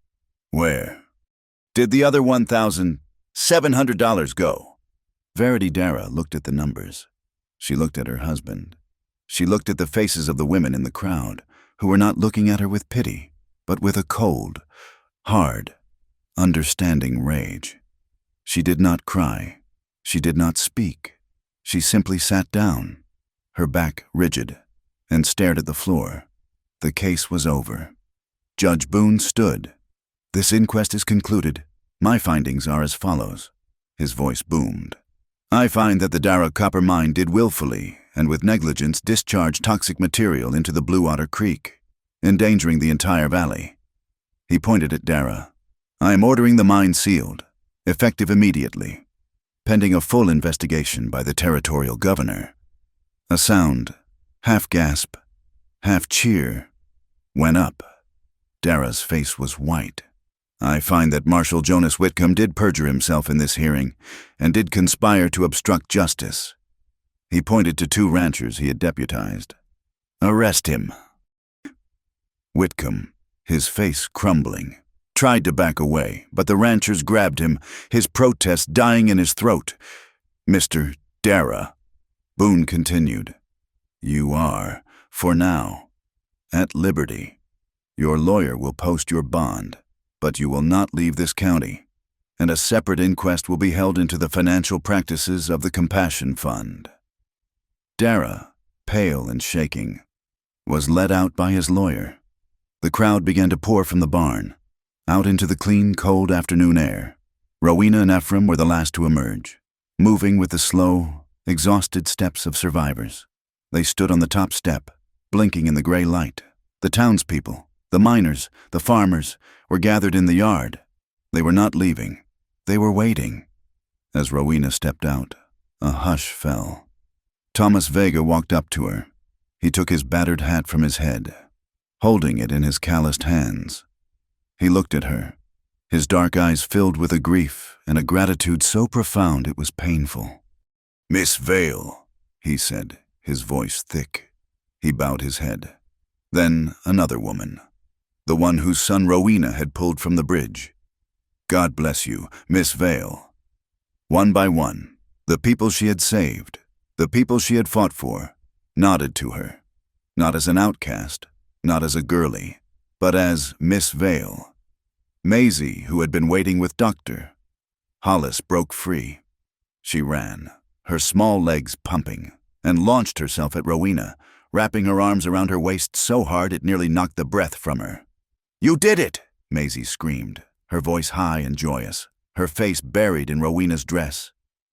Where did the other $1,700 go? Verity Dara looked at the numbers. She looked at her husband. She looked at the faces of the women in the crowd, who were not looking at her with pity, but with a cold, hard, understanding rage. She did not cry. She did not speak. She simply sat down, her back rigid, and stared at the floor. The case was over. Judge Boone stood. This inquest is concluded. My findings are as follows. His voice boomed. I find that the Dara copper mine did willfully and with negligence discharge toxic material into the Blue Otter Creek, endangering the entire valley. He pointed at Dara. I am ordering the mine sealed, effective immediately, pending a full investigation by the territorial governor. A sound, half gasp, half cheer, went up. Dara's face was white. I find that Marshal Jonas Whitcomb did perjure himself in this hearing and did conspire to obstruct justice. He pointed to 2 ranchers he had deputized. Arrest him. Whitcomb, his face crumbling, tried to back away, but the ranchers grabbed him, his protest dying in his throat. Mr. Dara, Boone continued, you are, for now, at liberty. Your lawyer will post your bond, but you will not leave this county, and a separate inquest will be held into the financial practices of the Compassion Fund. Dara, pale and shaking, was led out by his lawyer. The crowd began to pour from the barn, out into the clean, cold afternoon air. Rowena and Ephraim were the last to emerge, moving with the slow, exhausted steps of survivors. They stood on the top step, blinking in the gray light. The townspeople, the miners, the farmers, were gathered in the yard. They were not leaving. They were waiting. As Rowena stepped out, a hush fell. Thomas Vega walked up to her. He took his battered hat from his head, holding it in his calloused hands. He looked at her, his dark eyes filled with a grief and a gratitude so profound it was painful. Miss Vale, he said, his voice thick. He bowed his head. Then another woman, the one whose son Rowena had pulled from the bridge. God bless you, Miss Vale. One by one, the people she had saved, the people she had fought for, nodded to her, not as an outcast, not as a girlie, but as Miss Vale. Maisie, who had been waiting with Doctor. Hollis broke free. She ran, her small legs pumping, and launched herself at Rowena, wrapping her arms around her waist so hard it nearly knocked the breath from her. You did it, Maisie screamed, her voice high and joyous, her face buried in Rowena's dress.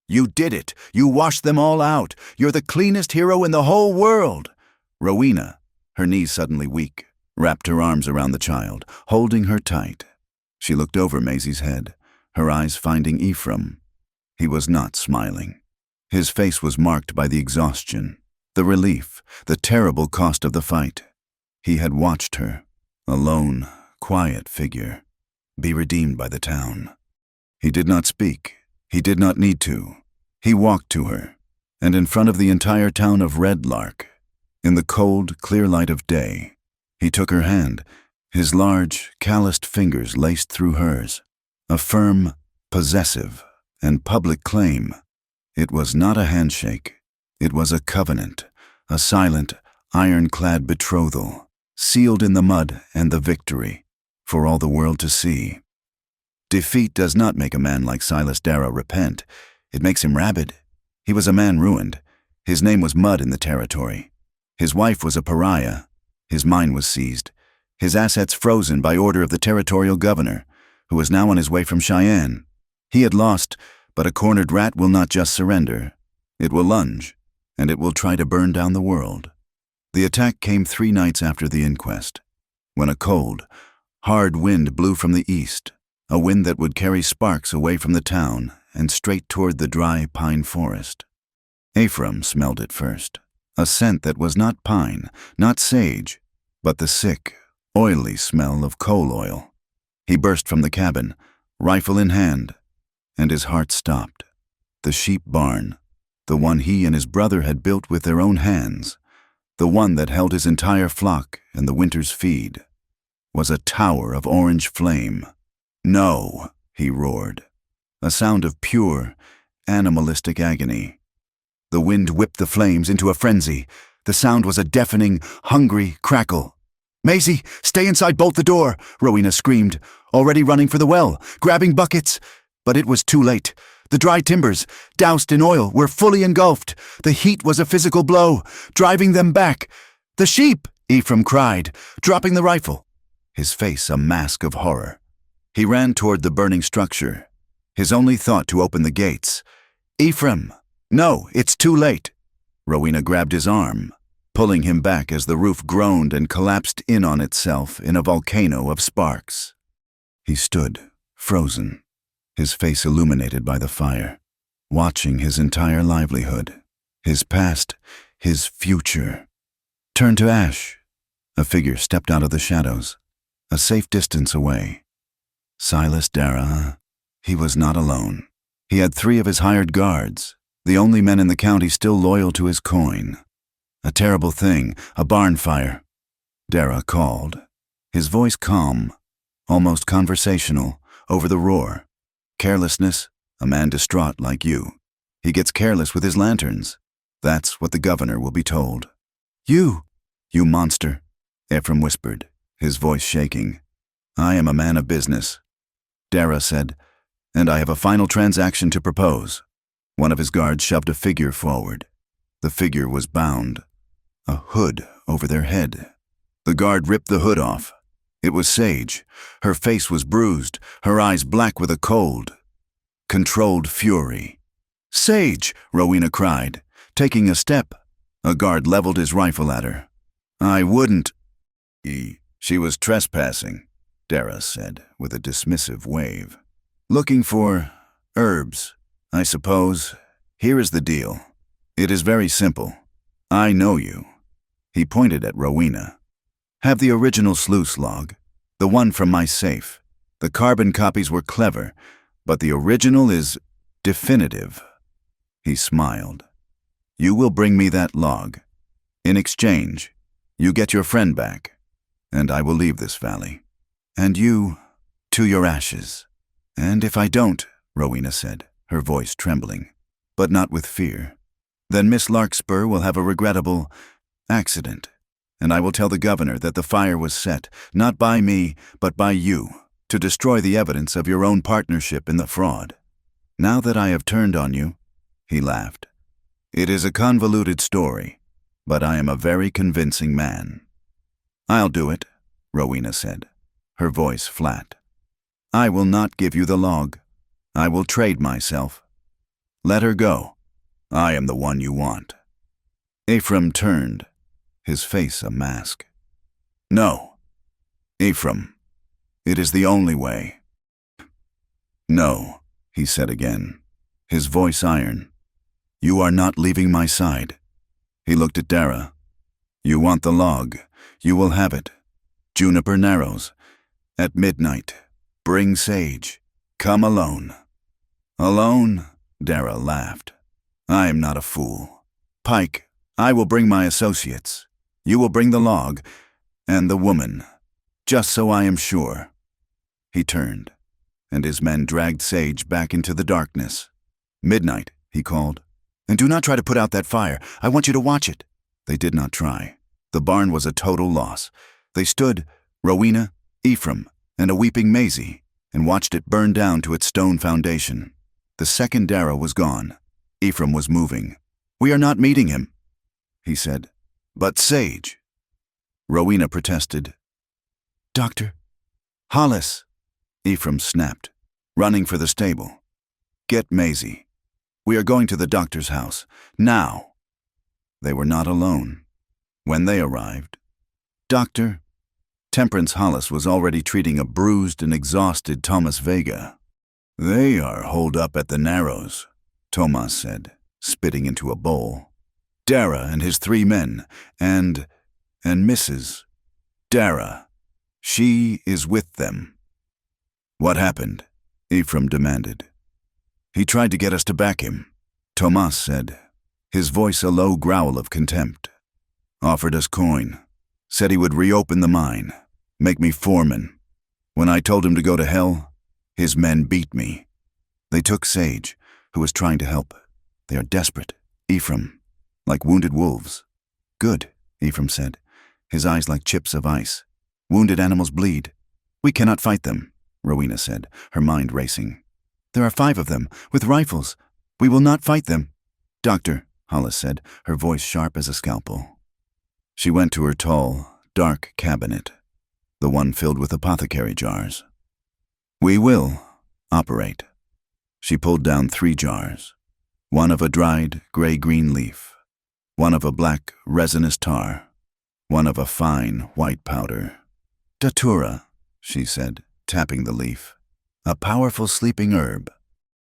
You did it. You washed them all out. You're the cleanest hero in the whole world. Rowena, her knees suddenly weak, wrapped her arms around the child, holding her tight. She looked over Maisie's head, her eyes finding Ephraim. He was not smiling. His face was marked by the exhaustion, the relief, the terrible cost of the fight. He had watched her, a lone, quiet figure, be redeemed by the town. He did not speak. He did not need to. He walked to her, and in front of the entire town of Red Lark, in the cold, clear light of day, he took her hand, his large, calloused fingers laced through hers, a firm, possessive, and public claim. It was not a handshake. It was a covenant, a silent, ironclad betrothal, sealed in the mud and the victory, for all the world to see. Defeat does not make a man like Silas Dara repent. It makes him rabid. He was a man ruined. His name was mud in the territory. His wife was a pariah. His mine was seized. His assets frozen by order of the territorial governor, who was now on his way from Cheyenne. He had lost, but a cornered rat will not just surrender. It will lunge, and it will try to burn down the world. The attack came 3 nights after the inquest, when a cold, hard wind blew from the east, a wind that would carry sparks away from the town and straight toward the dry pine forest. Ephraim smelled it first, a scent that was not pine, not sage, but the sick, oily smell of coal oil. He burst from the cabin, rifle in hand, and his heart stopped. The sheep barn, the one he and his brother had built with their own hands, the one that held his entire flock and the winter's feed, was a tower of orange flame. "No," he roared, a sound of pure, animalistic agony. The wind whipped the flames into a frenzy. The sound was a deafening, hungry crackle. "Maisie, stay inside, bolt the door," Rowena screamed, already running for the well, grabbing buckets. But it was too late. The dry timbers, doused in oil, were fully engulfed. The heat was a physical blow, driving them back. "The sheep!" Ephraim cried, dropping the rifle, his face a mask of horror. He ran toward the burning structure, his only thought to open the gates. "Ephraim! No, it's too late!" Rowena grabbed his arm, pulling him back as the roof groaned and collapsed in on itself in a volcano of sparks. He stood, frozen, his face illuminated by the fire, watching his entire livelihood, his past, his future, turn to ash. A figure stepped out of the shadows, a safe distance away. Silas Dara. He was not alone. He had 3 of his hired guards, the only men in the county still loyal to his coin. "A terrible thing, a barn fire," Dara called, his voice calm, almost conversational, over the roar. "Carelessness, a man distraught like you. He gets careless with his lanterns. That's what the governor will be told." You monster," Ephraim whispered, his voice shaking. "I am a man of business," Dara said, "and I have a final transaction to propose." One of his guards shoved a figure forward. The figure was bound, a hood over their head. The guard ripped the hood off. It was Sage. Her face was bruised, her eyes black with a cold, controlled fury. "Sage!" Rowena cried, taking a step. A guard leveled his rifle at her. "I wouldn't." She was trespassing," Dara said, with a dismissive wave. "Looking for herbs, I suppose. Here is the deal. It is very simple. I know you." He pointed at Rowena. "Have the original sluice log, the one from my safe. The carbon copies were clever, but the original is definitive." He smiled. "You will bring me that log. In exchange, you get your friend back, and I will leave this valley. And you, to your ashes." "And if I don't," Rowena said, her voice trembling, but not with fear, "then Miss Larkspur will have a regrettable accident, and I will tell the governor that the fire was set, not by me, but by you, to destroy the evidence of your own partnership in the fraud. Now that I have turned on you," he laughed, "it is a convoluted story, but I am a very convincing man." "I'll do it," Rowena said, her voice flat. "I will not give you the log. I will trade myself. Let her go. I am the one you want." Ephraim turned, his face a mask. "No, Ephraim, it is the only way." "No," he said again, his voice iron. "You are not leaving my side." He looked at Dara. "You want the log. You will have it. Juniper Narrows. At midnight. Bring Sage. Come alone." "Alone?" Dara laughed. "I am not a fool. Pike, I will bring my associates. You will bring the log, and the woman, just so I am sure." He turned, and his men dragged Sage back into the darkness. "Midnight," he called. "And do not try to put out that fire. I want you to watch it." They did not try. The barn was a total loss. They stood, Rowena, Ephraim, and a weeping Maisie, and watched it burn down to its stone foundation. The second Dara was gone. Ephraim was moving. "We are not meeting him," he said. "But Sage." Rowena protested. "Doctor." "Hollis," Ephraim snapped, running for the stable. "Get Maisie. We are going to the doctor's house. Now." They were not alone. When they arrived, "Doctor," Temperance Hollis was already treating a bruised and exhausted Thomas Vega. "They are holed up at the Narrows," Tomas said, spitting into a bowl. "Dara and his 3 men, and Mrs. Dara. She is with them." "What happened?" Ephraim demanded. "He tried to get us to back him," Tomas said, his voice a low growl of contempt. Offered us coin. Said he would reopen the mine. Make me foreman. When I told him to go to hell, his men beat me. They took Sage, who was trying to help. They are desperate. Ephraim, like wounded wolves. Good, Ephraim said, his eyes like chips of ice. Wounded animals bleed. We cannot fight them, Rowena said, her mind racing. There are 5 of them, with rifles. We will not fight them. Doctor, Hollis said, her voice sharp as a scalpel. She went to her tall, dark cabinet, the one filled with apothecary jars. We will operate. She pulled down 3 jars, one of a dried gray-green leaf, one of a black resinous tar, one of a fine white powder. Datura, she said, tapping the leaf, a powerful sleeping herb.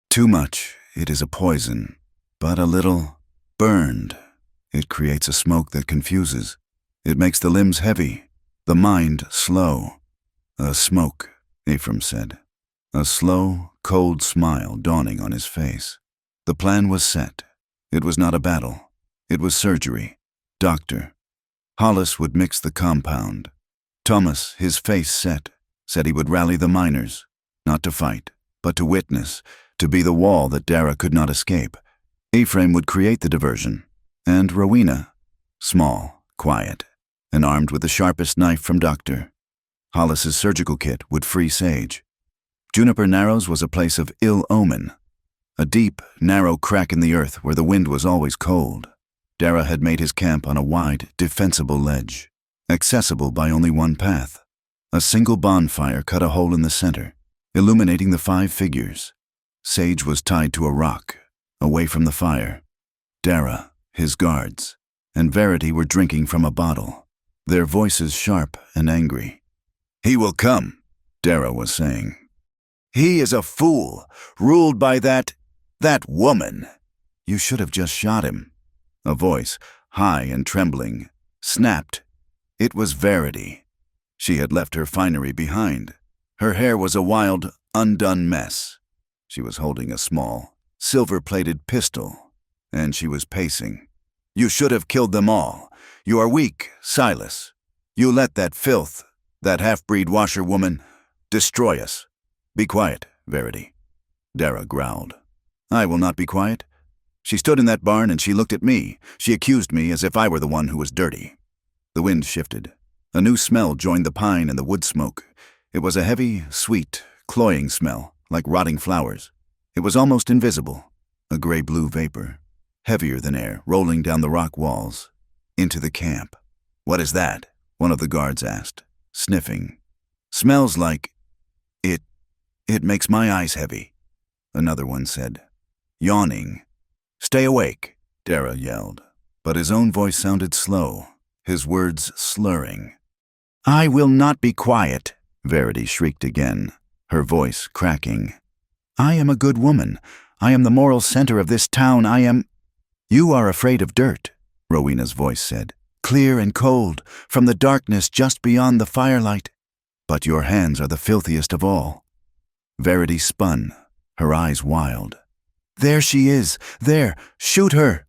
Too much, it is a poison, but a little burned. It creates a smoke that confuses. It makes the limbs heavy, the mind slow. A smoke, Ephraim said, a slow, cold smile dawning on his face. The plan was set. It was not a battle. It was surgery. Doctor. Hollis would mix the compound. Thomas, his face set, said he would rally the miners, not to fight, but to witness, to be the wall that Dara could not escape. Ephraim would create the diversion, and Rowena, small, quiet, and armed with the sharpest knife from Doctor. Hollis's surgical kit would free Sage. Juniper Narrows was a place of ill omen, a deep, narrow crack in the earth where the wind was always cold. Dara had made his camp on a wide, defensible ledge, accessible by only one path. A single bonfire cut a hole in the center, illuminating the 5 figures. Sage was tied to a rock, away from the fire. Dara, his guards, and Verity were drinking from a bottle, their voices sharp and angry. He will come, Dara was saying. He is a fool, ruled by that woman. You should have just shot him. A voice, high and trembling, snapped. It was Verity. She had left her finery behind. Her hair was a wild, undone mess. She was holding a small, silver-plated pistol, and she was pacing. You should have killed them all. You are weak, Silas. You let that filth, that half-breed washerwoman, destroy us. Be quiet, Verity. Dara growled. I will not be quiet. She stood in that barn and she looked at me. She accused me as if I were the one who was dirty. The wind shifted. A new smell joined the pine and the wood smoke. It was a heavy, sweet, cloying smell, like rotting flowers. It was almost invisible, a gray-blue vapor, heavier than air, rolling down the rock walls, into the camp. What is that? One of the guards asked, sniffing. Smells like... It makes my eyes heavy, another one said, yawning. Stay awake, Dara yelled, but his own voice sounded slow, his words slurring. I will not be quiet, Verity shrieked again, her voice cracking. I am a good woman. I am the moral center of this town. You are afraid of dirt, Rowena's voice said, clear and cold, from the darkness just beyond the firelight. But your hands are the filthiest of all. Verity spun, her eyes wild. There she is! There! Shoot her!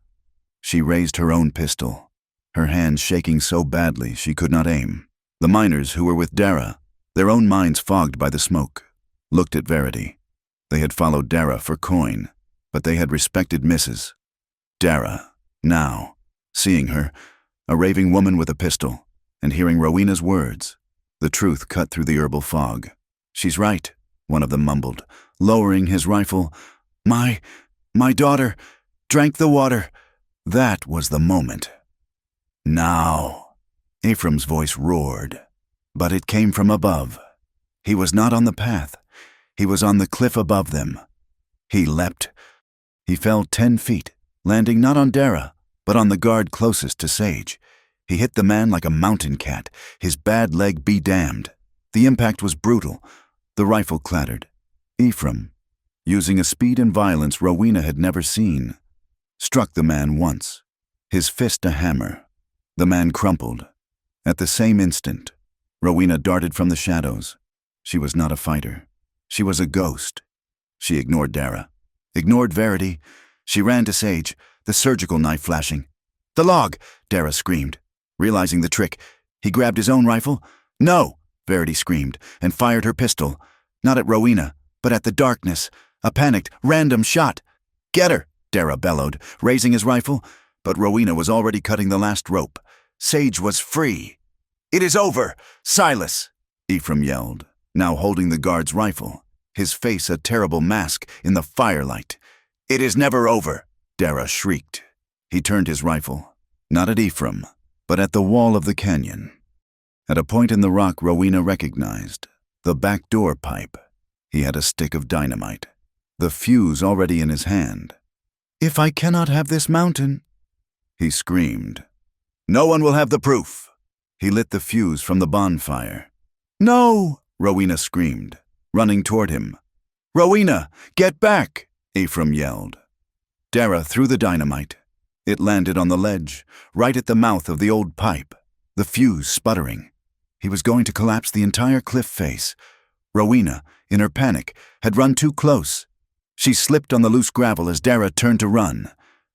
She raised her own pistol, her hands shaking so badly she could not aim. The miners who were with Dara, their own minds fogged by the smoke, looked at Verity. They had followed Dara for coin, but they had respected Mrs. Dara, now, seeing her, a raving woman with a pistol, and hearing Rowena's words, the truth cut through the herbal fog. She's right, one of them mumbled, lowering his rifle. My daughter drank the water. That was the moment. Now, Ephraim's voice roared, but it came from above. He was not on the path. He was on the cliff above them. He leapt. He fell 10 feet, landing not on Dara, but on the guard closest to Sage. He hit the man like a mountain cat, his bad leg be damned. The impact was brutal. The rifle clattered. Ephraim, using a speed and violence Rowena had never seen, struck the man once, his fist a hammer. The man crumpled. At the same instant, Rowena darted from the shadows. She was not a fighter. She was a ghost. She ignored Dara, ignored Verity. She ran to Sage, the surgical knife flashing. The log! Dara screamed. Realizing the trick, he grabbed his own rifle. "No!" Verity screamed, and fired her pistol. Not at Rowena, but at the darkness. A panicked, random shot. "Get her!" Dara bellowed, raising his rifle, but Rowena was already cutting the last rope. Sage was free. "It is over! Silas!" Ephraim yelled, now holding the guard's rifle, his face a terrible mask in the firelight. "It is never over!" Dara shrieked. He turned his rifle, not at Ephraim, but at the wall of the canyon. At a point in the rock Rowena recognized, the back door pipe. He had a stick of dynamite, the fuse already in his hand. "If I cannot have this mountain," he screamed. "No one will have the proof." He lit the fuse from the bonfire. "No!" Rowena screamed, running toward him. "Rowena, get back!" Ephraim yelled. Dara threw the dynamite. It landed on the ledge, right at the mouth of the old pipe, the fuse sputtering. He was going to collapse the entire cliff face. Rowena, in her panic, had run too close. She slipped on the loose gravel as Dara turned to run.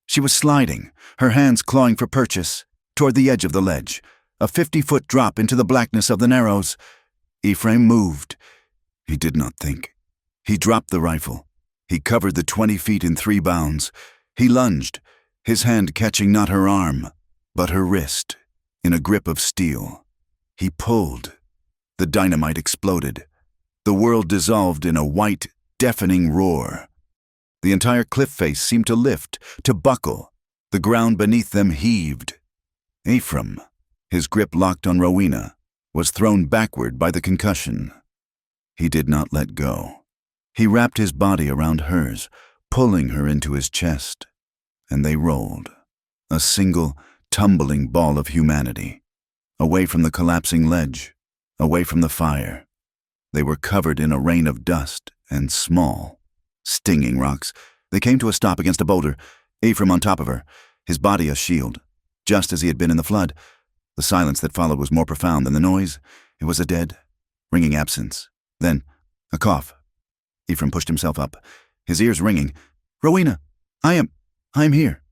She was sliding, her hands clawing for purchase, toward the edge of the ledge, a 50-foot drop into the blackness of the narrows. Ephraim moved. He did not think. He dropped the rifle. He covered the 20 feet in 3 bounds. He lunged, his hand catching not her arm, but her wrist, in a grip of steel. He pulled. The dynamite exploded. The world dissolved in a white, deafening roar. The entire cliff face seemed to lift, to buckle. The ground beneath them heaved. Ephraim, his grip locked on Rowena, was thrown backward by the concussion. He did not let go. He wrapped his body around hers, pulling her into his chest, and they rolled, a single, tumbling ball of humanity, away from the collapsing ledge, away from the fire. They were covered in a rain of dust and small, stinging rocks. They came to a stop against a boulder, Ephraim on top of her, his body a shield, just as he had been in the flood. The silence that followed was more profound than the noise. It was a dead, ringing absence. Then, a cough. Ephraim pushed himself up, his ears ringing. "Rowena, I am here,"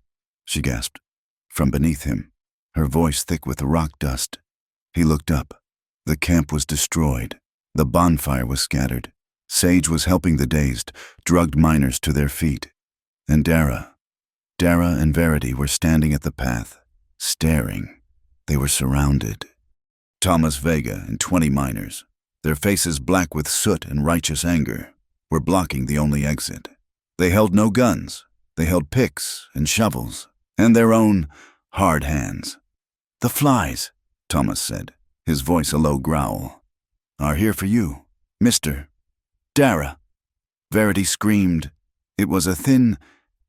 she gasped. From beneath him, her voice thick with the rock dust. He looked up. The camp was destroyed. The bonfire was scattered. Sage was helping the dazed, drugged miners to their feet. And Dara and Verity were standing at the path, staring. They were surrounded. Thomas Vega and 20 miners, their faces black with soot and righteous anger, were blocking the only exit. They held no guns. They held picks and shovels, and their own hard hands. "The flies," Thomas said, his voice a low growl, "are here for you, Mr. Dara." Verity screamed. It was a thin,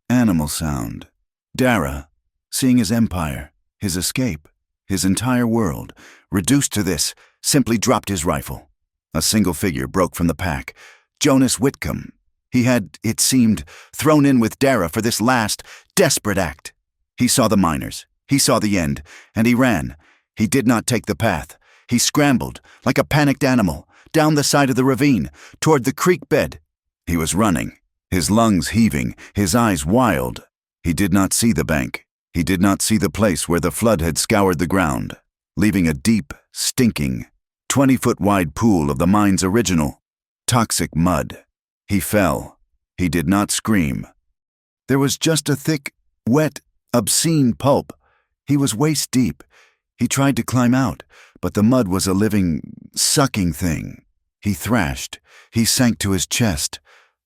animal sound. Dara, seeing his empire, his escape, his entire world, reduced to this, simply dropped his rifle. A single figure broke from the pack. Jonas Whitcomb. He had, it seemed, thrown in with Dara for this last, desperate act. He saw the miners. He saw the end, and he ran. He did not take the path. He scrambled, like a panicked animal, down the side of the ravine, toward the creek bed. He was running, his lungs heaving, his eyes wild. He did not see the bank. He did not see the place where the flood had scoured the ground, leaving a deep, stinking, 20-foot-wide pool of the mine's original, toxic mud. He fell. He did not scream. There was just a thick, wet, obscene pulp. He was waist-deep. He tried to climb out, but the mud was a living, sucking thing. He thrashed. He sank to his chest.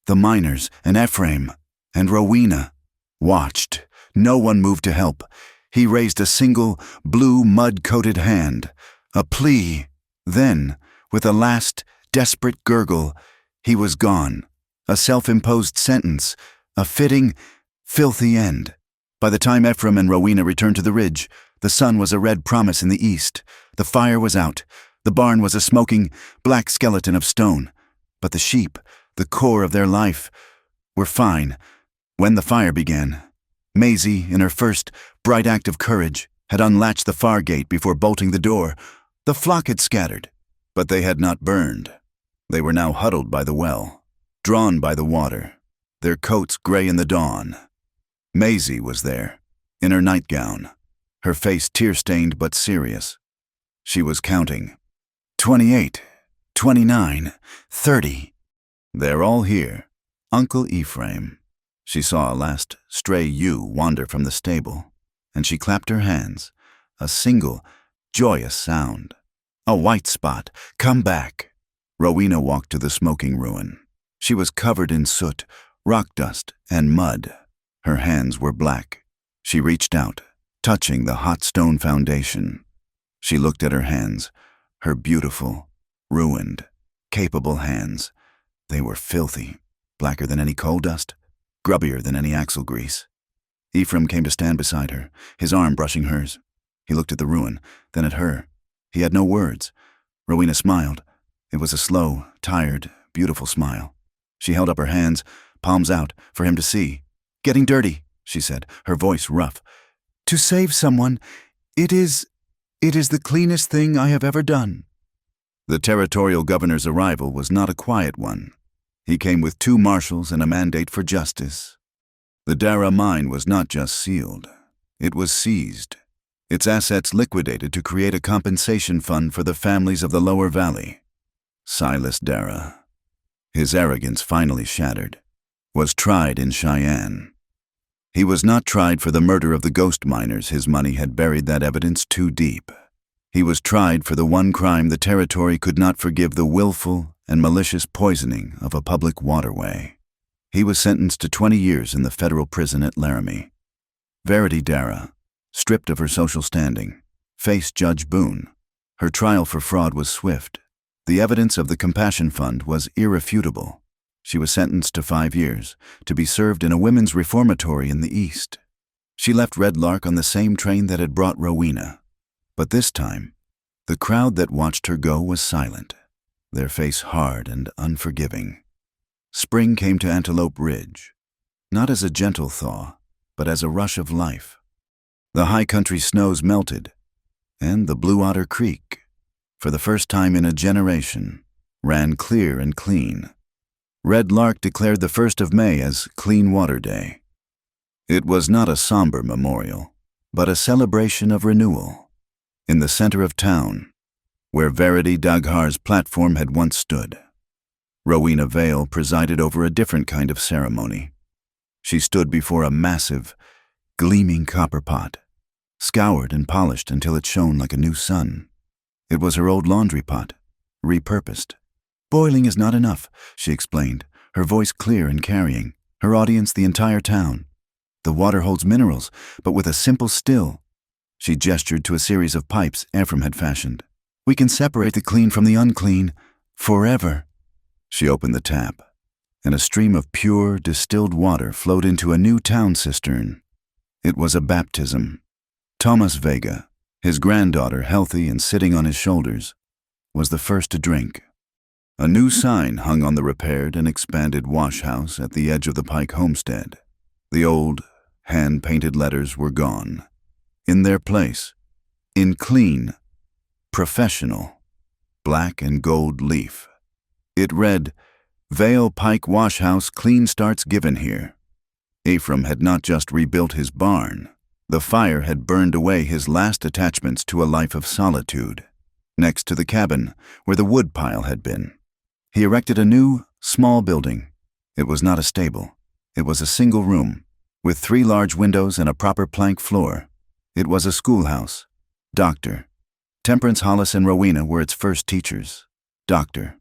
The miners, and Ephraim, and Rowena, watched. No one moved to help. He raised a single, blue, mud-coated hand. A plea. Then, with a last, desperate gurgle, he was gone. A self-imposed sentence. A fitting, filthy end. By the time Ephraim and Rowena returned to the ridge, the sun was a red promise in the east. The fire was out. The barn was a smoking, black skeleton of stone. But the sheep, the core of their life, were fine. When the fire began, Maisie, in her first bright act of courage, had unlatched the far gate before bolting the door. The flock had scattered, but they had not burned. They were now huddled by the well, drawn by the water, their coats gray in the dawn. Maisie was there, in her nightgown, her face tear-stained but serious. She was counting. 28, 29, 30. They're all here. Uncle Ephraim. She saw a last stray ewe wander from the stable, and she clapped her hands, a single, joyous sound. A white spot. Come back. Rowena walked to the smoking ruin. She was covered in soot, rock dust, and mud. Her hands were black. She reached out, touching the hot stone foundation. She looked at her hands, her beautiful, ruined, capable hands. They were filthy, blacker than any coal dust, grubbier than any axle grease. Ephraim came to stand beside her, his arm brushing hers. He looked at the ruin, then at her. He had no words. Rowena smiled. It was a slow, tired, beautiful smile. She held up her hands, palms out, for him to see. "Getting dirty," she said, her voice rough. "To save someone, it is the cleanest thing I have ever done." The territorial governor's arrival was not a quiet one. He came with 2 marshals and a mandate for justice. The Dara mine was not just sealed. It was seized. Its assets liquidated to create a compensation fund for the families of the lower valley. Silas Dara, his arrogance finally shattered, was tried in Cheyenne. He was not tried for the murder of the ghost miners. His money had buried that evidence too deep. He was tried for the one crime the territory could not forgive: the willful and malicious poisoning of a public waterway. He was sentenced to 20 years in the federal prison at Laramie. Verity Dara, stripped of her social standing, faced Judge Boone. Her trial for fraud was swift. The evidence of the Compassion Fund was irrefutable. She was sentenced to 5 years, to be served in a women's reformatory in the East. She left Red Lark on the same train that had brought Rowena. But this time, the crowd that watched her go was silent, their face hard and unforgiving. Spring came to Antelope Ridge, not as a gentle thaw, but as a rush of life. The high country snows melted, and the Blue Otter Creek, for the first time in a generation, ran clear and clean. Red Lark declared the 1st of May as Clean Water Day. It was not a somber memorial, but a celebration of renewal. In the center of town, where Verity Daghar's platform had once stood, Rowena Vale presided over a different kind of ceremony. She stood before a massive, gleaming copper pot, scoured and polished until it shone like a new sun. It was her old laundry pot, repurposed. "Boiling is not enough," she explained, her voice clear and carrying, her audience the entire town. "The water holds minerals, but with a simple still." She gestured to a series of pipes Ephraim had fashioned. "We can separate the clean from the unclean, forever." She opened the tap, and a stream of pure, distilled water flowed into a new town cistern. It was a baptism. Thomas Vega, his granddaughter healthy and sitting on his shoulders, was the first to drink. A new sign hung on the repaired and expanded wash house at the edge of the Pike homestead. The old, hand-painted letters were gone. In their place, in clean, professional, black and gold leaf, it read, "Vale Pike Wash House, clean starts given here." Ephraim had not just rebuilt his barn. The fire had burned away his last attachments to a life of solitude. Next to the cabin, where the wood pile had been, he erected a new, small building. It was not a stable. It was a single room, with 3 large windows and a proper plank floor. It was a schoolhouse. Doctor. Temperance Hollis and Rowena were its first teachers. Doctor.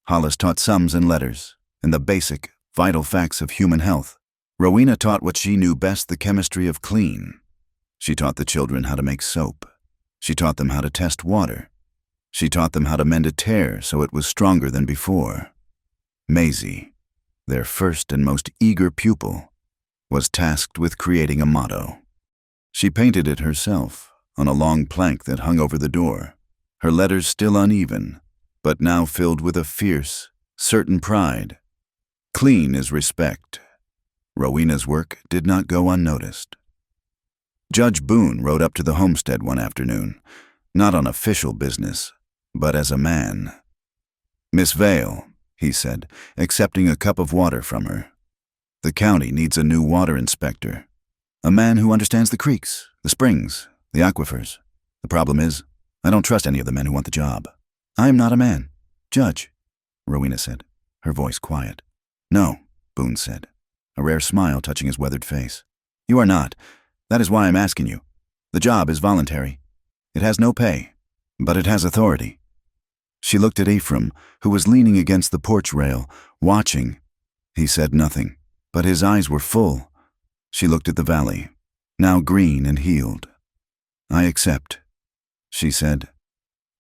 Hollis taught sums and letters, and the basic, vital facts of human health. Rowena taught what she knew best: the chemistry of clean. She taught the children how to make soap. She taught them how to test water. She taught them how to mend a tear so it was stronger than before. Maisie, their first and most eager pupil, was tasked with creating a motto. She painted it herself on a long plank that hung over the door, her letters still uneven, but now filled with a fierce, certain pride. Clean is respect. Rowena's work did not go unnoticed. Judge Boone rode up to the homestead one afternoon, not on official business, but as a man. "Miss Vale," he said, accepting a cup of water from her, "the county needs a new water inspector. A man who understands the creeks, the springs, The aquifers. The problem is, I don't trust any of the men who want the job. I am not a man. Judge, Rowena said, her voice quiet. No, Boone said, a rare smile touching his weathered face. You are not. That is why I'm asking you. The job is voluntary. It has no pay, but it has authority. She looked at Ephraim, who was leaning against the porch rail, watching. He said nothing, but his eyes were full. She looked at the valley, now green and healed. I accept, she said.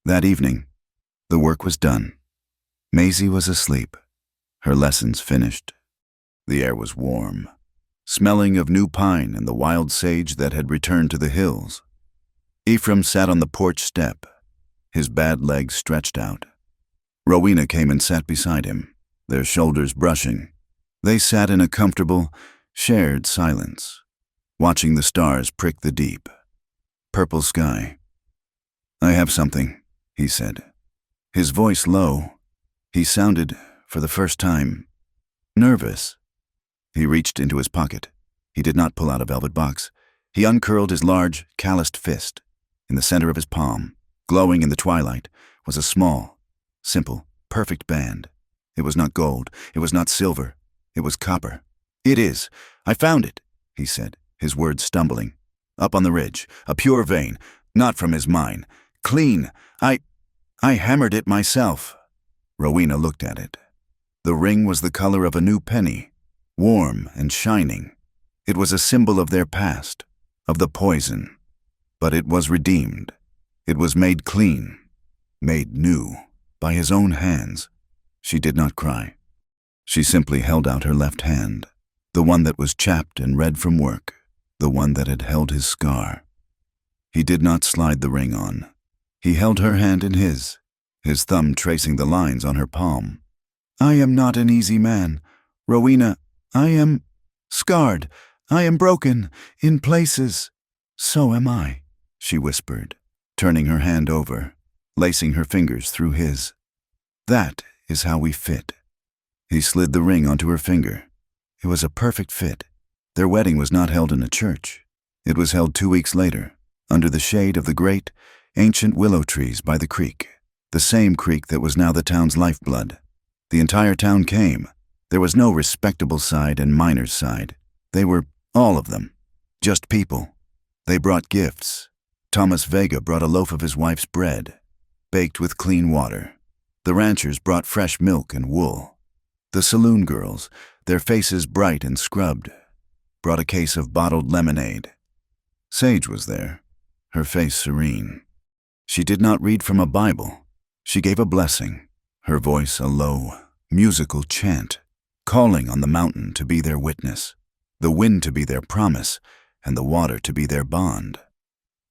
That evening, the work was done. Maisie was asleep, her lessons finished. The air was warm, smelling of new pine and the wild sage that had returned to the hills. Ephraim sat on the porch step, his bad legs stretched out. Rowena came and sat beside him, their shoulders brushing. They sat in a comfortable, shared silence, watching the stars prick the deep, purple sky. I have something, he said, his voice low. He sounded, for the first time, nervous. He reached into his pocket. He did not pull out a velvet box. He uncurled his large, calloused fist. In the center of his palm, glowing in the twilight, was a small, simple, perfect band. It was not gold. It was not silver. It was copper. It is. I found it, he said, his words stumbling. Up on the ridge, a pure vein, not from his mine. Clean. I hammered it myself. Rowena looked at it. The ring was the color of a new penny, warm and shining. It was a symbol of their past, of the poison. But it was redeemed. It was made clean, made new, by his own hands. She did not cry. She simply held out her left hand, the one that was chapped and red from work, the one that had held his scar. He did not slide the ring on. He held her hand in his thumb tracing the lines on her palm. I am not an easy man, Rowena. I am scarred. I am broken in places. So am I, she whispered, turning her hand over, lacing her fingers through his. That is how we fit. He slid the ring onto her finger. It was a perfect fit. Their wedding was not held in a church. It was held 2 weeks later, under the shade of the great, ancient willow trees by the creek, the same creek that was now the town's lifeblood. The entire town came. There was no respectable side and miner's side. They were, all of them, just people. They brought gifts. Thomas Vega brought a loaf of his wife's bread, baked with clean water. The ranchers brought fresh milk and wool. The saloon girls, their faces bright and scrubbed, brought a case of bottled lemonade. Sage was there, her face serene. She did not read from a Bible. She gave a blessing, her voice a low, musical chant, calling on the mountain to be their witness, the wind to be their promise, and the water to be their bond.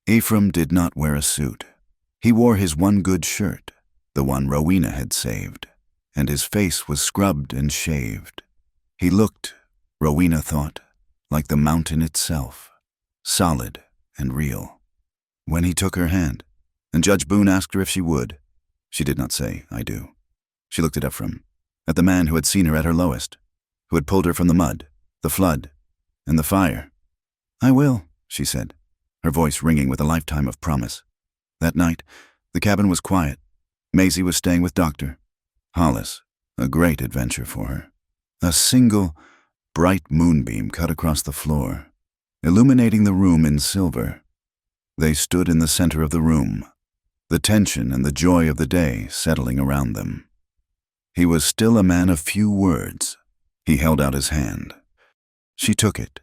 Ephraim did not wear a suit. He wore his one good shirt, the one Rowena had saved, and his face was scrubbed and shaved. He looked, Rowena thought, like the mountain itself, solid and real. When he took her hand, and Judge Boone asked her if she would, she did not say, I do. She looked at Ephraim, at the man who had seen her at her lowest, who had pulled her from the mud, the flood, and the fire. I will, she said, her voice ringing with a lifetime of promise. That night, the cabin was quiet. Maisie was staying with Dr. Hollis, a great adventure for her. A single, bright moonbeam cut across the floor, illuminating the room in silver. They stood in the center of the room, the tension and the joy of the day settling around them. He was still a man of few words. He held out his hand. She took it.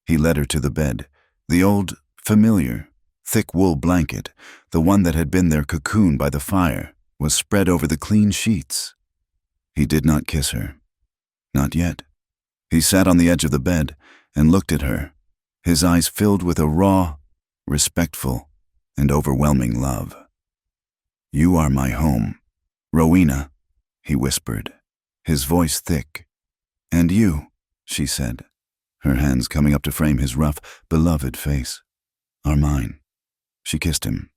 He led her to the bed, the old, familiar, thick wool blanket, the one that had been their cocoon by the fire, was spread over the clean sheets. He did not kiss her. Not yet. He sat on the edge of the bed and looked at her, his eyes filled with a raw, respectful, and overwhelming love. You are my home, Rowena, he whispered, his voice thick. And you, she said, her hands coming up to frame his rough, beloved face, are mine. She kissed him.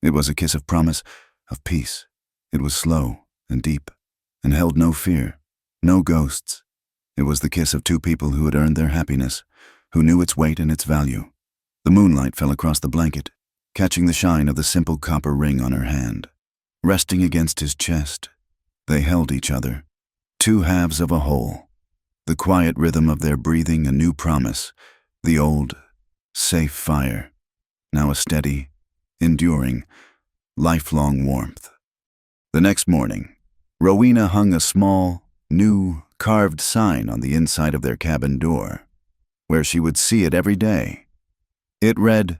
It was a kiss of promise, of peace. It was slow and deep, and held no fear, no ghosts. It was the kiss of two people who had earned their happiness, who knew its weight and its value. The moonlight fell across the blanket. catching the shine of the simple copper ring on her hand. Resting against his chest, they held each other, two halves of a whole. The quiet rhythm of their breathing a new promise, the old, safe fire, now a steady, enduring, lifelong warmth. The next morning, Rowena hung a small, new, carved sign on the inside of their cabin door, where she would see it every day. It read,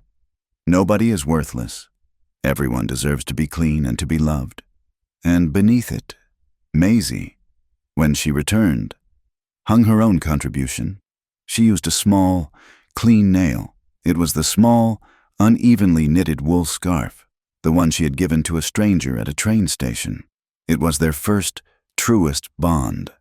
"Nobody is worthless. Everyone deserves to be clean and to be loved." And beneath it, Maisie, when she returned, hung her own contribution. She used a small, clean nail. It was the small, unevenly knitted wool scarf, the one she had given to a stranger at a train station. It was their first, truest bond,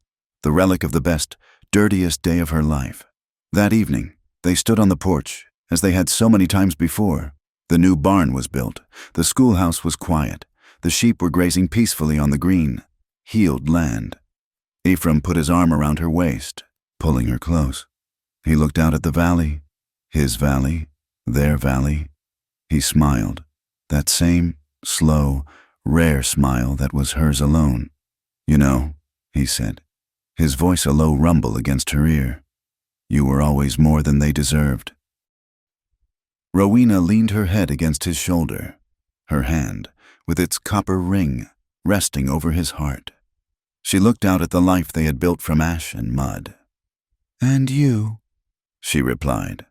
the relic of the best, dirtiest day of her life. That evening, they stood on the porch, as they had so many times before. The new barn was built. The schoolhouse was quiet. The sheep were grazing peacefully on the green, healed land. Ephraim put his arm around her waist, pulling her close. He looked out at the valley, his valley, their valley. He smiled, that same, slow, rare smile that was hers alone. "You know," he said, his voice a low rumble against her ear, "you were always more than they deserved." Rowena leaned her head against his shoulder, her hand, with its copper ring, resting over his heart. She looked out at the life they had built from ash and mud. "And you," she replied,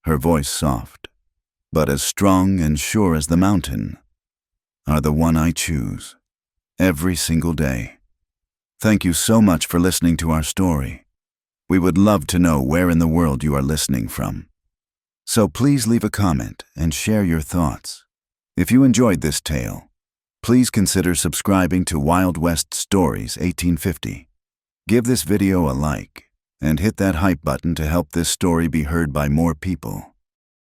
her voice soft, but as strong and sure as the mountain, "are the one I choose, every single day." Thank you so much for listening to our story. We would love to know where in the world you are listening from. So please leave a comment and share your thoughts. If you enjoyed this tale, please consider subscribing to Wild West Stories 1850. Give this video a like and hit that hype button to help this story be heard by more people.